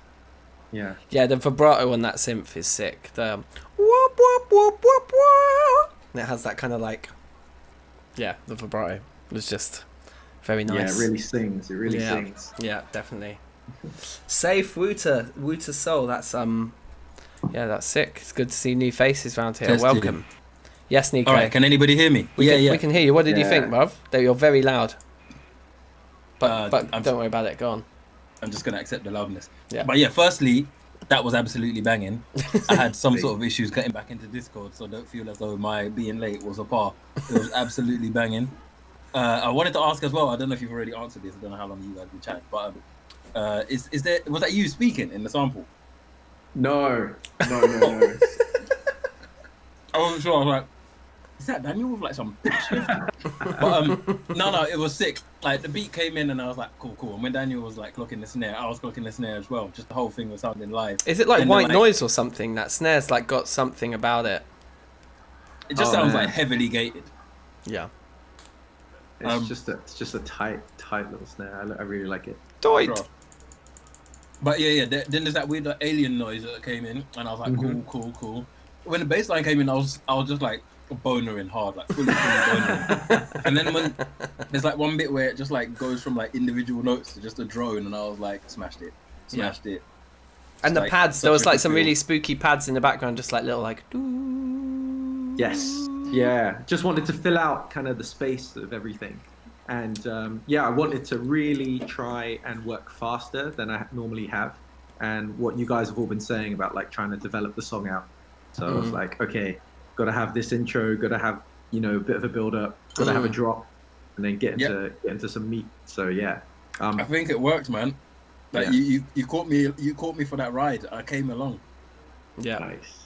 Yeah. Yeah, the vibrato on that synth is sick. The whoop whoop whoop whoop whoop. And it has that kind of like Yeah, the vibrato was just very nice. Yeah, it really sings. It really Yeah. sings. Yeah, definitely. Safe Wooter Soul. That's that's sick. It's good to see new faces around here. Testing. Welcome. Yes, Nico. All right, can anybody hear me? We can hear you. What did you think, bruv? That you're very loud. But don't worry about it. Go on. I'm just gonna accept the loudness. Yeah. But yeah, firstly, that was absolutely banging. I had some sort of issues getting back into Discord, so don't feel as though my being late was a par. It was absolutely banging. I wanted to ask as well. I don't know if you've already answered this. I don't know how long you guys have been chatting, but was that you speaking in the sample? No. I wasn't sure. I was like, is that Daniel with like some pitch shift? But no, it was sick. Like the beat came in and I was like, cool. And when Daniel was like clocking the snare, I was clocking the snare as well. Just the whole thing was sounding live. Is it like And white then, noise or something? That snare's like got something about it. It just sounds like heavily gated. Yeah. It's just a tight little snare. I really like it. Doit. But yeah. Then there's that weird like, alien noise that came in, and I was like, cool. When the bass line came in, I was just like bonering hard, like fully bonering. And then when there's like one bit where it just like goes from like individual notes to just a drone, and I was like, smashed it. And the like, pads, there was like some cool. really spooky pads in the background, just like little like. Doo. Yes. Yeah. Just wanted to fill out kind of the space of everything. And I wanted to really try and work faster than I normally have. And what you guys have all been saying about like trying to develop the song out. So I was like, okay, got to have this intro, got to have, a bit of a build up, got to have a drop, and then get into some meat. So yeah. I think it worked, man. Like you caught me for that ride. I came along. Yeah. Nice.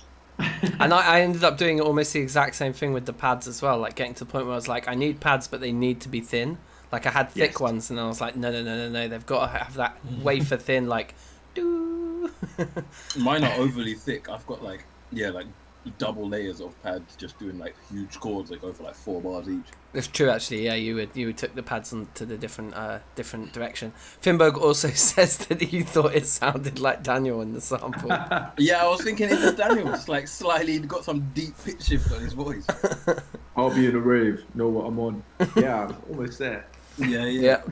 And I ended up doing almost the exact same thing with the pads as well, like getting to the point where I was like, I need pads, but they need to be thin. Like I had thick ones, and I was like, no, they've got to have that wafer thin, like, doo. Mine are overly thick. I've got like double layers of pads, just doing like huge chords that go for like 4 bars each. It's true, actually. Yeah, you took the pads to the different direction. Finberg also says that he thought it sounded like Daniel in the sample. Yeah, I was thinking it was Daniel, just like slightly got some deep pitch shift on his voice. I'll be in a rave, know what I'm on. Yeah, I'm almost there. Yeah.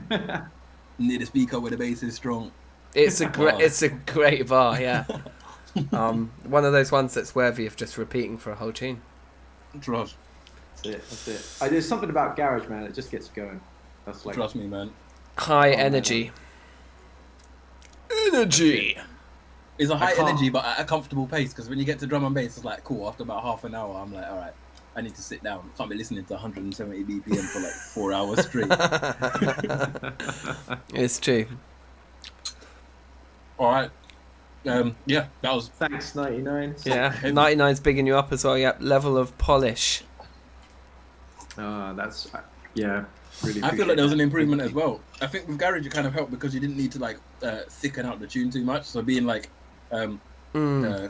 Near the speaker where the bass is strong. It's a great bar, yeah. One of those ones that's worthy of just repeating for a whole tune. Trust. That's it. There's something about garage, man. It just gets going. That's like. Trust me, man. High energy. Energy. It's a high energy, but at a comfortable pace. Because when you get to drum and bass, it's like cool. After about half an hour, I'm like, all right, I need to sit down. Can't be listening to 170 BPM for like 4 hours straight. It's true. All right. That was. Thanks, 99. Yeah, 99's bigging you up as well. Yep, level of polish. That's really. I feel like there was an improvement as well. I think with garage it kind of helped because you didn't need to like thicken out the tune too much. So being like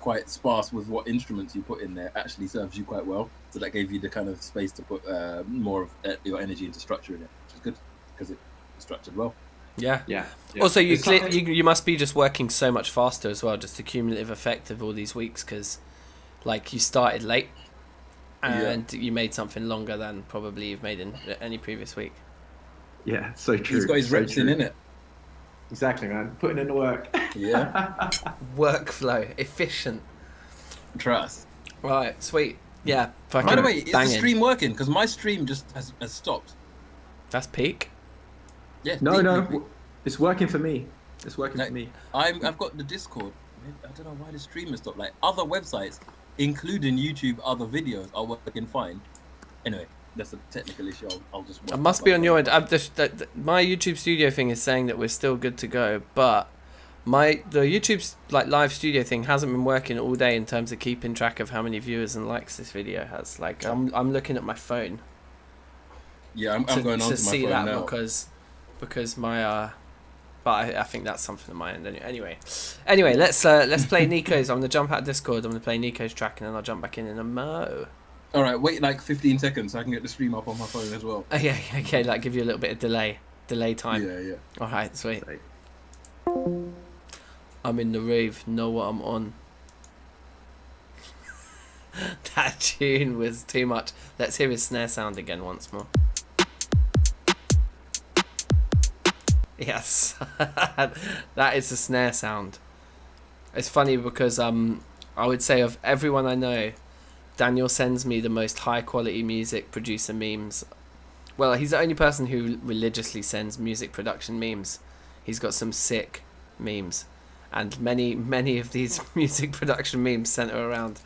quite sparse with what instruments you put in there actually serves you quite well. So that gave you the kind of space to put more of your energy into structure in it, which is good because it's structured well. Yeah. Also, you must be just working so much faster as well, just the cumulative effect of all these weeks, because like you started late and you made something longer than probably you've made in any previous week. Yeah, so true. He's got his reps in it. Exactly, man. Putting in the work. Yeah. Workflow, efficient. Trust. Right, sweet. Yeah. By the way, is the stream working? Because my stream just has stopped. That's peak. Yeah. No. It's working for me. It's working for me. I've got the Discord. I don't know why the stream has stopped. Like other websites, including YouTube, other videos are working fine. Anyway, that's a technical issue. I'll just. It must be on your end. My YouTube studio thing is saying that we're still good to go, but the YouTube's like live studio thing hasn't been working all day in terms of keeping track of how many viewers and likes this video has. Like I'm looking at my phone. Yeah, I'm going on to my phone now because my but I think that's something on my end anyway. Anyway, let's play Nico's. I'm gonna jump out of Discord. I'm gonna play Nico's track and then I'll jump back in a mo. All right, wait like 15 seconds so I can get the stream up on my phone as well. Yeah, okay, like give you a little bit of delay time. Yeah. All right, sweet. I'm in the rave. Know what I'm on. That tune was too much. Let's hear his snare sound again once more. Yes, that is the snare sound. It's funny because I would say of everyone I know, Daniel sends me the most high quality music producer memes. Well, he's the only person who religiously sends music production memes. He's got some sick memes, and many of these music production memes center around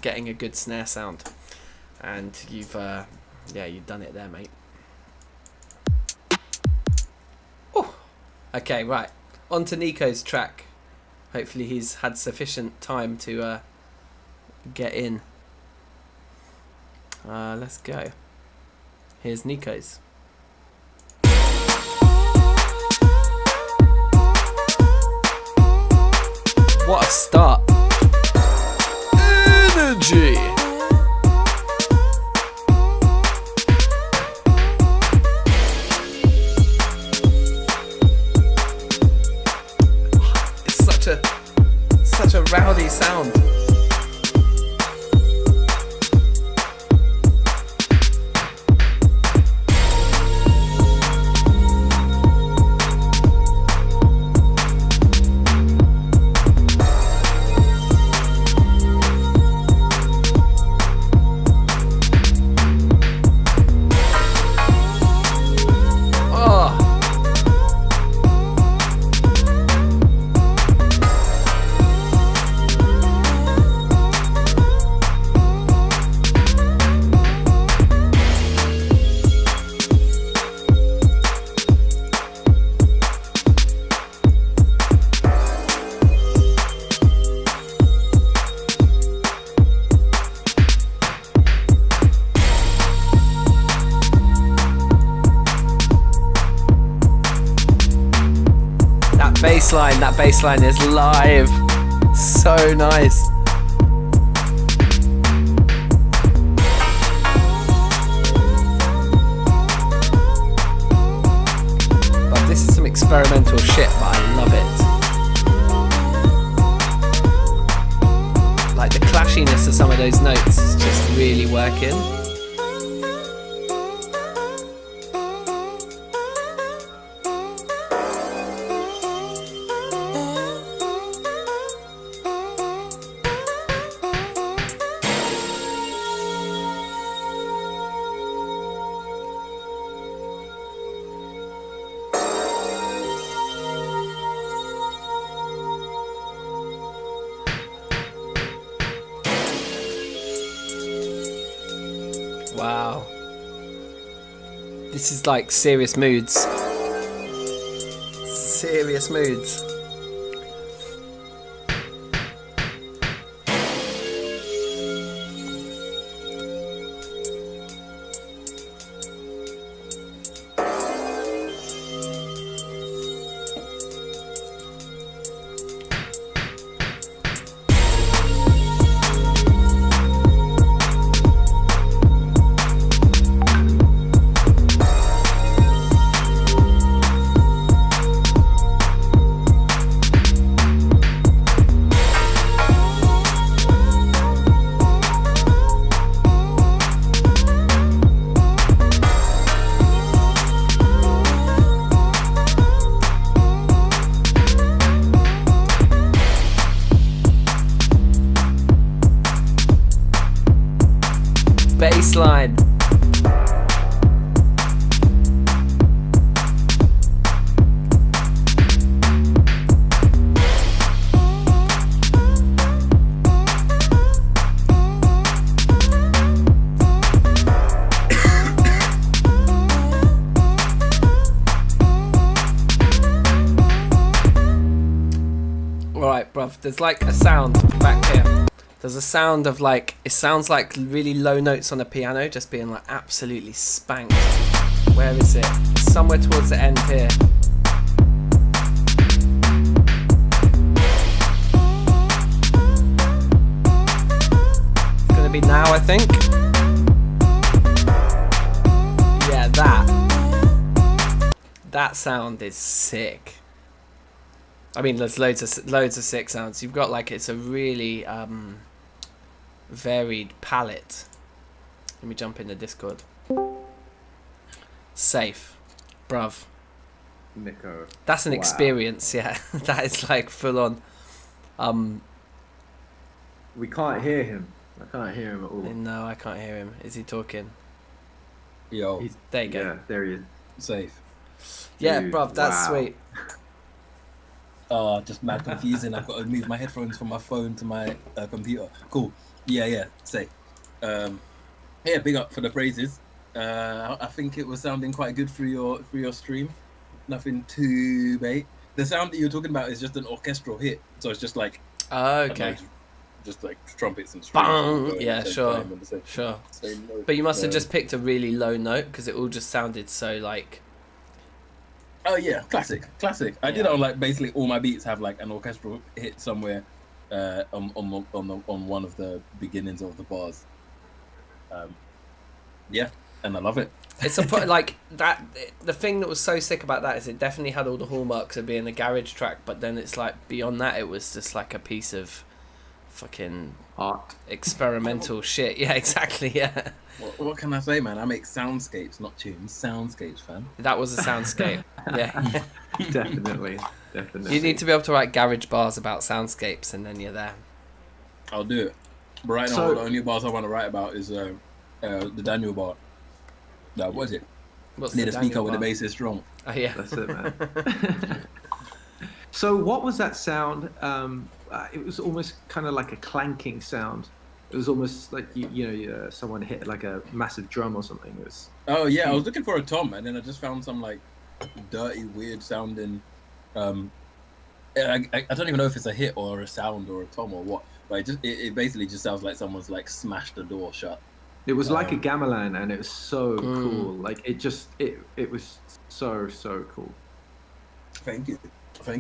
getting a good snare sound. And you've done it there, mate. Oh, okay, right. On to Nico's track. Hopefully he's had sufficient time to get in. Let's go. Here's Nico's. What a start. Energy. It's such a rowdy sound. That bass line is live. So nice. But this is some experimental shit, but I love it. Like the clashiness of some of those notes is just really working. Wow. This is like serious moods. Serious moods. Baseline. Alright, bruv, there's like a sound back here. There's a sound of like, it sounds like really low notes on a piano just being like absolutely spanked. Where is it? It's somewhere towards the end here. It's gonna be now, I think. Yeah, that sound is sick. I mean, there's loads of sick sounds. You've got like, it's a really varied palette. Let me jump in the Discord. Safe, bruv. Nico. That's an Wow. experience, yeah. That is like full on. We can't hear him. I can't hear him at all. No, I can't hear him. Is he talking? Yo, He's, There you go. Yeah, there he is. safe. Yeah, Dude, bruv, that's wow. sweet. Just mad confusing. I've got to move my headphones from my phone to my computer. Cool. Yeah, safe. Yeah, big up for the praises. I think it was sounding quite good through your stream. Nothing too bait. The sound that you're talking about is just an orchestral hit, so it's just like Oh, I don't know, okay. just like trumpets and strings. Bang! going at Yeah, the same sure. time on the Sure. same note. But you must have Um, just picked a really low note because it all just sounded so like. Oh yeah, classic. I did Yeah. it on like basically all my beats have like an orchestral hit somewhere on one of the beginnings of the bars. Yeah, and I love it. It's like that. The thing that was so sick about that is it definitely had all the hallmarks of being a garage track, but then it's like beyond that, it was just like a piece of fucking Art. experimental shit. Yeah, exactly. Yeah, What can I say, man? I make soundscapes, not tunes. Soundscapes, fam. that was a soundscape. Yeah, Definitely. you need to be able to write garage bars about soundscapes, and then you're there. I'll do it. But right now, So- the only bars I want to write about is the Daniel bar. No, what is it? What's Near the speaker Daniel with the bar? bass is strong. Oh yeah. That's it, man. So what was that sound? It was almost kind of like a clanking sound. It was almost like someone hit like a massive drum or something. It was. Oh yeah, I was looking for a tom, and then I just found some like dirty, weird sounding. I don't even know if it's a hit or a sound or a tom or what, but it basically just sounds like someone's like smashed the door shut. It was like a gamelan, and it was so Mm. cool. Like it was so cool. Thank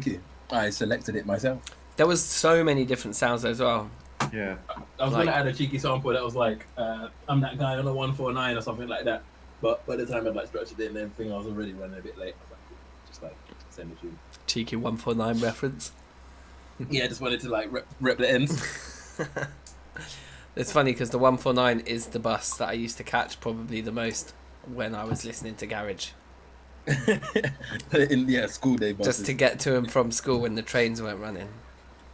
you. I selected it myself. There was so many different sounds as well. Yeah. I was Like- gonna add a cheeky sample that was like, I'm that guy on a 149 or something like that. But by the time I'd like structured it and everything, I was already running a bit late. I was like, just like send the tune. Cheeky 149 reference. Yeah, I just wanted to like rep the ends. It's funny because the 149 is the bus that I used to catch probably the most when I was listening to garage. In school day buses. Just to get to and from school when the trains weren't running.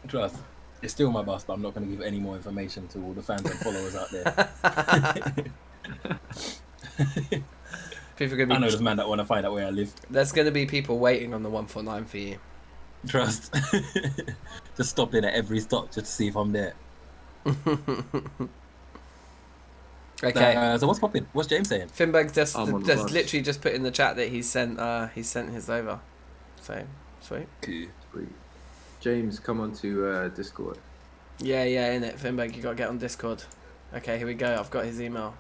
Trust. It's still my bus, but I'm not going to give any more information to all the fans and followers out there. People are I know gonna there's be, man that want to find out where I live. there's going to be people waiting on the 149 for you. Trust. Just stop in at every stop just to see if I'm there. Okay. So what's popping? What's James saying? Finberg just I'm on the bus. literally just put in the chat that he sent his over. So sweet. Cool. Sweet. James, come on to Discord. Yeah, innit. Finberg, you gotta get on Discord. Okay, here we go. I've got his email.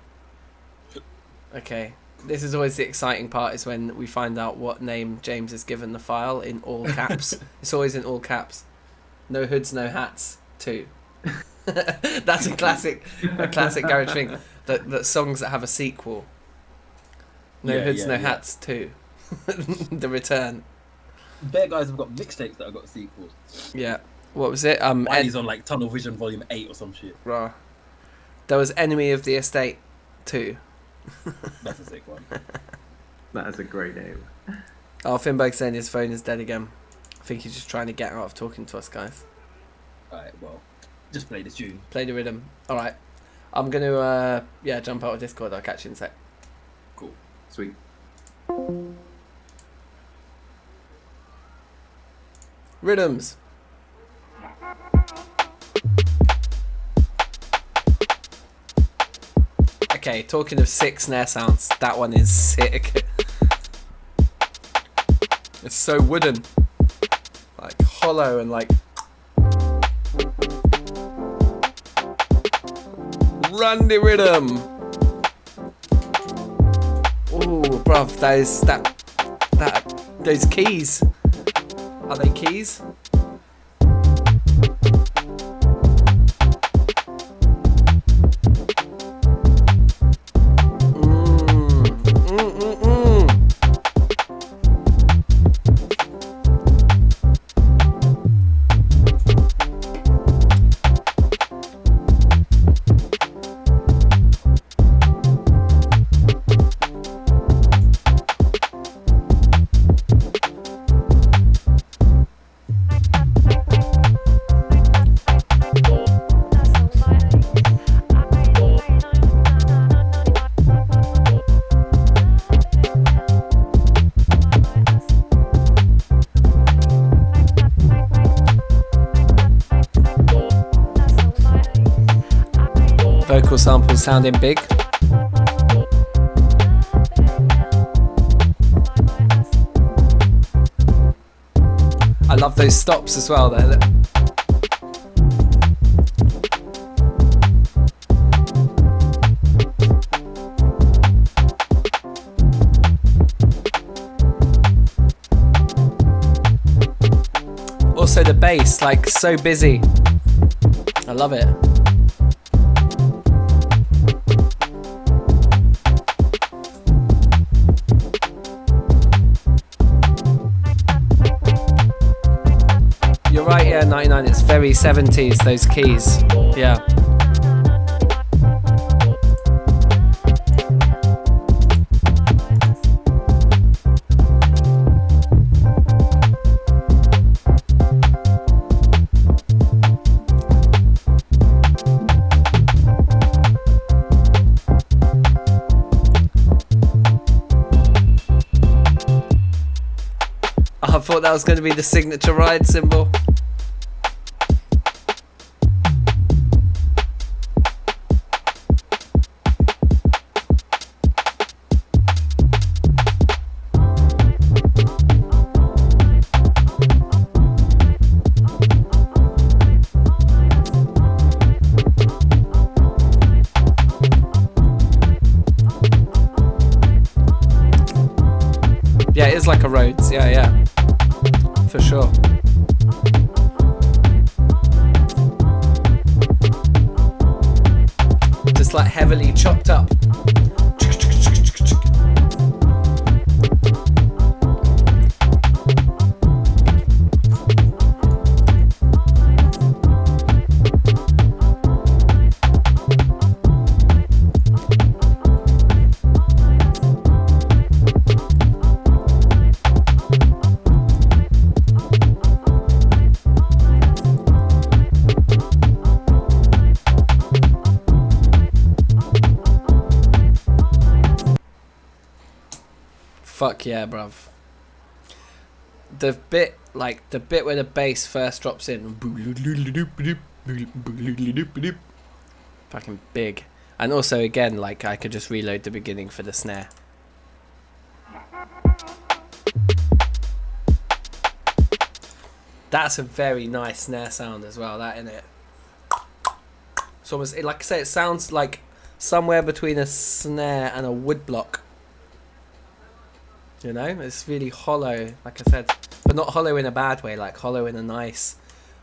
Okay. This is always the exciting part, is when we find out what name James has given the file in all caps. It's always in all caps. No hoods, no hats. 2. That's a classic garage thing. That songs that have a sequel. No Yeah, hoods, yeah, no yeah. hats. 2. The return. Bear guys have got mixtapes that have got sequels. Yeah. What was it? He's on like Tunnel Vision Volume 8 or some shit. Rah. There was Enemy of the Estate 2. That's a sick one. That is a great name. Oh, Finberg saying his phone is dead again. I think he's just trying to get out of talking to us, guys. Alright, well, just play the tune. Play the rhythm. Alright. I'm going to, jump out of Discord. I'll catch you in a sec. Cool. Sweet. Rhythms. Okay, talking of sick snare sounds, that one is sick. It's so wooden. Like hollow and like... Run the rhythm! Ooh, bruv, those keys. Are they keys? samples sounding big. I love those stops as well there. Also the bass, like so busy. I love it. You're right, yeah, 99, it's very 70s, those keys. Yeah. I thought that was going to be the signature ride symbol. Yeah, it is like a Rhodes. Yeah, yeah. For sure. Just like heavily chopped up. Fuck yeah, bruv. The bit where the bass first drops in, fucking big. And also again, like I could just reload the beginning for the snare. That's a very nice snare sound as well, that innit? It's almost, like I say, it sounds like somewhere between a snare and a woodblock. You know, it's really hollow, like I said, but not hollow in a bad way, like hollow in a nice,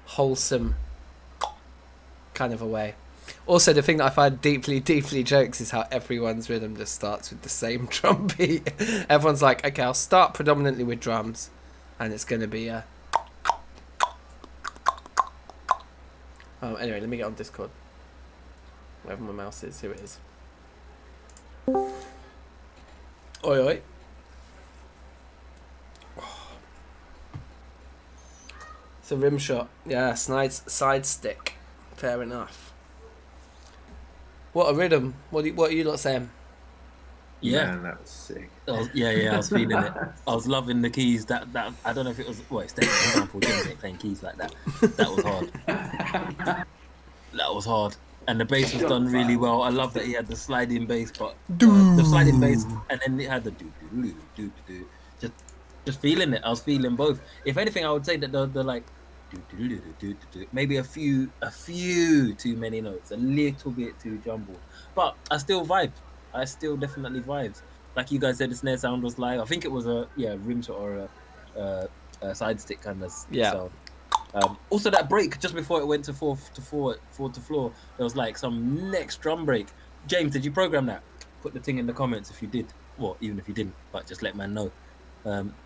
wholesome kind of a way. Also, the thing that I find deeply, deeply jokes is how everyone's rhythm just starts with the same drum beat. Everyone's like, okay, I'll start predominantly with drums, and it's going to be a... Oh, anyway, let me get on Discord. Wherever my mouse is, here it is. Oi, oi. It's a rim shot. Yeah, side stick. Fair enough. What a rhythm. What are you lot saying? Yeah, Man, that was sick. I was feeling it. I was loving the keys. That I don't know if it was. Well, it's taking an example. James ain't playing keys like that. That was hard. That was hard. And the bass was done really well. I love that he had the sliding bass, but the sliding bass, and then it had the do. Just feeling it. I was feeling both. If anything, I would say that the like maybe a few too many notes, a little bit too jumbled. But I still vibed. I still definitely vibed. Like you guys said, the snare sound was live. I think it was a rim shot or a side stick kind of. Yeah. So, also that break just before it went to four to floor, there was like some next drum break. James, did you program that? Put the thing in the comments if you did. Well, even if you didn't, but just let man know.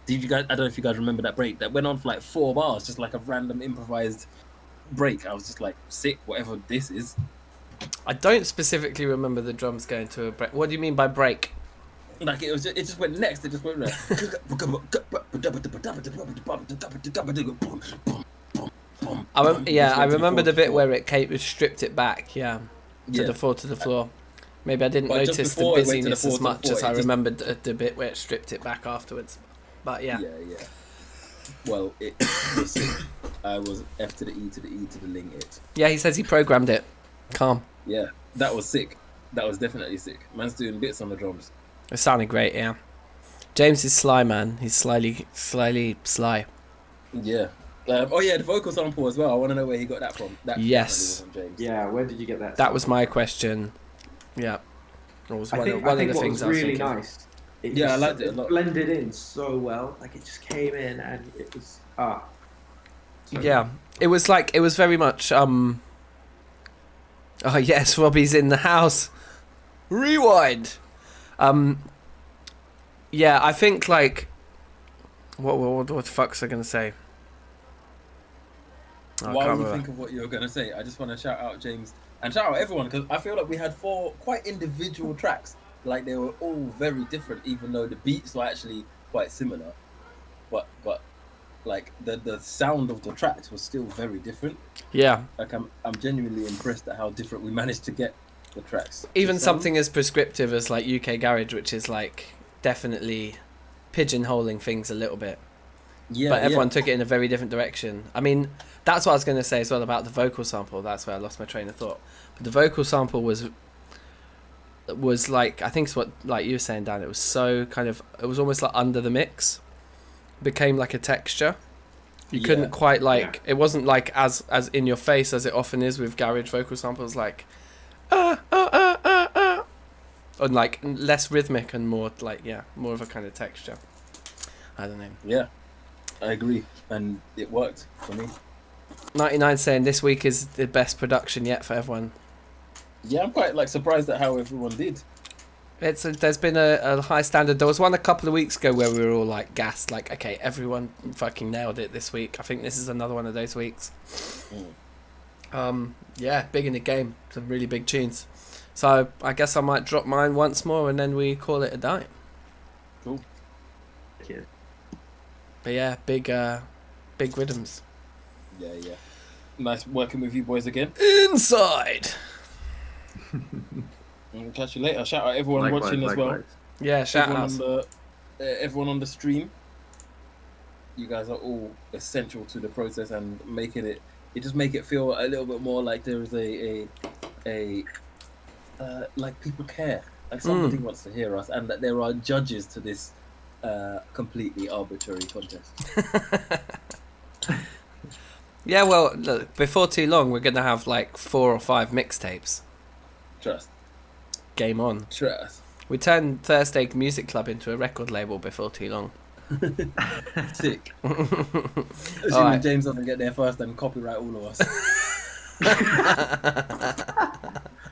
Did you guys? I don't know if you guys remember that break that went on for like 4 bars, just like a random improvised break. I was just like, sick, whatever this is. I don't specifically remember the drums going to a break. What do you mean by break? Like it just went next. It just went like. I remember the bit where it stripped it back. To the floor. Maybe I didn't notice the busyness as much as I remembered the bit where it stripped it back afterwards. But yeah. Well, it was sick. I was F to the E to the E to the ling it. Yeah, he says he programmed it. Calm. Yeah, that was sick. That was definitely sick. Man's doing bits on the drums. It sounded great, yeah. James is sly, man. He's slyly sly. Yeah. Oh yeah, the vocal sample as well. I want to know where he got that from. That Yes. definitely wasn't James. Yeah, where did you get that? That was my question. Yeah. It was I one think, of I the think what things was I was really thinking. nice. It Yeah, I just- liked it a lot. blended in so well. Like it just came in and it was so Yeah. It was very much oh yes, Robbie's in the house. Rewind. Yeah, I think like what the fuck's I gonna say? Oh, I While can't you remember. think of what you were going to say, I just want to shout out James and shout out everyone because I feel like we had 4 quite individual tracks. Like they were all very different, even though the beats were actually quite similar. But like the sound of the tracks was still very different. Yeah. Like I'm genuinely impressed at how different we managed to get the tracks. Even to sound. something as prescriptive as like UK Garage, which is like definitely pigeonholing things a little bit. Yeah, But everyone took it in a very different direction. I mean, that's what I was going to say as well about the vocal sample. That's where I lost my train of thought. But the vocal sample was like, I think it's what like you were saying, Dan. It was so kind of, it was almost like under the mix, became like a texture. You couldn't quite like, it wasn't like as in your face as it often is with garage vocal samples, like and like less rhythmic and more like more of a kind of texture. I don't know. Yeah, I agree, and it worked for me. 99 saying this week is the best production yet for everyone. Yeah, I'm quite like surprised at how everyone did. There's been a high standard. There was one a couple of weeks ago where we were all like gassed, like, okay, everyone fucking nailed it this week. I think this is another one of those weeks. Yeah, big in the game. Some really big tunes. So I guess I might drop mine once more and then we call it a night. Cool. But yeah, big rhythms. Yeah. Nice working with you boys again. Inside. And catch you later. Shout out everyone watching as well. Yeah, shout Everyone out. everyone on the stream. You guys are all essential to the process and making it. You just make it feel a little bit more like there is a like people care. Like somebody wants to hear us, and that there are judges to this completely arbitrary contest. Yeah, well, look, before too long, we're going to have like 4 or 5 mixtapes. Trust. Game on. Trust. We turned Thursday Music Club into a record label before too long. Sick. Assuming Alright. James doesn't get there first and copyright all of us.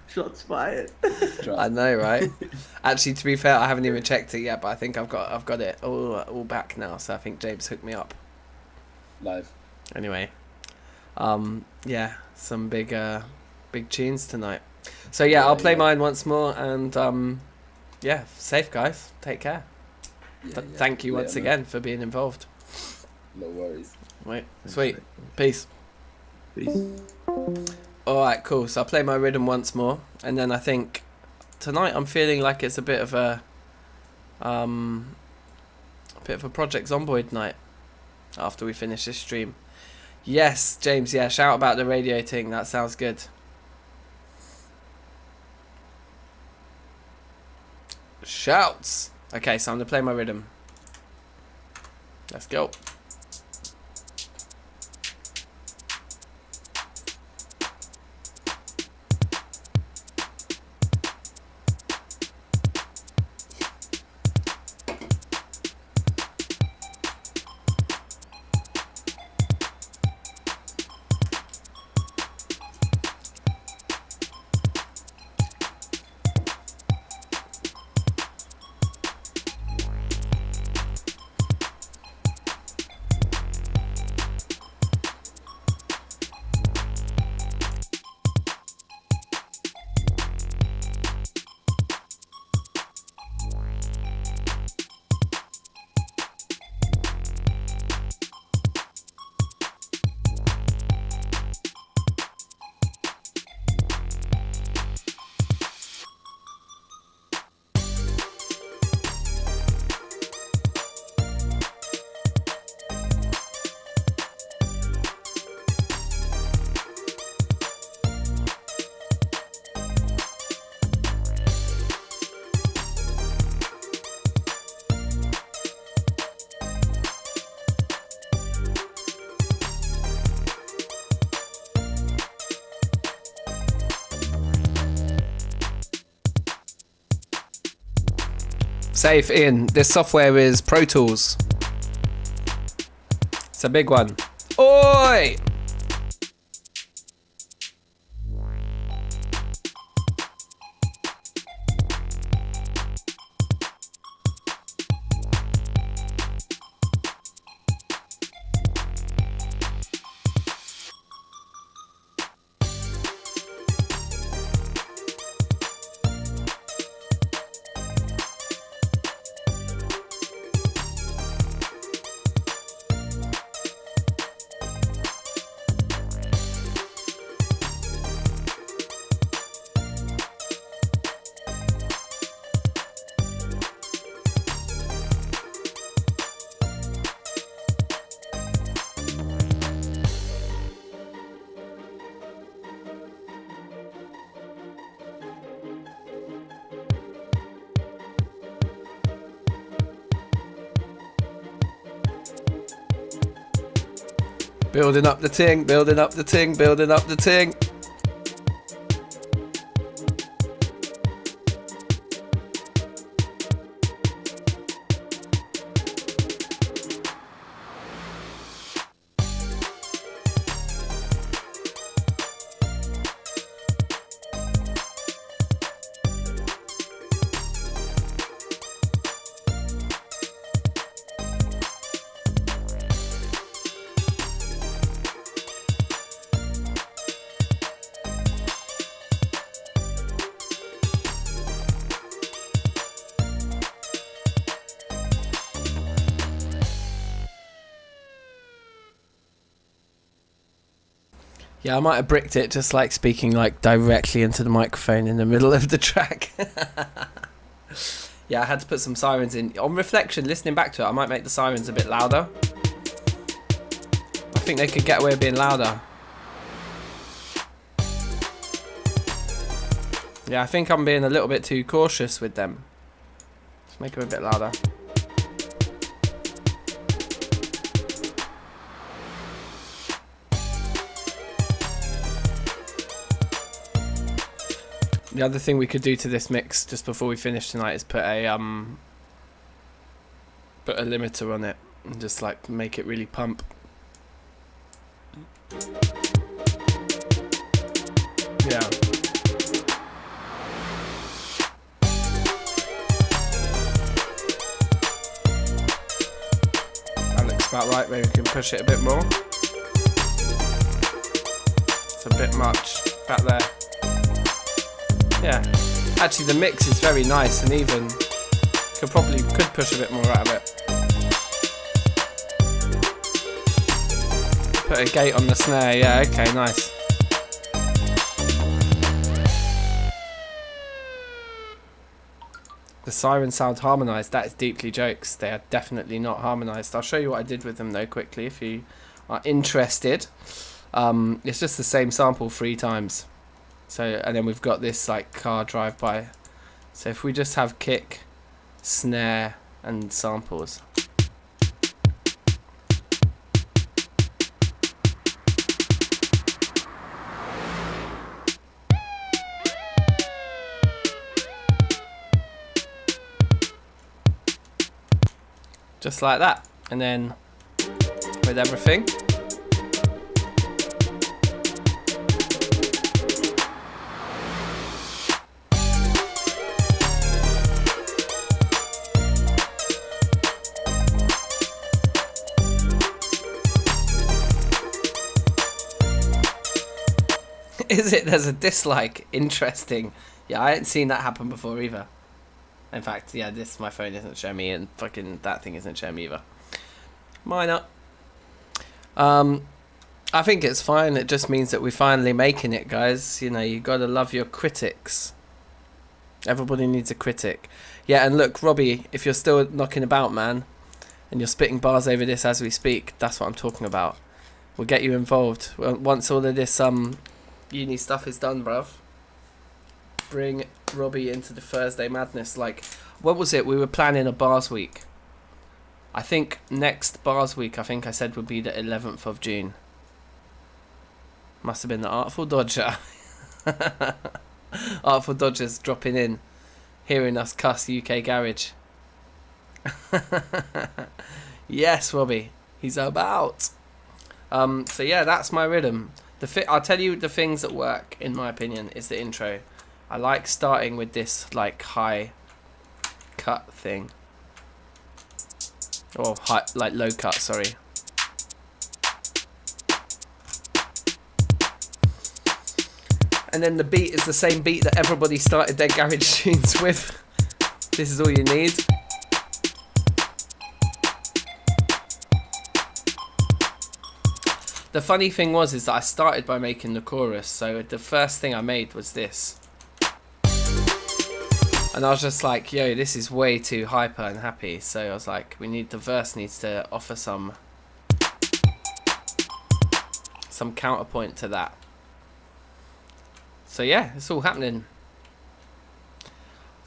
Shots fired. Trust. I know, right? Actually, to be fair, I haven't even checked it yet, but I think I've got it all back now. So I think James hooked me up. Live. Anyway, yeah, some big tunes tonight. So yeah, I'll play mine once more, and yeah, safe guys, take care. Yeah, Thank you Later, once man. again for being involved. No worries. Right, sweet, peace. Peace. All right, cool. So I'll play my rhythm once more, and then I think tonight I'm feeling like it's a bit of a Project Zomboid night after we finish this stream. Yes, James. Yeah, shout about the radio thing. That sounds good. Shouts. Okay, so I'm gonna play my rhythm. Let's go. Safe, Ian. This software is Pro Tools. It's a big one. Oi! Building up the ting, building up the ting, building up the ting. Yeah, I might have bricked it just like speaking like directly into the microphone in the middle of the track. Yeah, I had to put some sirens in. On reflection, listening back to it, I might make the sirens a bit louder. I think they could get away with being louder. Yeah, I think I'm being a little bit too cautious with them. Let's make them a bit louder. The other thing we could do to this mix just before we finish tonight is put a limiter on it and just like make it really pump. Yeah. That looks about right. Maybe we can push it a bit more. It's a bit much back there. Yeah, actually the mix is very nice and even. Could push a bit more out of it. Put a gate on the snare. Yeah, okay, nice. The siren sound harmonised. That is deeply jokes. They are definitely not harmonised. I'll show you what I did with them though quickly if you are interested. It's just the same sample 3 times. So, and then we've got this like car drive-by. So if we just have kick, snare, and samples. Just like that. And then with everything. Is it? There's a dislike. Interesting. Yeah, I ain't seen that happen before either. In fact, yeah, my phone isn't showing me, and fucking that thing isn't showing me either. Mine up. I think it's fine. It just means that we're finally making it, guys. You know, you gotta love your critics. Everybody needs a critic. Yeah, and look, Robbie, if you're still knocking about, man, and you're spitting bars over this as we speak, that's what I'm talking about. We'll get you involved. Once all of this uni stuff is done, bruv. Bring Robbie into the Thursday madness. Like, what was it? We were planning a bars week. I think next bars week, I think I said would be the 11th of June. Must have been the Artful Dodger. Artful Dodger's dropping in, hearing us cuss UK Garage. Yes, Robbie. He's about. So yeah, that's my rhythm. I'll tell you the things that work, in my opinion, is the intro. I like starting with this like high cut thing. Or high, like low cut, sorry. And then the beat is the same beat that everybody started their garage tunes with. This is all you need. The funny thing is that I started by making the chorus, so the first thing I made was this. And I was just like, yo, this is way too hyper and happy. So I was like, the verse needs to offer some counterpoint to that. So yeah, it's all happening.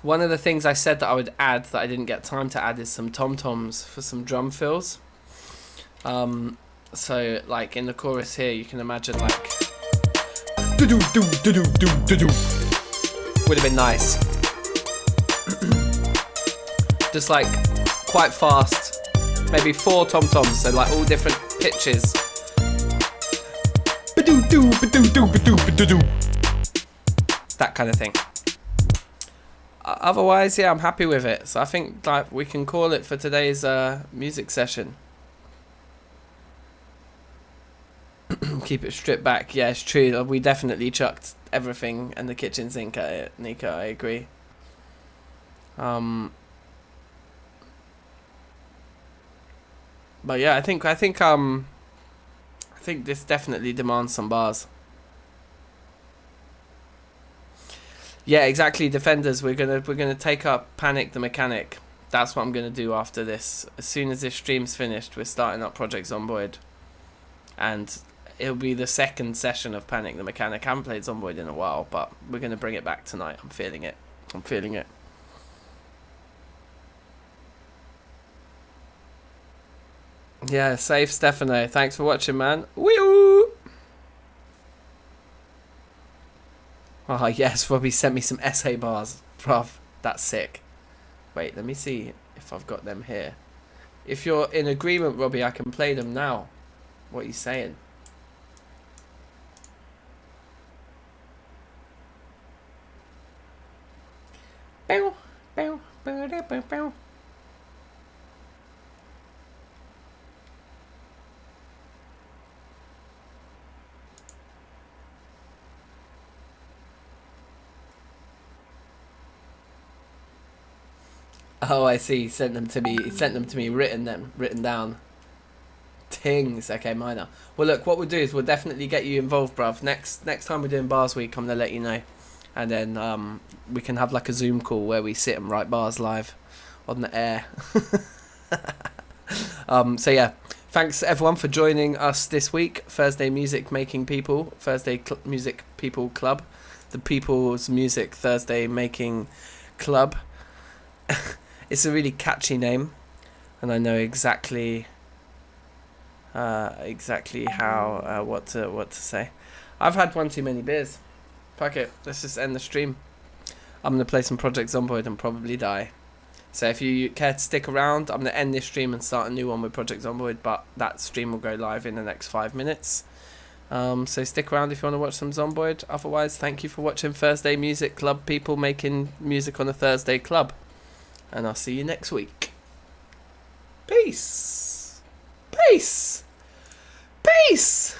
One of the things I said that I would add that I didn't get time to add is some tom-toms for some drum fills. So like in the chorus here, you can imagine like do-do, do-do, do-do. Would have been nice. Just like quite fast, maybe 4 tom-toms, so like all different pitches. That kind of thing. Otherwise, yeah, I'm happy with it. So I think like we can call it for today's music session. Keep it stripped back. Yeah, it's true. We definitely chucked everything and the kitchen sink at it, Nico. I agree. But yeah, I think this definitely demands some bars. Yeah, exactly. Defenders, we're gonna take up Panic the Mechanic. That's what I'm gonna do after this. As soon as this stream's finished, we're starting up Project Zomboid, and it'll be the second session of Panic the Mechanic. I haven't played Zomboid in a while, but we're gonna bring it back tonight. I'm feeling it. Yeah, safe Stefano. Thanks for watching, man. Wee-oo! Oh, yes, Robbie sent me some essay bars. Bruv, that's sick. Wait, let me see if I've got them here. If you're in agreement, Robbie, I can play them now. What are you saying? Bow, bow, bow, bow, bow. Oh, I see. He sent them to me written down. Tings. Okay, minor. Well, look, what we'll do is we'll definitely get you involved, bruv. Next time we're doing bars week, I'm gonna let you know, and then we can have like a Zoom call where we sit and write bars live on the air. So yeah, thanks everyone for joining us this week. Thursday Music Making People, Music People Club, the People's Music Thursday Making Club. It's a really catchy name, and I know exactly how what to say. I've had one too many beers. Fuck it, let's just end the stream. I'm gonna play some Project Zomboid and probably die. So if you care to stick around, I'm gonna end this stream and start a new one with Project Zomboid, but that stream will go live in the next 5 minutes. So stick around if you want to watch some Zomboid. Otherwise, thank you for watching Thursday Music Club, people making music on a Thursday club. And I'll see you next week. Peace. Peace. Peace.